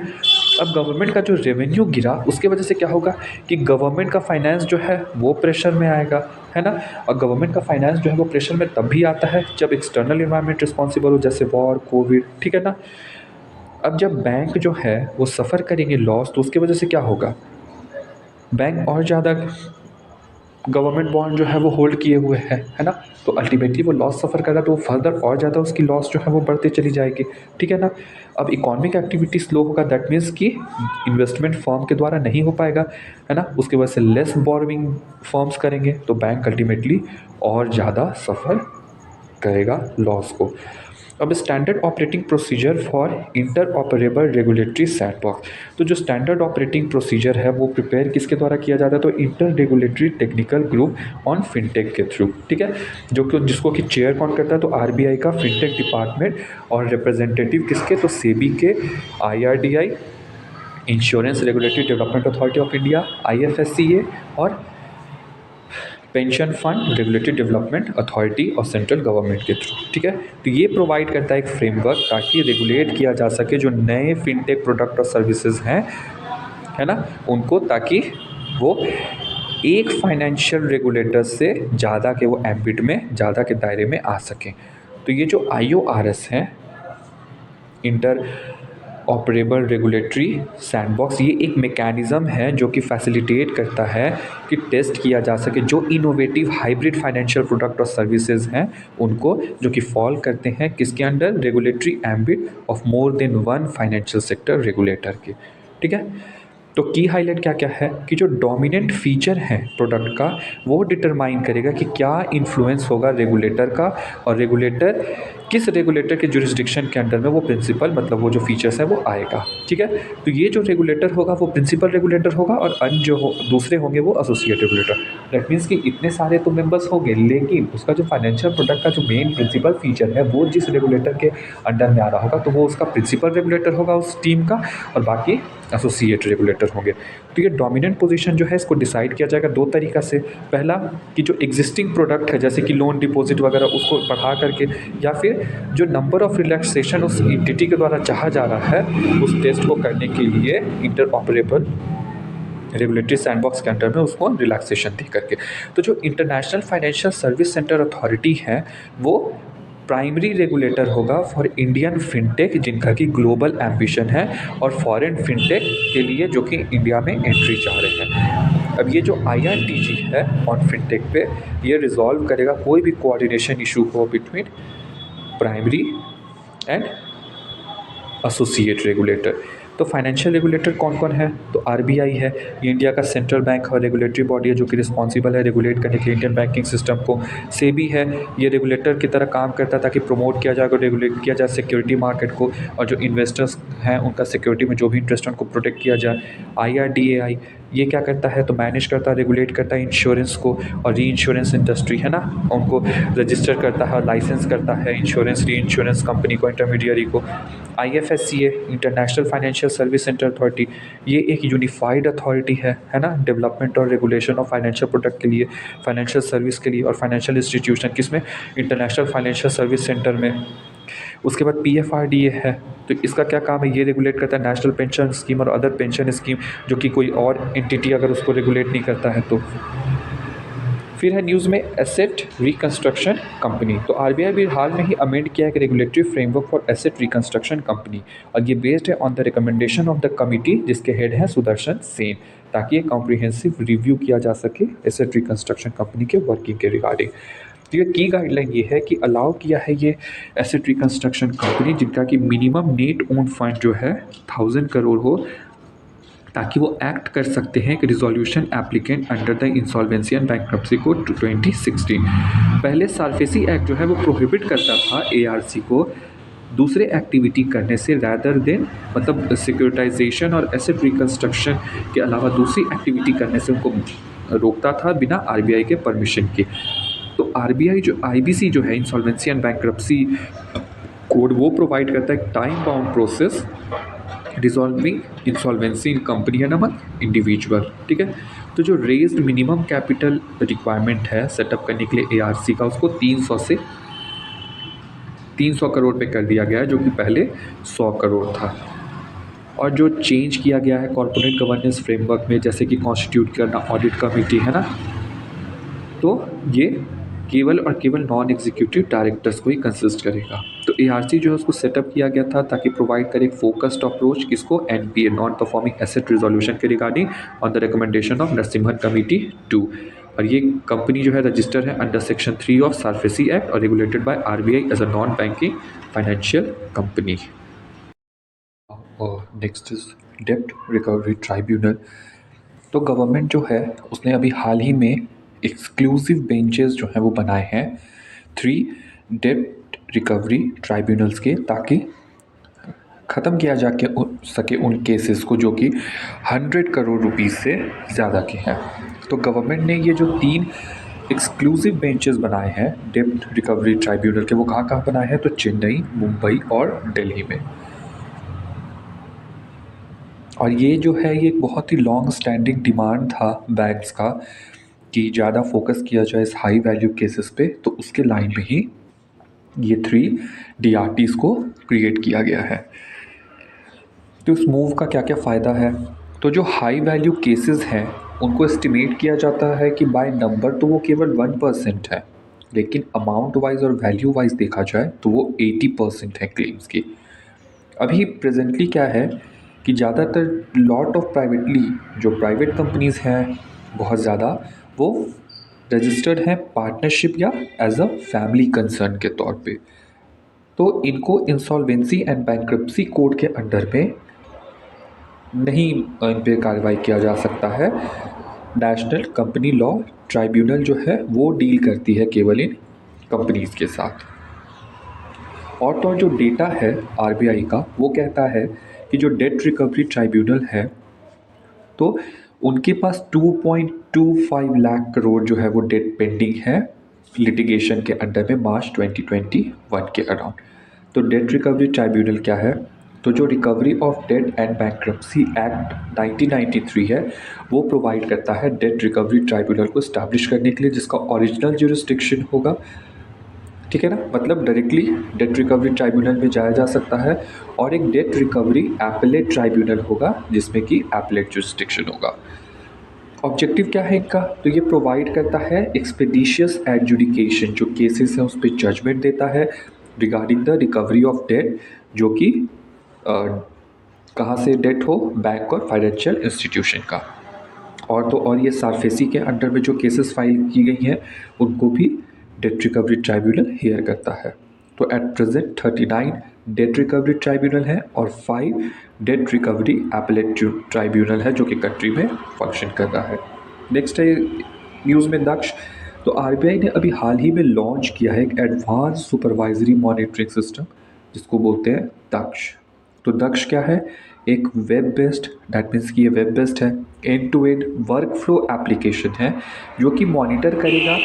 अब गवर्नमेंट का जो रेवेन्यू गिरा उसकी वजह से क्या होगा कि गवर्नमेंट का फाइनेंस जो है वो प्रेशर में आएगा, है ना। और गवर्नमेंट का फाइनेंस जो है वो प्रेशर में तब भी आता है जब एक्सटर्नल इन्वायरमेंट रिस्पॉन्सिबल हो, जैसे वॉर, कोविड, ठीक है ना। अब जब बैंक जो है वो सफ़र करेंगे लॉस, तो उसकी वजह से क्या होगा, बैंक और ज़्यादा गवर्नमेंट बॉन्ड जो है वो होल्ड किए हुए है ना। तो अल्टीमेटली वो लॉस सफ़र कर रहा है, तो वो फर्दर और ज़्यादा उसकी लॉस जो है वो बढ़ती चली जाएगी, ठीक है ना। अब इकोनॉमिक एक्टिविटी स्लो होगा, दैट मीन्स कि इन्वेस्टमेंट फर्म के द्वारा नहीं हो पाएगा, है ना। उसकी वजह से लेस बोरोइंग फर्म्स करेंगे, तो बैंक अल्टीमेटली और ज़्यादा सफ़र करेगा लॉस को। अब standard operating procedure for inter operable regulatory sandbox. तो जो स्टैंडर्ड ऑपरेटिंग प्रोसीजर है वो प्रिपेयर किसके द्वारा किया जाता है, तो inter regulatory technical group on fintech के थ्रू, ठीक है। जो कि जिसको कि चेयर कौन करता है, तो आरबीआई का फिनटेक डिपार्टमेंट, और रिप्रेजेंटेटिव किसके, तो सेबी के, IRDI, insurance regulatory development authority of India, IFSCA, और pension fund regulatory development authority और सेंट्रल गवर्नमेंट के थ्रू, ठीक है। तो ये प्रोवाइड करता है एक फ्रेमवर्क ताकि रेगुलेट किया जा सके जो नए फिनटेक प्रोडक्ट और सर्विसेज हैं, है ना, उनको, ताकि वो एक फाइनेंशियल रेगुलेटर से ज़्यादा के वो एम्बिट में, ज़्यादा के दायरे में आ सकें। तो ये जो IORS है, इंटर ऑपरेबल रेगुलेटरी सैंडबॉक्स, ये एक मेकैनिज़्म है जो कि फैसिलिटेट करता है कि टेस्ट किया जा सके जो इनोवेटिव हाइब्रिड फाइनेंशियल प्रोडक्ट और सर्विसेज हैं उनको, जो कि फॉल करते हैं किसके under, regulatory ambit of more than one financial sector regulator के, ठीक है। तो की हाईलाइट क्या क्या है कि जो डोमिनेंट फीचर है प्रोडक्ट का वो डिटरमाइन करेगा कि क्या इन्फ्लुएंस होगा रेगुलेटर का, और रेगुलेटर किस रेगुलेटर के जुरिस्डिक्शन के अंडर में वो प्रिंसिपल, मतलब वो जो फीचर्स है वो आएगा, ठीक है। तो ये जो रेगुलेटर होगा वो प्रिंसिपल रेगुलेटर होगा, और अन्य जो दूसरे होंगे वो एसोसिएट रेगुलेटर। दैट मीन्स कि इतने सारे तो मेंबर्स होंगे, लेकिन उसका जो फाइनेंशियल प्रोडक्ट का जो मेन प्रिंसिपल फीचर है वो जिस रेगुलेटर के अंडर में आ रहा होगा तो वो उसका प्रिंसिपल रेगुलेटर होगा उस टीम का, और बाकी एसोसिएट रेगुलेटर होंगे। तो ये डोमिनेंट पोजीशन जो है इसको डिसाइड किया जाएगा दो तरीक़ा से। पहला कि जो एग्जिस्टिंग प्रोडक्ट है जैसे कि लोन डिपॉजिट वगैरह उसको बढ़ा करके, या फिर जो नंबर ऑफ रिलैक्सेशन उस एंटिटी के द्वारा चाहा जा रहा है उस टेस्ट को करने के लिए इंटर ऑपरेबल रेगुलेटरी सैंडबॉक्स के अंडर में उसको रिलैक्सेशन दे करके। तो जो international financial service centre authority है वो प्राइमरी रेगुलेटर होगा फॉर इंडियन फिनटेक जिनका कि ग्लोबल एम्बिशन है, और फॉरेन फिनटेक के लिए जो कि इंडिया में एंट्री चाह रहे हैं। अब ये जो IRTG है ऑन फिनटेक पे, ये रिजॉल्व करेगा कोई भी कोऑर्डिनेशन इशू हो between primary and associate regulator. तो फाइनेंशियल रेगुलेटर कौन कौन है, तो आरबीआई है, ये इंडिया का सेंट्रल बैंक और रेगुलेटरी बॉडी है जो कि रिस्पॉन्सिबल है रेगुलेट करने के लिए इंडियन बैंकिंग सिस्टम को। सेबी है, ये रेगुलेटर की तरह काम करता है ताकि प्रमोट किया जाए और रेगुलेट किया जाए सिक्योरिटी मार्केट को, और जो इन्वेस्टर्स हैं उनका सिक्योरिटी में जो भी इंटरेस्ट है उनको प्रोटेक्ट किया जाए। IRDAI ये क्या करता है, तो मैनेज करता है, रेगुलेट करता है इंश्योरेंस को और री इंश्योरेंस इंडस्ट्री, है ना, उनको रजिस्टर करता है और लाइसेंस करता है इंश्योरेंस री इंश्योरेंस कंपनी को, इंटरमीडियरी को। IFSCA international financial service centre authority, ये एक यूनिफाइड अथॉरिटी है ना, डेवलपमेंट और रेगुलेशन ऑफ फाइनेंशियल प्रोडक्ट के लिए, फाइनेंशियल सर्विस के लिए और फाइनेंशियल इंस्टीट्यूशन किसमें, इंटरनेशनल फाइनेंशियल सर्विस सेंटर में। उसके बाद PFRDA है, तो इसका क्या काम है, ये रेगुलेट करता है नेशनल पेंशन स्कीम और अदर पेंशन स्कीम जो कि कोई और एंटिटी अगर उसको रेगुलेट नहीं करता है तो। फिर है न्यूज़ में एसेट रिकंस्ट्रक्शन कंपनी। तो आरबीआई भी हाल में ही अमेंड किया है कि regulatory framework for asset reconstruction company, और ये बेस्ड है on the recommendation of the committee जिसके हेड हैं सुदर्शन सेन, ताकि एक कॉम्प्रिहेंसिव रिव्यू किया जा सके एसेट रिकंस्ट्रक्शन कंपनी के वर्किंग के रिगार्डिंग। तो ये की गाइडलाइन ये है कि अलाउ किया है ये एसेट रिकंस्ट्रक्शन कंपनी जिनका कि मिनिमम नेट ओन फंड जो है 1000 करोड़ हो, ताकि वो एक्ट कर सकते हैं कि resolution applicant under the insolvency and bankruptcy code 2016। पहले सार्फेसी एक्ट जो है वो प्रोहिबिट करता था एआरसी को दूसरे एक्टिविटी करने से रैदर देन, मतलब सिक्योरिटाइजेशन और एसेट रिकंस्ट्रक्शन के अलावा दूसरी एक्टिविटी करने से उनको रोकता था बिना आरबीआई के परमिशन के। तो आरबीआई जो आईबीसी जो है इंसॉल्वेंसी एंड बैंक्रप्सी कोड वो प्रोवाइड करता है time bound process resolving insolvency in company and among individual. ठीक है, तो जो रेज्ड मिनिमम कैपिटल रिक्वायरमेंट है सेटअप करने के लिए एआरसी का, उसको 300 से 300 करोड़ पे कर दिया गया है, जो कि पहले 100 करोड़ था। और जो चेंज किया गया है कॉर्पोरेट गवर्नेंस फ्रेमवर्क में, जैसे कि कॉन्स्टिट्यूट करना ऑडिट कमेटी है ना, तो ये केवल और केवल नॉन एग्जीक्यूटिव डायरेक्टर्स को ही कंसिस्ट करेगा। तो एआरसी जो है उसको सेटअप किया गया था ताकि प्रोवाइड करे फोकस्ड अप्रोच किसको, NPA non performing asset resolution के regarding on the recommendation of Narasimhan committee 2। और ये कंपनी जो है रजिस्टर है under section 3 of SARFAESI act और regulated by RBI as a non banking financial company. और नेक्स्ट इज डेब्ट रिकवरी ट्राइब्यूनल। तो गवर्नमेंट जो है उसने अभी हाल ही में एक्सक्लूसिव बेंचेस जो हैं वो बनाए हैं 3 डेब्ट रिकवरी ट्राइब्यूनल्स के, ताकि ख़त्म किया जा के सके उन केसेस को जो कि 100 करोड़ रुपीस से ज़्यादा के हैं। तो गवर्नमेंट ने ये जो 3 एक्सक्लूसिव बेंचेस बनाए हैं डेब्ट रिकवरी ट्राइब्यूनल के, वो कहाँ कहाँ बनाए हैं, तो चेन्नई, मुंबई और दिल्ली में। और ये जो है ये एक बहुत ही लॉन्ग स्टैंडिंग डिमांड था बैंक्स का कि ज़्यादा फोकस किया जाए इस हाई वैल्यू केसेस पे, तो उसके लाइन में ही ये 3 डीआरटीज़ को क्रिएट किया गया है। तो इस मूव का क्या क्या फ़ायदा है, तो जो हाई वैल्यू केसेस हैं उनको एस्टिमेट किया जाता है कि बाय नंबर तो वो केवल 1% है, लेकिन अमाउंट वाइज और वैल्यू वाइज देखा जाए तो वो 80% है क्लेम्स की। अभी प्रेजेंटली क्या है कि ज़्यादातर लॉट ऑफ प्राइवेटली जो प्राइवेट कंपनीज़ हैं बहुत ज़्यादा, वो रजिस्टर्ड हैं पार्टनरशिप या एज अ फैमिली कंसर्न के तौर पे। तो इनको इंसॉल्वेंसी एंड बैंक्रप्सी कोड के अंडर में नहीं इन पे कार्रवाई किया जा सकता है। नेशनल कंपनी लॉ ट्राइब्यूनल जो है वो डील करती है केवल इन कंपनीज़ के साथ। और तो जो डेटा है आरबीआई का वो कहता है कि जो डेट रिकवरी ट्राइब्यूनल है तो उनके पास 2.25 लाख करोड़ जो है वो डेट पेंडिंग है लिटिगेशन के अंडर में मार्च 2021 के अराउंड। तो डेट रिकवरी ट्राइब्यूनल क्या है, तो जो recovery of debt and bankruptcy act 1993 है वो प्रोवाइड करता है डेट रिकवरी ट्राइब्यूनल को इस्टेब्लिश करने के लिए, जिसका ओरिजिनल ज्यूरिसडिक्शन होगा। ठीक है ना, मतलब डायरेक्टली डेट रिकवरी ट्राइब्यूनल में जाया जा सकता है, और एक डेट रिकवरी एपेलेट ट्राइब्यूनल होगा जिसमें कि एपेलेट जुरिसडिक्शन होगा। ऑब्जेक्टिव क्या है इनका, तो ये प्रोवाइड करता है एक्सपेडिशियस एडजुडिकेशन, जो केसेस हैं उस पर जजमेंट देता है regarding the recovery of debt, जो कि कहाँ से डेट हो, बैंक और फाइनेंशियल इंस्टीट्यूशन का। और तो और ये सार्फेसी के अंडर में जो केसेस फाइल की गई हैं उनको भी डेट रिकवरी ट्राइब्यूनल हियर करता है। तो at present 39 date recovery tribunal है और 5 डेट रिकवरी एपेलेट ट्राइब्यूनल है जो कि कंट्री में फंक्शन कर रहा है। नेक्स्ट है न्यूज़ में दक्ष। तो आरबीआई ने अभी हाल ही में लॉन्च किया है एक एडवांस सुपरवाइजरी मॉनिटरिंग सिस्टम जिसको बोलते हैं दक्ष। तो दक्ष क्या है, एक वेब बेस्ड, डैट मीन्स कि ये वेब बेस्ड है, end to end work flow application है जो कि मॉनिटर करेगा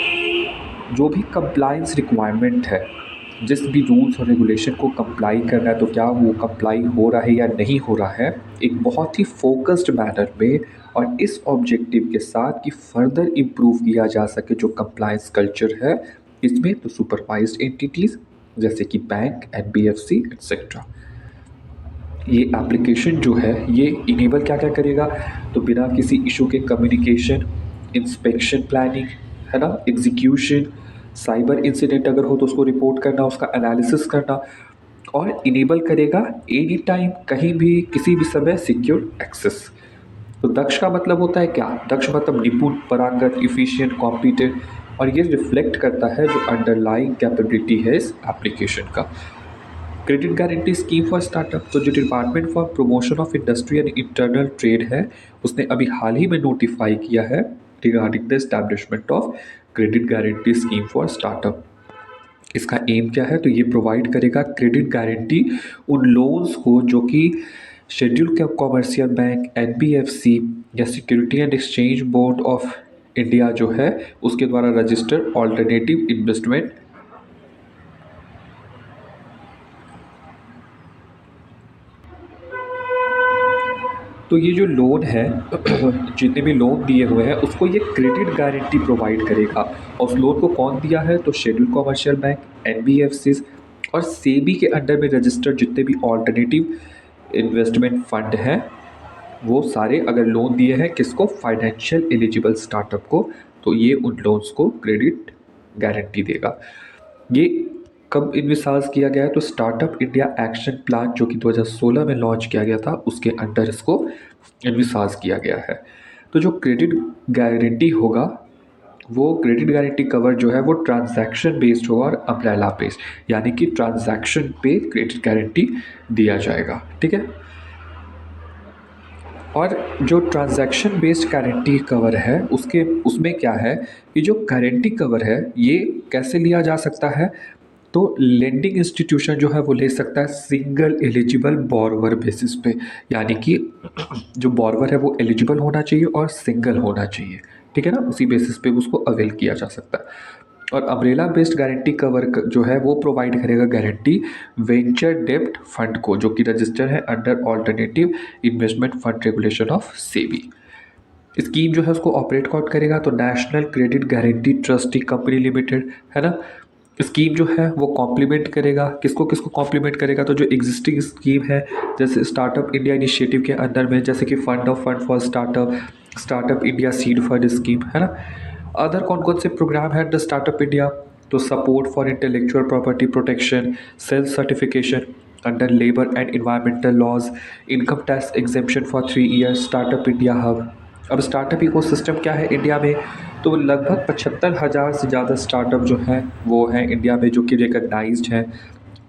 जो भी कंप्लाइंस रिक्वायरमेंट है, जिस भी रूल्स और रेगुलेशन को कंप्लाई करना है तो क्या वो कंप्लाई हो रहा है या नहीं हो रहा है, एक बहुत ही फोकस्ड मैनर में और इस ऑब्जेक्टिव के साथ कि फर्दर इम्प्रूव किया जा सके जो कंप्लाइंस कल्चर है इसमें। तो सुपरवाइज्ड एंटिटीज़ जैसे कि बैंक, एनबीएफसी एक्सेट्रा, ये एप्लीकेशन जो है ये इनेबल क्या क्या करेगा, तो बिना किसी इशू के कम्युनिकेशन, इंस्पेक्शन प्लानिंग, है ना, एग्जीक्यूशन, साइबर इंसिडेंट अगर हो तो उसको रिपोर्ट करना, उसका एनालिसिस करना, और इनेबल करेगा एनी टाइम, कहीं भी, किसी भी समय सिक्योर एक्सेस। तो दक्ष का मतलब होता है क्या? दक्ष मतलब निपुण, पारंगत, इफिशिएंट, कॉम्पिटेंट, और ये रिफ्लेक्ट करता है जो अंडरलाइंग कैपेबिलिटी है इस एप्लीकेशन का। Credit guarantee scheme for startup, तो जो department for promotion of industry and internal trade है, उसने अभी हाल ही में नोटिफाई किया है regarding the establishment of credit guarantee scheme for startup. इसका एम क्या है? तो ये प्रोवाइड करेगा क्रेडिट गारंटी उन लोन्स को जो कि शेड्यूल कॉमर्शियल बैंक, एनबीएफसी या security and exchange board of India जो है उसके द्वारा रजिस्टर्ड ऑल्टरनेटिव इन्वेस्टमेंट। तो ये जो लोन है जितने भी लोन दिए हुए हैं उसको ये क्रेडिट गारंटी प्रोवाइड करेगा। और उस लोन को कौन दिया है? तो शेड्यूल कॉमर्शियल बैंक, एनबीएफसीज और सेबी के अंडर में रजिस्टर्ड जितने भी ऑल्टरनेटिव इन्वेस्टमेंट फंड हैं वो सारे अगर लोन दिए हैं किसको? फाइनेंशियल एलिजिबल स्टार्टअप को, तो ये उन लोन्स को क्रेडिट गारंटी देगा। ये कब इन्विसाज किया गया है? तो स्टार्टअप इंडिया एक्शन प्लान जो कि 2016 में लॉन्च किया गया था उसके अंडर इसको इन्विसाज किया गया है। तो जो क्रेडिट गारंटी होगा वो क्रेडिट गारंटी कवर जो है वो ट्रांजैक्शन बेस्ड होगा और अम्ब्रेला बेस्ड, यानी कि ट्रांजैक्शन पे क्रेडिट गारंटी दिया जाएगा। ठीक है। और जो ट्रांजैक्शन बेस्ड गारंटी कवर है उसमें क्या है कि जो गारंटी कवर है ये कैसे लिया जा सकता है? तो लेंडिंग इंस्टीट्यूशन जो है वो ले सकता है सिंगल एलिजिबल बोरोवर बेसिस पे, यानी कि जो बोरोवर है वो एलिजिबल होना चाहिए और सिंगल होना चाहिए। ठीक है ना, उसी बेसिस पे उसको अवेल किया जा सकता है। और अम्ब्रेला बेस्ड गारंटी कवर जो है वो प्रोवाइड करेगा गारंटी वेंचर डेब्ट फंड को जो कि रजिस्टर है under alternative investment fund regulation of SEBI. Scheme जो है उसको ऑपरेट कौन करेगा? तो national credit guarantee trustee company limited, है ना। स्कीम जो है वो कॉम्प्लीमेंट करेगा किसको किसको कॉम्प्लीमेंट करेगा? तो जो एग्जिस्टिंग स्कीम है जैसे स्टार्टअप इंडिया इनिशिएटिव के अंदर में, जैसे कि fund for startup, startup India seed fund scheme, है ना। अदर कौन कौन से प्रोग्राम है द स्टार्टअप इंडिया? तो support for intellectual property protection, self certification under labour and environmental laws, income tax exemption for 3 years, startup India hub. अब स्टार्टअप इकोसिस्टम क्या है इंडिया में? तो लगभग 75,000 से ज़्यादा स्टार्टअप जो हैं वो हैं इंडिया में जो कि रिकगनाइज्ड हैं।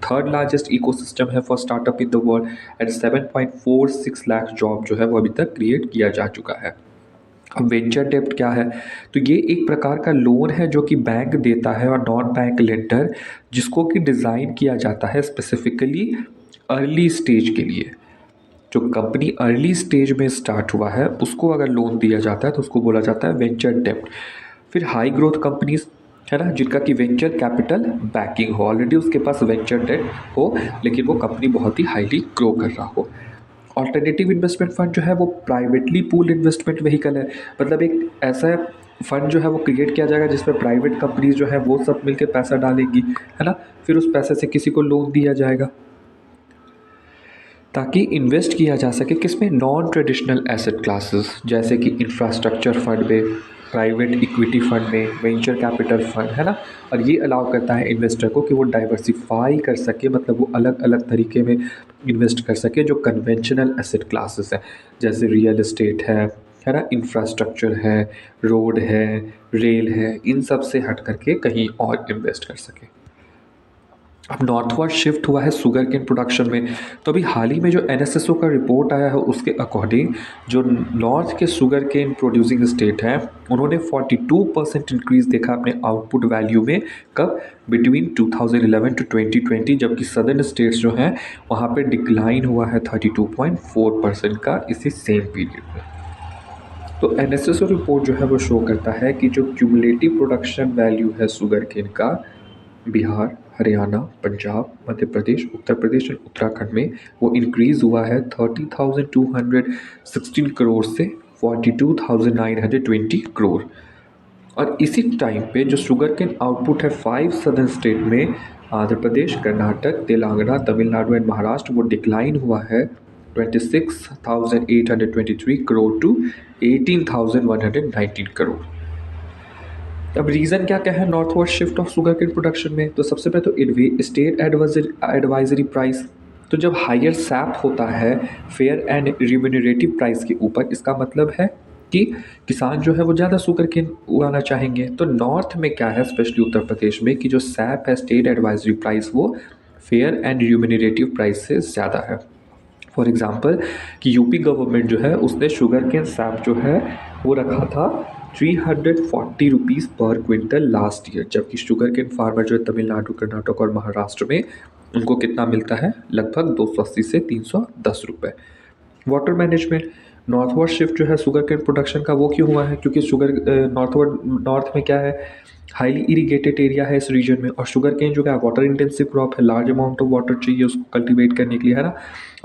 थर्ड लार्जेस्ट इकोसिस्टम है for startup in the world and 7.46 lakh job जो है वो अभी तक क्रिएट किया जा चुका है। अब वेंचर डेब्ट क्या है? तो ये एक प्रकार का लोन है जो कि बैंक देता है और नॉन बैंक लेंडर, जिसको कि डिज़ाइन किया जाता है स्पेसिफिकली अर्ली स्टेज के लिए। जो कंपनी अर्ली स्टेज में स्टार्ट हुआ है उसको अगर लोन दिया जाता है तो उसको बोला जाता है वेंचर डेब्ट। फिर हाई ग्रोथ कंपनीज, है ना, जिनका कि वेंचर कैपिटल बैकिंग हो, ऑलरेडी उसके पास वेंचर डेट हो लेकिन वो कंपनी बहुत ही हाईली ग्रो कर रहा हो। ऑल्टरनेटिव इन्वेस्टमेंट फंड जो है वो प्राइवेटली पूल इन्वेस्टमेंट व्हीकल है, मतलब एक ऐसा फंड जो है वो क्रिएट किया जाएगा जिसमें प्राइवेट कंपनीज जो है वो सब मिलकर पैसा डालेंगी, है ना। फिर उस पैसे से किसी को लोन दिया जाएगा ताकि इन्वेस्ट किया जा सके किसमें? नॉन ट्रेडिशनल एसेट क्लासेस जैसे कि इंफ्रास्ट्रक्चर फंड में, प्राइवेट इक्विटी फंड में, वेंचर कैपिटल फंड, है ना। और ये अलाउ करता है इन्वेस्टर को कि वो डाइवर्सिफाई कर सके, मतलब वो अलग अलग तरीके में इन्वेस्ट कर सके जो कन्वेंशनल एसेट क्लासेस है, जैसे रियल इस्टेट है ना, इंफ्रास्ट्रक्चर है, रोड है, रेल है, इन सब से हट करके कहीं और इन्वेस्ट कर सके। अब नॉर्थवर्ड शिफ्ट हुआ है शुगर केन प्रोडक्शन में। तो अभी हाल ही में जो एनएसएसओ का रिपोर्ट आया है उसके अकॉर्डिंग जो नॉर्थ के शुगर केन प्रोड्यूसिंग स्टेट हैं उन्होंने 42% इंक्रीज़ देखा अपने आउटपुट वैल्यू में। कब? बिटवीन 2011 टू 2020, जबकि सदर्न स्टेट्स जो हैं वहाँ पे डिक्लाइन हुआ है 32.4% का इसी सेम पीरियड में। तो एनएसएसओ रिपोर्ट जो है वो शो करता है कि जो क्यूमुलेटिव प्रोडक्शन वैल्यू है शुगर केन का बिहार, हरियाणा, पंजाब, मध्य प्रदेश, उत्तर प्रदेश और उत्तराखंड में वो इंक्रीज़ हुआ है 30,216 करोड़ से 42,920 करोड़। और इसी टाइम पे जो शुगर केन आउटपुट है 5 सदर्न स्टेट में, आंध्र प्रदेश, कर्नाटक, तेलंगाना, तमिलनाडु एंड महाराष्ट्र, वो डिक्लाइन हुआ है 26,823 करोड़ टू 18,119 करोड़। अब रीज़न क्या क्या है northward shift of sugar cane production में? तो सबसे पहले तो स्टेट एडवाइजरी प्राइस। तो जब हायर सैप होता है फेयर एंड रिम्यूनरेटिव प्राइस के ऊपर, इसका मतलब है कि किसान जो है वो ज़्यादा शुगर केन उगाना चाहेंगे। तो नॉर्थ में क्या है, स्पेशली उत्तर प्रदेश में, कि जो सैप है स्टेट एडवाइजरी प्राइस वो फेयर एंड रिम्यूनरेटिव प्राइस से ज़्यादा है। फॉर एग्ज़ाम्पल कि यूपी गवर्नमेंट जो है उसने शुगर केन सैप जो है वो रखा था 340 रुपीज़ पर क्विंटल लास्ट ईयर, जबकि शुगर केन फार्मर जो है तमिलनाडु, कर्नाटक और महाराष्ट्र में उनको कितना मिलता है, लगभग 280 से 310 रुपये। वाटर मैनेजमेंट, नॉर्थवर्ड शिफ्ट जो है शुगर केन प्रोडक्शन का वो क्यों हुआ है, क्योंकि नॉर्थ में क्या है, हाईली इरीगेटेड एरिया है इस रीजन में, और शुगर केन जो है वाटर इंटेंसिव क्रॉप है, लार्ज अमाउंट ऑफ वाटर चाहिए उसको कल्टीवेट करने के लिए, है ना।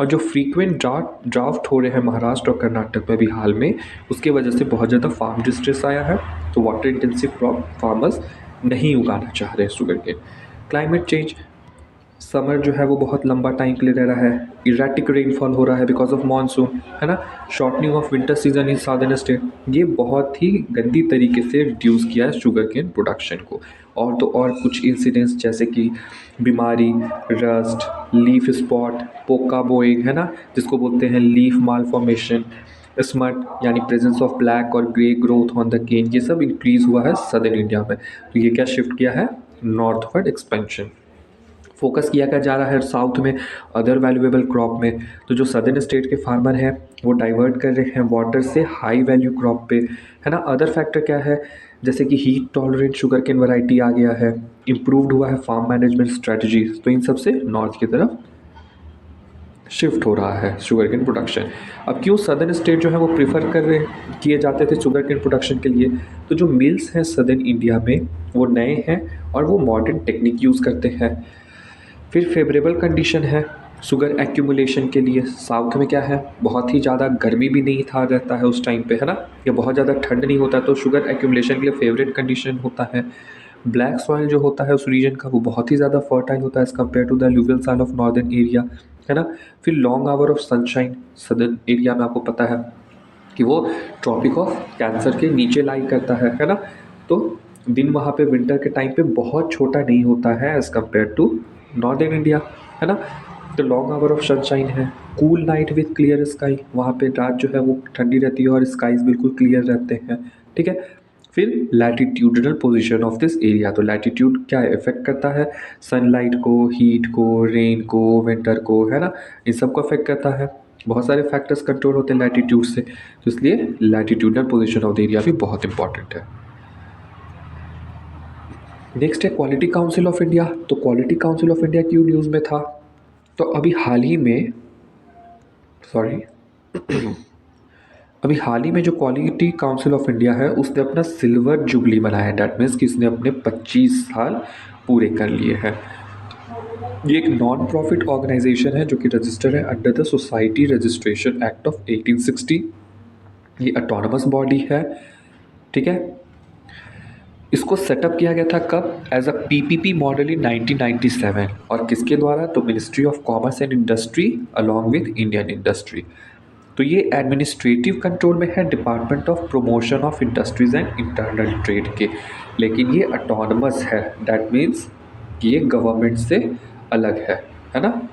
और जो फ्रीक्वेंट ड्राफ्ट हो रहे हैं महाराष्ट्र और कर्नाटक में भी हाल में, उसके वजह से बहुत ज़्यादा फार्म डिस्ट्रेस आया है, तो वाटर इंटेंसिव क्रॉप फार्मर्स नहीं उगाना चाह रहे sugar cane. Climate change, summer जो है वो बहुत लंबा टाइम के लिए रह रहा है, इरेटिक रेनफॉल हो रहा है बिकॉज ऑफ मानसून, है ना। Shortening of winter season in southern state, ये बहुत ही गंदी तरीके से रिड्यूस किया है शुगर केन प्रोडक्शन को। और तो और कुछ इंसिडेंट्स जैसे कि बीमारी, रस्ट, लीफ स्पॉट, पोका बोइंग, है ना, जिसको बोलते हैं लीफ माल फॉर्मेशन, स्मट यानी प्रेजेंस ऑफ ब्लैक और ग्रे ग्रोथ ऑन द केन, ये सब इंक्रीज़ हुआ है सदर्न इंडिया में। तो ये क्या शिफ्ट किया है, नॉर्थवर्ड एक्सपेंशन। फोकस किया क्या जा रहा है साउथ में अदर वैल्यूएबल क्रॉप में। तो जो सदर्न स्टेट के फार्मर हैं वो डाइवर्ट कर रहे हैं वाटर से हाई वैल्यू क्रॉप पे, है ना। अदर फैक्टर क्या है, जैसे कि heat tolerant sugarcane variety आ गया है, इम्प्रूव्ड हुआ है फार्म मैनेजमेंट स्ट्रेटजीज, तो इन सब से नॉर्थ की तरफ शिफ्ट हो रहा है शुगर केन प्रोडक्शन। अब क्यों सदर्न स्टेट जो है वो प्रीफर कर रहे किए जाते थे शुगर केन प्रोडक्शन के लिए, तो जो मिल्स हैं सदर्न इंडिया में वो नए हैं और वो मॉडर्न टेक्निक यूज़ करते हैं। फिर फेवरेबल कंडीशन है शुगर एक्यूमुलेशन के लिए। साउथ में क्या है, बहुत ही ज़्यादा गर्मी भी नहीं था रहता है उस टाइम पे, है ना, या बहुत ज़्यादा ठंड नहीं होता, तो शुगर एक्यूमुलेशन के लिए फेवरेट कंडीशन होता है। ब्लैक सॉइल जो होता है उस रीजन का वो बहुत ही ज़्यादा फर्टाइल होता है as compare to the alluvial soil of northern area, है ना। फिर long hour of sunshine, southern area में आपको पता है कि वो ट्रॉपिक ऑफ कैंसर के नीचे लाई करता है ना। तो दिन वहाँ पे विंटर के टाइम पे बहुत छोटा नहीं होता है as compare to northern India, है ना। तो लॉन्ग आवर ऑफ सनशाइन है, cool night with clear sky, वहाँ पे रात जो है वो ठंडी रहती है और स्काईज बिल्कुल क्लियर रहते हैं, ठीक है। फिर latitudinal position of this area, तो लैटिट्यूड क्या है, इफेक्ट करता है सनलाइट को, हीट को, रेन को, विंटर को, है ना, इन सब को अफेक्ट करता है। बहुत सारे फैक्टर्स कंट्रोल होते हैं लैटिट्यूड से, तो इसलिए latitudinal position of the area भी बहुत इंपॉर्टेंट है। नेक्स्ट है क्वालिटी काउंसिल ऑफ इंडिया। तो क्वालिटी काउंसिल ऑफ इंडिया क्यों न्यूज़ में था, तो अभी हाल ही में जो क्वालिटी काउंसिल ऑफ इंडिया है उसने अपना सिल्वर जुबली मनाया। डैट मीन्स कि इसने अपने 25 साल पूरे कर लिए हैं। ये एक नॉन प्रॉफिट ऑर्गेनाइजेशन है जो कि रजिस्टर है under the society registration act of 1860। ये ऑटोनमस बॉडी है, ठीक है। इसको सेटअप किया गया था कब, एज अ पीपीपी मॉडल इन 1997, और किसके द्वारा, तो Ministry of commerce and industry along with Indian industry. तो ये एडमिनिस्ट्रेटिव कंट्रोल में है department of promotion of industries and internal trade के, लेकिन ये ऑटोनमस है। डैट मीन्स कि ये गवर्नमेंट से अलग है ना।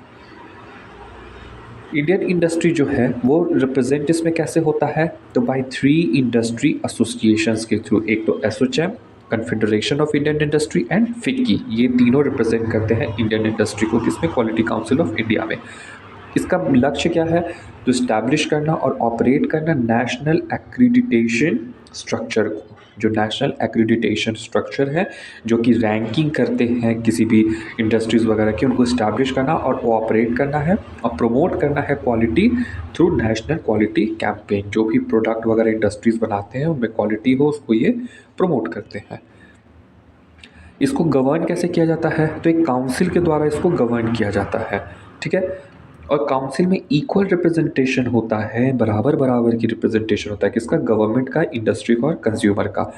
इंडियन इंडस्ट्री जो है वो रिप्रेजेंट इसमें कैसे होता है, तो बाय 3 इंडस्ट्री एसोसिएशंस के थ्रू। एक तो ASSOCHAM, confederation of Indian industry and FICCI, ये तीनों रिप्रेजेंट करते हैं इंडियन इंडस्ट्री को किसमें, क्वालिटी काउंसिल ऑफ इंडिया में। इसका लक्ष्य क्या है, तो इस्टेब्लिश करना और ऑपरेट करना नेशनल एक्रीडिटेशन स्ट्रक्चर को। जो नेशनल एक्रीडिटेशन स्ट्रक्चर है जो कि रैंकिंग करते हैं किसी भी इंडस्ट्रीज़ वगैरह की, उनको इस्टेब्लिश करना और ऑपरेट करना है और प्रमोट करना है quality through national quality campaign. जो भी प्रोडक्ट वगैरह इंडस्ट्रीज़ बनाते हैं उनमें क्वालिटी हो उसको ये प्रमोट करते हैं। इसको गवर्न कैसे किया जाता है, तो एक काउंसिल के द्वारा इसको गवर्न किया जाता है, ठीक है। और काउंसिल में इक्वल रिप्रेजेंटेशन होता है, बराबर बराबर की रिप्रेजेंटेशन होता है किसका, गवर्नमेंट का, इंडस्ट्री का और कंज्यूमर का।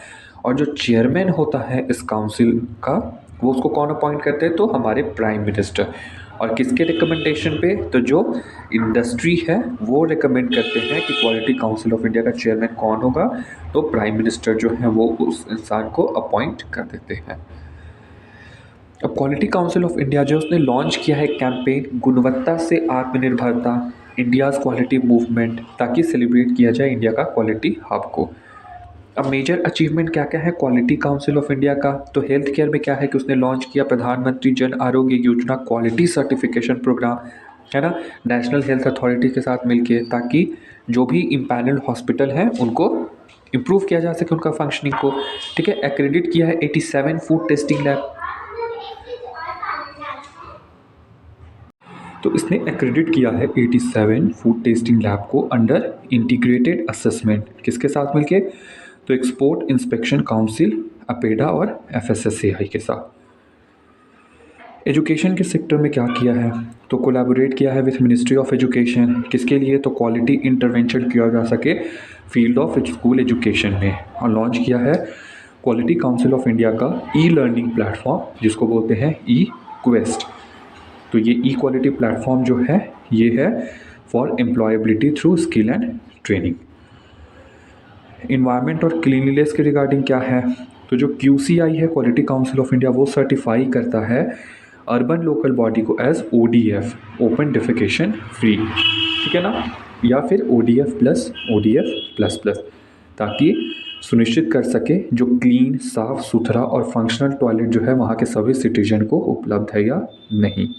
और जो चेयरमैन होता है इस काउंसिल का, वो उसको कौन अपॉइंट करते हैं, तो हमारे प्राइम मिनिस्टर। और किसके रिकमेंडेशन पे? तो जो इंडस्ट्री है वो रिकमेंड करते हैं कि क्वालिटी काउंसिल ऑफ इंडिया का चेयरमैन कौन होगा, तो प्राइम मिनिस्टर जो है वो उस इंसान को अपॉइंट कर देते हैं। अब क्वालिटी काउंसिल ऑफ इंडिया जो उसने लॉन्च किया है कैंपेन गुणवत्ता से आत्मनिर्भरता, इंडियाज़ क्वालिटी मूवमेंट, ताकि सेलिब्रेट किया जाए इंडिया का क्वालिटी हब को। अब मेजर अचीवमेंट क्या क्या है क्वालिटी काउंसिल ऑफ इंडिया का? तो हेल्थ केयर में क्या है कि उसने लॉन्च किया प्रधानमंत्री Jan Arogya Yojana quality certification program, है ना, नेशनल हेल्थ अथॉरिटी के साथ मिलके, ताकि जो भी इम्पैनल्ड हॉस्पिटल हैं उनको इम्प्रूव किया जा सके उनका फंक्शनिंग को। ठीक है, एक्रेडिट किया है 87 फूड टेस्टिंग लैब। तो इसने एक्रेडिट किया है 87 फूड टेस्टिंग लैब को अंडर इंटीग्रेटेड असेसमेंट, किसके साथ मिलके? तो एक्सपोर्ट इंस्पेक्शन काउंसिल, अपेडा और एफएसएसएआई के साथ। एजुकेशन के सेक्टर में क्या किया है? तो कोलैबोरेट किया है विथ मिनिस्ट्री ऑफ एजुकेशन, किसके लिए? तो क्वालिटी इंटरवेंशन किया जा सके फील्ड ऑफ स्कूल एजुकेशन में। और लॉन्च किया है क्वालिटी काउंसिल ऑफ इंडिया का ई लर्निंग प्लेटफॉर्म, जिसको बोलते हैं ई क्वेस्ट। तो ये ई क्वालिटी प्लेटफॉर्म जो है ये है for employability through skill and training. Environment और क्लीनलीनेस के रिगार्डिंग क्या है? तो जो QCI है क्वालिटी काउंसिल ऑफ इंडिया वो सर्टिफाई करता है अर्बन लोकल बॉडी को as ODF, open defecation free, ठीक है ना, या फिर ODF++, ताकि सुनिश्चित कर सके जो क्लीन, साफ़ सुथरा और फंक्शनल टॉयलेट जो है वहाँ के सभी सिटीजन को उपलब्ध है या नहीं।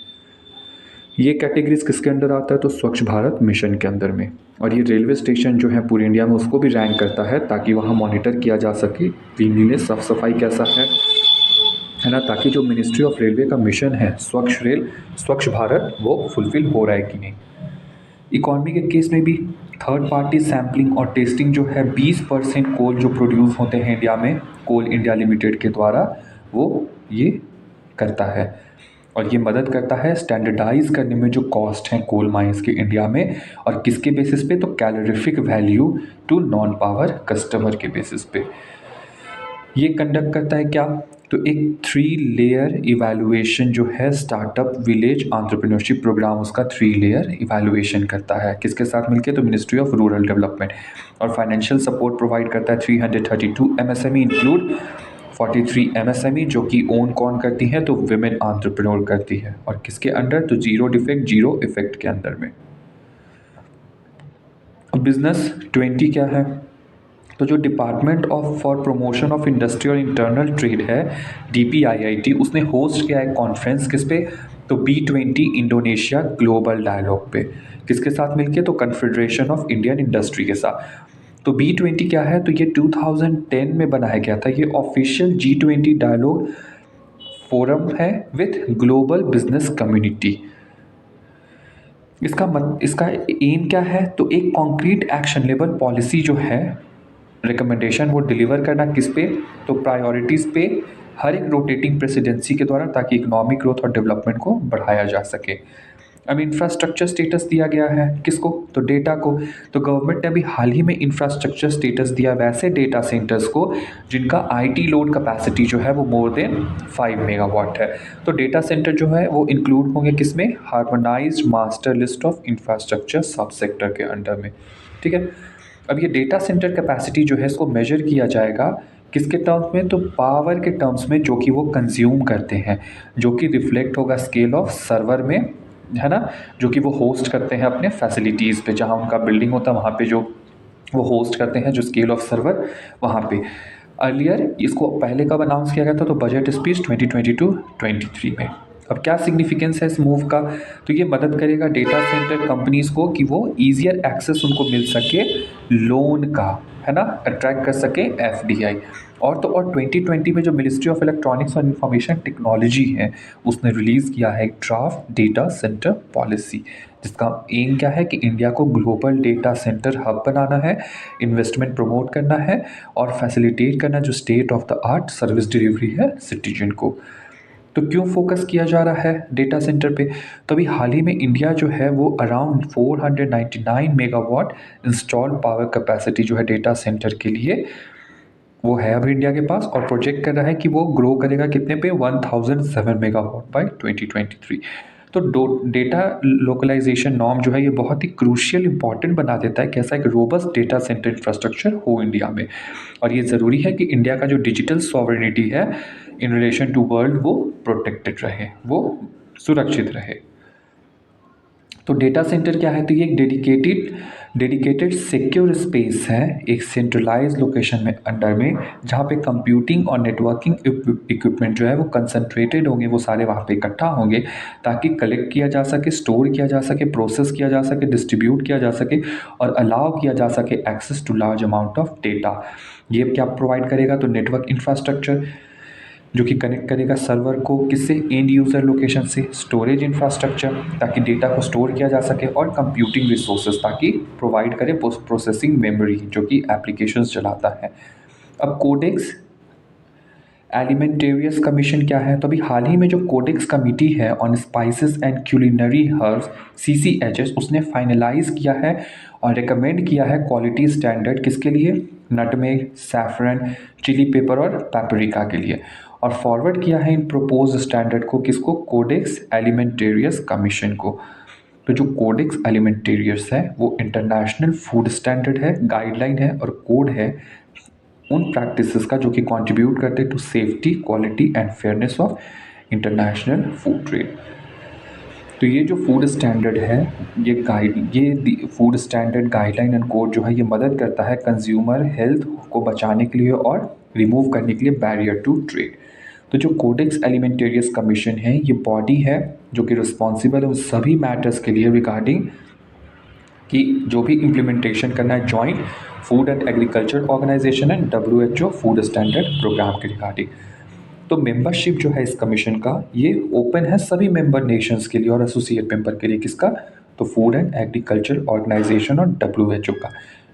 ये कैटेगरीज किसके अंडर आता है? तो स्वच्छ भारत मिशन के अंदर में। और ये रेलवे स्टेशन जो है पूरे इंडिया में उसको भी रैंक करता है, ताकि वहाँ मॉनिटर किया जा सके क्लीनलीनेस, साफ सफाई कैसा है ना, ताकि जो मिनिस्ट्री ऑफ रेलवे का मिशन है स्वच्छ भारत वो फुलफिल हो रहा है कि नहीं। इकॉनमी के केस में भी थर्ड पार्टी सैम्पलिंग और टेस्टिंग जो है 20% कोल जो प्रोड्यूस होते हैं इंडिया में कोल इंडिया लिमिटेड के द्वारा, वो ये करता है। और ये मदद करता है स्टैंडर्डाइज करने में जो कॉस्ट हैं कोल माइंस के इंडिया में, और किसके बेसिस पे? तो calorific value to non power customer के बेसिस पे ये कंडक्ट करता है क्या? तो एक 3 लेयर इवैल्यूएशन जो है स्टार्टअप विलेज एंटरप्रेन्योरशिप प्रोग्राम, उसका 3 लेयर इवैल्यूएशन करता है, किसके साथ मिलके? तो मिनिस्ट्री ऑफ रूरल डेवलपमेंट। और फाइनेंशियल सपोर्ट प्रोवाइड करता है 332 MSME इंक्लूड 43 MSME, जो कि ओन कौन करती हैं? तो विमेन एंटरप्रेन्योर करती है। और किसके अंडर? तो जीरो डिफेक्ट जीरो इफेक्ट के अंदर में। बिजनेस 20 क्या है? तो जो department of for promotion of industry और इंटरनल ट्रेड है DPIIT, उसने होस्ट किया है कॉन्फ्रेंस किस पे? तो B20 इंडोनेशिया ग्लोबल डायलॉग पे, किसके साथ मिलके? तो कन्फेडरेशन ऑफ इंडियन इंडस्ट्री के साथ। तो B20 क्या है? तो ये 2010 में बनाया गया था, ये ऑफिशियल G20 डायलॉग फोरम है विथ ग्लोबल बिजनेस कम्युनिटी। इसका एम क्या है? तो एक कॉन्क्रीट एक्शनेबल पॉलिसी जो है रिकमेंडेशन वो डिलीवर करना किस पे? तो प्रायोरिटीज़ पे हर एक रोटेटिंग प्रेसिडेंसी के द्वारा, ताकि इकोनॉमिक ग्रोथ और डेवलपमेंट को बढ़ाया जा सके। अब इंफ्रास्ट्रक्चर स्टेटस दिया गया है किसको? तो डेटा को। तो गवर्नमेंट ने अभी हाल ही में इंफ्रास्ट्रक्चर स्टेटस दिया वैसे डेटा सेंटर्स को जिनका IT लोड कैपेसिटी जो है वो मोर देन 5 मेगावाट है। तो डेटा सेंटर जो है वो इंक्लूड होंगे किसमें? Harmonised master list of infrastructure सब सेक्टर के अंडर में, ठीक है। अब ये डेटा सेंटर कैपेसिटी जो है इसको मेजर किया जाएगा किसके टर्म्स में? तो पावर के टर्म्स में, जो कि वो कंज्यूम करते हैं, जो कि रिफ्लेक्ट होगा स्केल ऑफ सर्वर में, है ना, जो कि वो होस्ट करते हैं अपने फैसिलिटीज़ पे, जहाँ उनका बिल्डिंग होता है वहाँ पे जो वो होस्ट करते हैं, जो स्केल ऑफ सर्वर वहाँ पे। अर्लियर इसको पहले कब अनाउंस किया गया था? तो बजट स्पीच 2022-23 में। अब क्या सिग्निफिकेंस है इस मूव का? तो ये मदद करेगा डेटा सेंटर कंपनीज़ को कि वो ईजियर एक्सेस उनको मिल सके लोन का, है ना, अट्रैक्ट कर सके FDI। और 2020 में जो मिनिस्ट्री ऑफ इलेक्ट्रॉनिक्स और इंफॉर्मेशन टेक्नोलॉजी है उसने रिलीज़ किया है एक ड्राफ्ट डेटा सेंटर पॉलिसी, जिसका एम क्या है कि इंडिया को ग्लोबल डेटा सेंटर हब बनाना है, इन्वेस्टमेंट प्रमोट करना है और फैसिलिटेट करना जो state of the art service delivery है सिटीजन को। तो क्यों फोकस किया जा रहा है डेटा सेंटर पे? तो अभी हाल ही में इंडिया जो है वो around 499 megawatt install power capacity जो है डेटा सेंटर के लिए वो है अभी इंडिया के पास, और प्रोजेक्ट कर रहा है कि वो ग्रो करेगा कितने पे? 1007 मेगावाट बाय 2023। तो डेटा लोकलाइजेशन नॉर्म जो है ये बहुत ही क्रूशियल इंपॉर्टेंट बना देता है कि ऐसा एक रोबस्ट डेटा सेंटर इंफ्रास्ट्रक्चर हो इंडिया में। और ये ज़रूरी है कि इंडिया का जो डिजिटल सॉवरेनिटी है इन रिलेशन टू वर्ल्ड वो प्रोटेक्टेड रहे, वो सुरक्षित रहे। तो डेटा सेंटर क्या है? तो ये एक डेडिकेटेड सिक्योर स्पेस है एक सेंट्रलाइज लोकेशन में अंडर में, जहाँ पे कंप्यूटिंग और नेटवर्किंग इक्विपमेंट जो है वो कंसंट्रेटेड होंगे, वो सारे वहाँ पे इकट्ठा होंगे ताकि कलेक्ट किया जा सके, स्टोर किया जा सके, प्रोसेस किया जा सके, डिस्ट्रीब्यूट किया जा सके और अलाउ किया जा सके access to large amount of data. ये क्या प्रोवाइड करेगा? तो नेटवर्क इंफ्रास्ट्रक्चर जो कि कनेक्ट करेगा सर्वर को किससे? एंड यूज़र लोकेशन से, स्टोरेज इंफ्रास्ट्रक्चर ताकि डेटा को स्टोर किया जा सके और कंप्यूटिंग रिसोर्सेज ताकि प्रोवाइड करे पोस्ट प्रोसेसिंग मेमोरी जो कि एप्लीकेशंस चलाता है। अब कोडेक्स एलिमेंटेरियस कमीशन क्या है? तो अभी हाल ही में जो कोडेक्स कमिटी है on spices and culinary herbs CCHS उसने फाइनलाइज किया है और रिकमेंड किया है क्वालिटी स्टैंडर्ड किसके लिए? नटमेग, सैफरन, चिली पेपर और पेपरिका के लिए। और फॉरवर्ड किया है इन प्रपोज स्टैंडर्ड को किसको? कोडेक्स एलिमेंटेरियस कमीशन को। तो जो कोडेक्स एलिमेंटेरियस है वो इंटरनेशनल फूड स्टैंडर्ड है, गाइडलाइन है और कोड है उन प्रैक्टिसेस का जो कि कंट्रीब्यूट करते हैं to safety, quality and fairness of international food trade. तो ये जो फूड स्टैंडर्ड है ये food standard guideline and code जो है ये मदद करता है कंज्यूमर हेल्थ को बचाने के लिए और रिमूव करने के लिए बैरियर टू ट्रेड। तो जो कोडेक्स एलिमेंटेरियस कमीशन है ये बॉडी है जो कि रिस्पॉन्सिबल है उन सभी मैटर्स के लिए रिगार्डिंग कि जो भी इम्प्लीमेंटेशन करना है joint food and agriculture organisation and WHO food standard programme के रिगार्डिंग। तो मेंबरशिप जो है इस कमीशन का ये ओपन है सभी मेंबर नेशंस के लिए और एसोसिएट मेंबर के लिए। किसका? तो फूड एंड एग्रीकल्चर ऑर्गेनाइजेशन और WHO का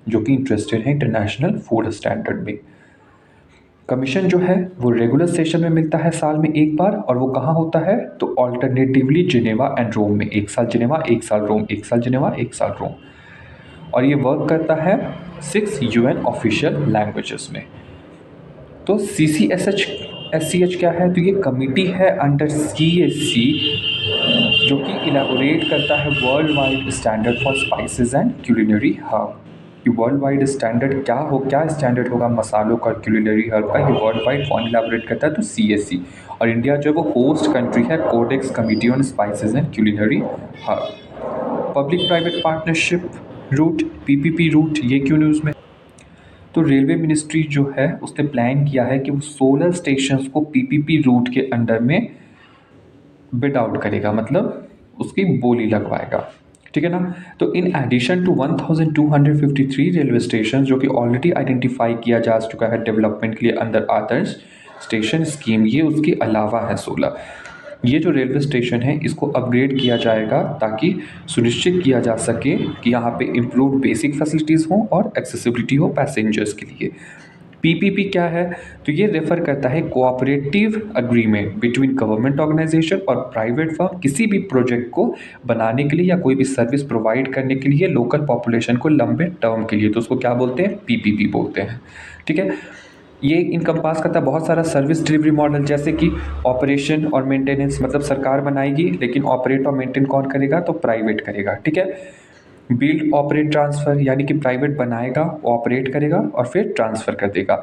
जो कि इंटरेस्टेड है इंटरनेशनल फूड स्टैंडर्ड में। कमीशन जो है वो रेगुलर सेशन में मिलता है साल में एक बार और वो कहाँ होता है? तो ऑल्टरनेटिवली जिनेवा एंड रोम में, एक साल जिनेवा एक साल रोम, एक साल जिनेवा एक साल रोम। और ये वर्क करता है 6 UN ऑफिशियल लैंग्वेजेस में। तो SCH क्या है? तो ये कमिटी है अंडर CSC जो कि इलेबोरेट करता है world wide standard for spices and culinary herb. कि वर्ल्ड वाइड स्टैंडर्ड क्या स्टैंडर्ड होगा मसालों का, क्यूलिनरी हर्ब का, ये वर्ल्ड वाइड कौन इलेबोरेट करता है? तो CSC। और इंडिया जो है वो होस्ट कंट्री है codex committee on spices and culinary herb. Public private partnership route, PPP route, ये क्यों न्यूज़ में? तो रेलवे मिनिस्ट्री जो है उसने प्लान किया है कि वो 16 स्टेशंस को PPP रूट के अंडर में बिड आउट करेगा, मतलब उसकी बोली लगवाएगा, ठीक है ना। तो in addition to 1253 railway station जो कि ऑलरेडी आइडेंटिफाई किया जा चुका है डेवलपमेंट के लिए अंदर आदर्श स्टेशन स्कीम, ये उसके अलावा है 16। ये जो रेलवे स्टेशन है इसको अपग्रेड किया जाएगा ताकि सुनिश्चित किया जा सके कि यहाँ पे इम्प्रूव बेसिक फैसिलिटीज़ हों और एक्सेसिबिलिटी हो पैसेंजर्स के लिए। PPP क्या है? तो ये रेफर करता है cooperative agreement between government organisation और प्राइवेट फर्म किसी भी प्रोजेक्ट को बनाने के लिए या कोई भी सर्विस प्रोवाइड करने के लिए लोकल पॉपुलेशन को लंबे टर्म के लिए। तो उसको क्या बोलते हैं? PPP बोलते हैं, ठीक है। ये इनकम्पास करता है बहुत सारा सर्विस डिलीवरी मॉडल, जैसे कि ऑपरेशन और मेंटेनेंस, मतलब सरकार बनाएगी लेकिन ऑपरेट और मेंटेन कौन करेगा? तो प्राइवेट करेगा, ठीक है। बिल्ड ऑपरेट ट्रांसफ़र यानी कि प्राइवेट बनाएगा, ऑपरेट करेगा और फिर ट्रांसफ़र कर देगा।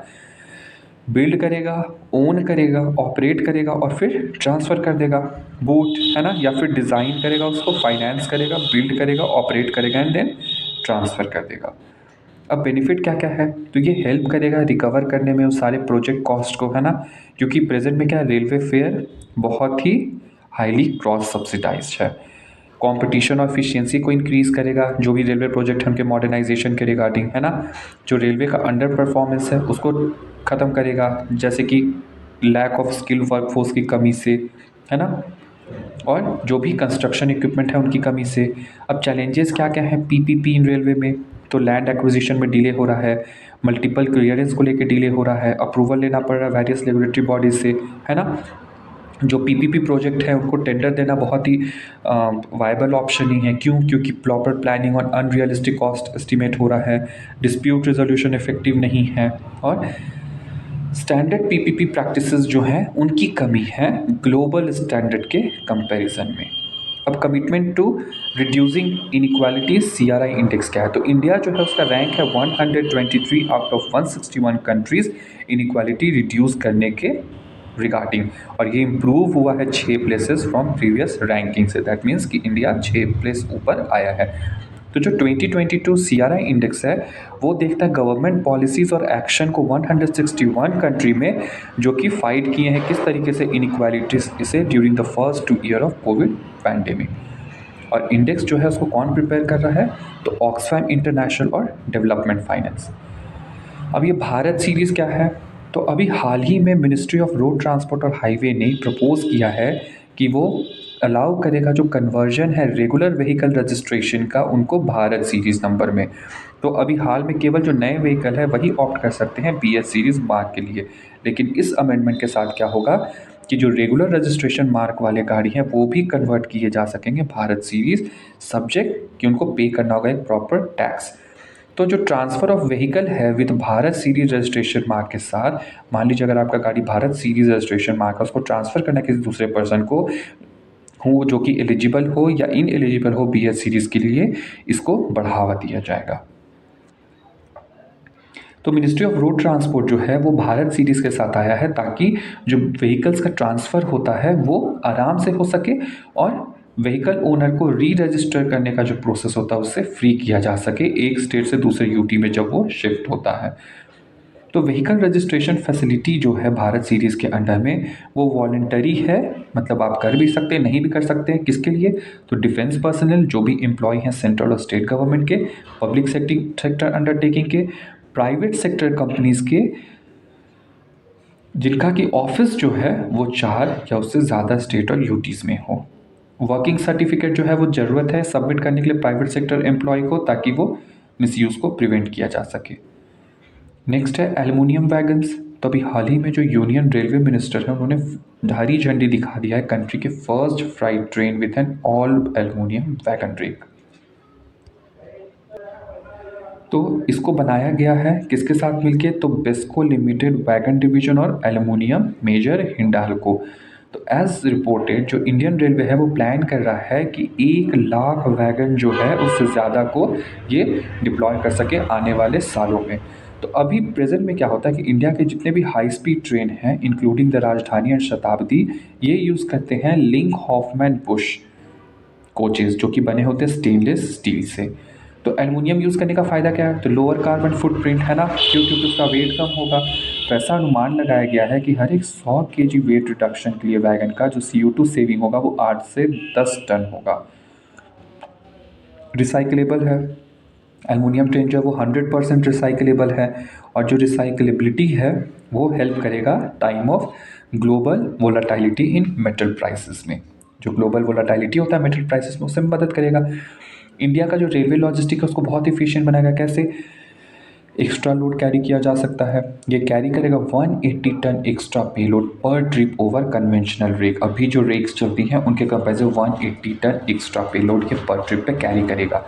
बिल्ड करेगा, ओन करेगा, ऑपरेट करेगा और फिर ट्रांसफ़र कर देगा, बूट है ना, या फिर डिज़ाइन करेगा, उसको फाइनेंस करेगा, बिल्ड करेगा, ऑपरेट करेगा एंड देन ट्रांसफ़र कर देगा। अब बेनिफिट क्या क्या है? तो ये हेल्प करेगा रिकवर करने में उस सारे प्रोजेक्ट कॉस्ट को, है ना, क्योंकि प्रेजेंट में क्या है रेलवे फेयर बहुत ही हाईली क्रॉस सब्सिडाइज्ड है। कंपटीशन और एफिशिएंसी को इंक्रीज़ करेगा जो भी रेलवे प्रोजेक्ट है उनके मॉडर्नाइजेशन के रिगार्डिंग, है ना। जो रेलवे का अंडर परफॉर्मेंस है उसको ख़त्म करेगा, जैसे कि लैक ऑफ स्किल वर्कफोर्स की कमी से, है ना, और जो भी कंस्ट्रक्शन इक्विपमेंट है उनकी कमी से। अब चैलेंजेस क्या क्या हैं PPP इन रेलवे में? तो लैंड एक्विजिशन में डिले हो रहा है, मल्टीपल क्लियरेंस को लेकर डिले हो रहा है, अप्रूवल लेना पड़ रहा है वेरियस रेगुलेटरी बॉडीज से, है ना। जो PPP प्रोजेक्ट है उनको टेंडर देना बहुत ही वायबल ऑप्शन ही है। क्यों? क्योंकि प्रॉपर प्लानिंग और अनरियलिस्टिक कॉस्ट एस्टिमेट हो रहा है, डिस्प्यूट रिजोल्यूशन इफेक्टिव नहीं है और स्टैंडर्ड PPP प्रैक्टिसेस जो हैं उनकी कमी है ग्लोबल स्टैंडर्ड के कंपैरिजन में। अब commitment to reducing inequalities CRI index क्या है, तो इंडिया जो है उसका रैंक है 123 out of 161 countries inequality reduce करने के रिगार्डिंग, और ये इम्प्रूव हुआ है 6 प्लेसेस फ्रॉम प्रीवियस रैंकिंग से। दैट मीन्स कि इंडिया 6 प्लेस ऊपर आया है। तो जो 2022 CRI इंडेक्स है वो देखता है गवर्नमेंट पॉलिसीज़ और एक्शन को 161 कंट्री में जो कि फाइट किए हैं किस तरीके से इनइक्वालिटीज इसे during the first 2 year of Covid pandemic. और इंडेक्स जो है उसको कौन प्रिपेयर कर रहा है, तो ऑक्सफैम इंटरनेशनल और डेवलपमेंट फाइनेंस। अब ये भारत सीरीज़ क्या है, तो अभी हाल ही में मिनिस्ट्री ऑफ रोड ट्रांसपोर्ट और हाईवे ने प्रपोज किया है कि वो अलाउ करेगा जो कन्वर्जन है रेगुलर व्हीकल रजिस्ट्रेशन का उनको भारत सीरीज़ नंबर में। तो अभी हाल में केवल जो नए व्हीकल है वही ऑप्ट कर सकते हैं BS सीरीज़ मार्क के लिए, लेकिन इस अमेंडमेंट के साथ क्या होगा कि जो रेगुलर रजिस्ट्रेशन मार्क वाले गाड़ी हैं वो भी कन्वर्ट किए जा सकेंगे भारत सीरीज़, सब्जेक्ट कि उनको पे करना होगा एक प्रॉपर टैक्स। तो जो ट्रांसफ़र ऑफ व्हीकल है with Bharat series registration mark के साथ, मान लीजिए अगर आपका गाड़ी भारत सीरीज रजिस्ट्रेशन मार्क है उसको ट्रांसफ़र करना है किसी दूसरे पर्सन को हो जो कि एलिजिबल हो या इन एलिजिबल हो BS सीरीज़ के लिए, इसको बढ़ावा दिया जाएगा। तो मिनिस्ट्री ऑफ रोड ट्रांसपोर्ट जो है वो भारत सीरीज़ के साथ आया है ताकि जो व्हीकल्स का ट्रांसफ़र होता है वो आराम से हो सके और व्हीकल ओनर को री रजिस्टर करने का जो प्रोसेस होता है उससे फ्री किया जा सके एक स्टेट से दूसरे UT में जब वो शिफ्ट होता है। तो व्हीकल रजिस्ट्रेशन फैसिलिटी जो है भारत सीरीज़ के अंडर में वो वॉलंटरी है, मतलब आप कर भी सकते हैं नहीं भी कर सकते हैं। किसके लिए, तो डिफेंस पर्सनल जो भी एम्प्लॉय हैं सेंट्रल और स्टेट गवर्नमेंट के, पब्लिक सेक्टर अंडरटेकिंग के, प्राइवेट सेक्टर कंपनीज़ के जिनका कि ऑफिस जो है वो 4 या उससे ज़्यादा स्टेट और UTs में हो। वर्किंग सर्टिफिकेट जो है वो ज़रूरत है सबमिट करने के लिए प्राइवेट सेक्टर एम्प्लॉय को ताकि वो मिसयूज़ को प्रिवेंट किया जा सके। नेक्स्ट है एल्युमिनियम वैगन्स। तो अभी हाल ही में जो यूनियन रेलवे मिनिस्टर है उन्होंने हरी झंडी दिखा दिया है कंट्री के first freight train with an all aluminium wagon rake. तो इसको बनाया गया है किसके साथ मिलके, तो बेस्को लिमिटेड वैगन डिवीजन और एल्युमिनियम मेजर हिंडाल्को। तो एज रिपोर्टेड जो इंडियन रेलवे है वो प्लान कर रहा है कि 1 लाख वैगन जो है उससे ज़्यादा को ये डिप्लॉय कर सके आने वाले सालों में। तो अभी प्रेजेंट में क्या होता है कि इंडिया के जितने भी हाई स्पीड ट्रेन हैं इंक्लूडिंग द राजधानी एंड शताब्दी, ये यूज़ करते हैं लिंक हॉफमैन बुश कोचेज़ जो कि बने होते हैं स्टेनलेस स्टील से। तो एल्युमिनियम यूज़ करने का फ़ायदा क्या है, तो लोअर कार्बन फुटप्रिंट है ना, क्योंकि उसका वेट कम होगा। तो ऐसा अनुमान लगाया गया है कि हर एक 100 kg वेट रिडक्शन के लिए वैगन का जो CO2 सेविंग होगा वो 8 से 10 टन होगा। रिसाइकलेबल है, एल्युमिनियम ट्रेन जो है वो 100% रिसाइकलेबल है, और जो रिसाइकलेबिलिटी है वो हेल्प करेगा time of global volatility in metal prices में। जो ग्लोबल वोलाटिलिटी होता है मेटल प्राइसेस में उससे मदद करेगा। इंडिया का जो रेलवे लॉजिस्टिक है उसको बहुत इफिशिएंट बनाएगा। कैसे, एक्स्ट्रा लोड कैरी किया जा सकता है, ये कैरी करेगा 180 टन एक्स्ट्रा पेलोड पर ट्रिप ओवर कन्वेंशनल रेक। अभी जो रेक्स चलती हैं उनके कंपेरिजन 180 टन एक्स्ट्रा पेलोड ये पर ट्रिप पे कैरी करेगा।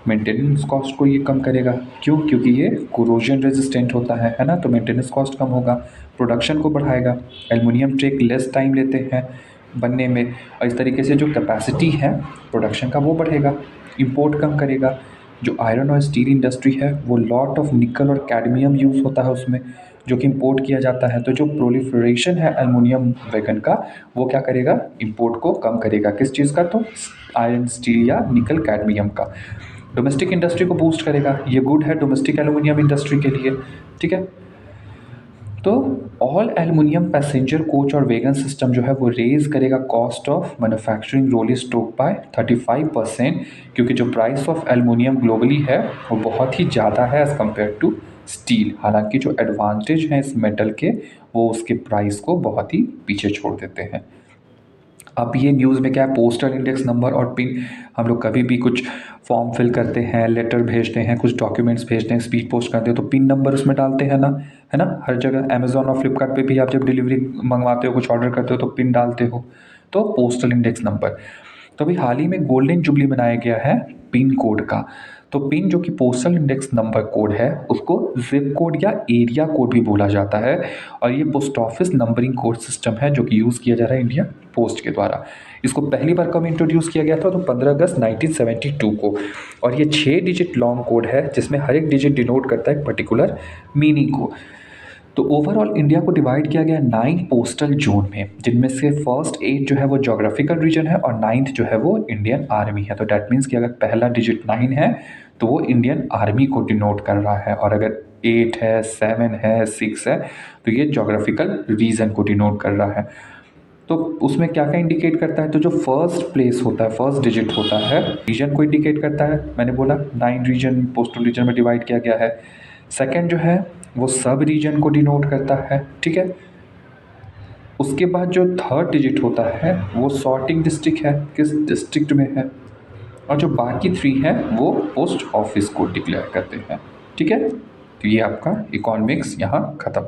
मेंटेनेंस कॉस्ट को ये कम करेगा, क्यों, क्योंकि ये कोरोजन रेजिस्टेंट होता है ना, तो मेंटेनेंस कॉस्ट कम होगा। प्रोडक्शन को बढ़ाएगा, एल्युमिनियम ट्रेक लेस टाइम लेते हैं बनने में, और इस तरीके से जो कैपेसिटी है प्रोडक्शन का वो बढ़ेगा। इंपोर्ट कम करेगा, जो आयरन और स्टील इंडस्ट्री है वो लॉट ऑफ निकल और कैडमियम यूज़ होता है उसमें जो कि इंपोर्ट किया जाता है। तो जो प्रोलिफरेशन है एल्युमिनियम वैगन का वो क्या करेगा, इंपोर्ट को कम करेगा। किस चीज़ का, तो आयरन स्टील या निकल कैडमियम का। डोमेस्टिक इंडस्ट्री को बूस्ट करेगा, ये गुड है डोमेस्टिक एल्युमिनियम इंडस्ट्री के लिए, ठीक है। तो ऑल एल्युमिनियम पैसेंजर कोच और वैगन सिस्टम जो है वो रेज करेगा cost of manufacturing rolling stock by 35%, क्योंकि जो प्राइस ऑफ एल्युमिनियम ग्लोबली है वो बहुत ही ज़्यादा है एज़ कम्पेयर टू स्टील। हालांकि जो एडवांटेज हैं इस मेटल के वो उसके प्राइस को बहुत ही पीछे छोड़ देते हैं। अब ये न्यूज़ में क्या है, पोस्टल इंडेक्स नंबर और पिन, हम लोग कभी भी कुछ फॉर्म फिल करते हैं, लेटर भेजते हैं, कुछ डॉक्यूमेंट्स भेजते हैं, स्पीड पोस्ट करते हैं तो पिन नंबर उसमें डालते हैं ना, है ना। हर जगह अमेज़ॉन और फ्लिपकार्ट पे भी आप जब डिलीवरी मंगवाते हो, कुछ ऑर्डर करते हो तो पिन डालते हो, तो पोस्टल इंडेक्स नंबर। तो अभी हाल ही में गोल्डन जुबली बनाया गया है पिन कोड का। तो पिन जो कि पोस्टल इंडेक्स नंबर कोड है उसको जिप कोड या एरिया कोड भी बोला जाता है, और ये post office numbering code system है जो कि यूज़ किया जा रहा है इंडिया पोस्ट के द्वारा। इसको पहली बार कब इंट्रोड्यूस किया गया था, तो 15 अगस्त 1972 को। और ये 6 डिजिट लॉन्ग कोड है जिसमें हर एक डिजिट डिनोट करता है एक पर्टिकुलर मीनिंग को। तो ओवरऑल इंडिया को डिवाइड किया गया 9 पोस्टल जोन में, जिनमें से फर्स्ट 8 जो है वो जोग्राफिकल रीजन है और 9th जो है वो इंडियन आर्मी है। तो डैट मीन्स कि अगर पहला डिजिट 9 है तो वो इंडियन आर्मी को डिनोट कर रहा है, और अगर 8 है, 7 है, 6 है तो ये जोग्राफिकल रीजन को डिनोट कर रहा है। तो उसमें क्या क्या इंडिकेट करता है, तो जो फर्स्ट प्लेस होता है, फर्स्ट डिजिट होता है, रीजन को इंडिकेट करता है। मैंने बोला 9 रीजन पोस्टल रीजन में डिवाइड किया गया है। सेकंड जो है वो सब रीजन को डिनोट करता है, ठीक है। उसके बाद जो थर्ड डिजिट होता है वो सॉर्टिंग डिस्ट्रिक्ट है, किस डिस्ट्रिक्ट में है, और जो बाकी 3 हैं वो पोस्ट ऑफिस को डिक्लेयर करते हैं, ठीक है। तो ये आपका इकोनॉमिक्स यहाँ ख़त्म।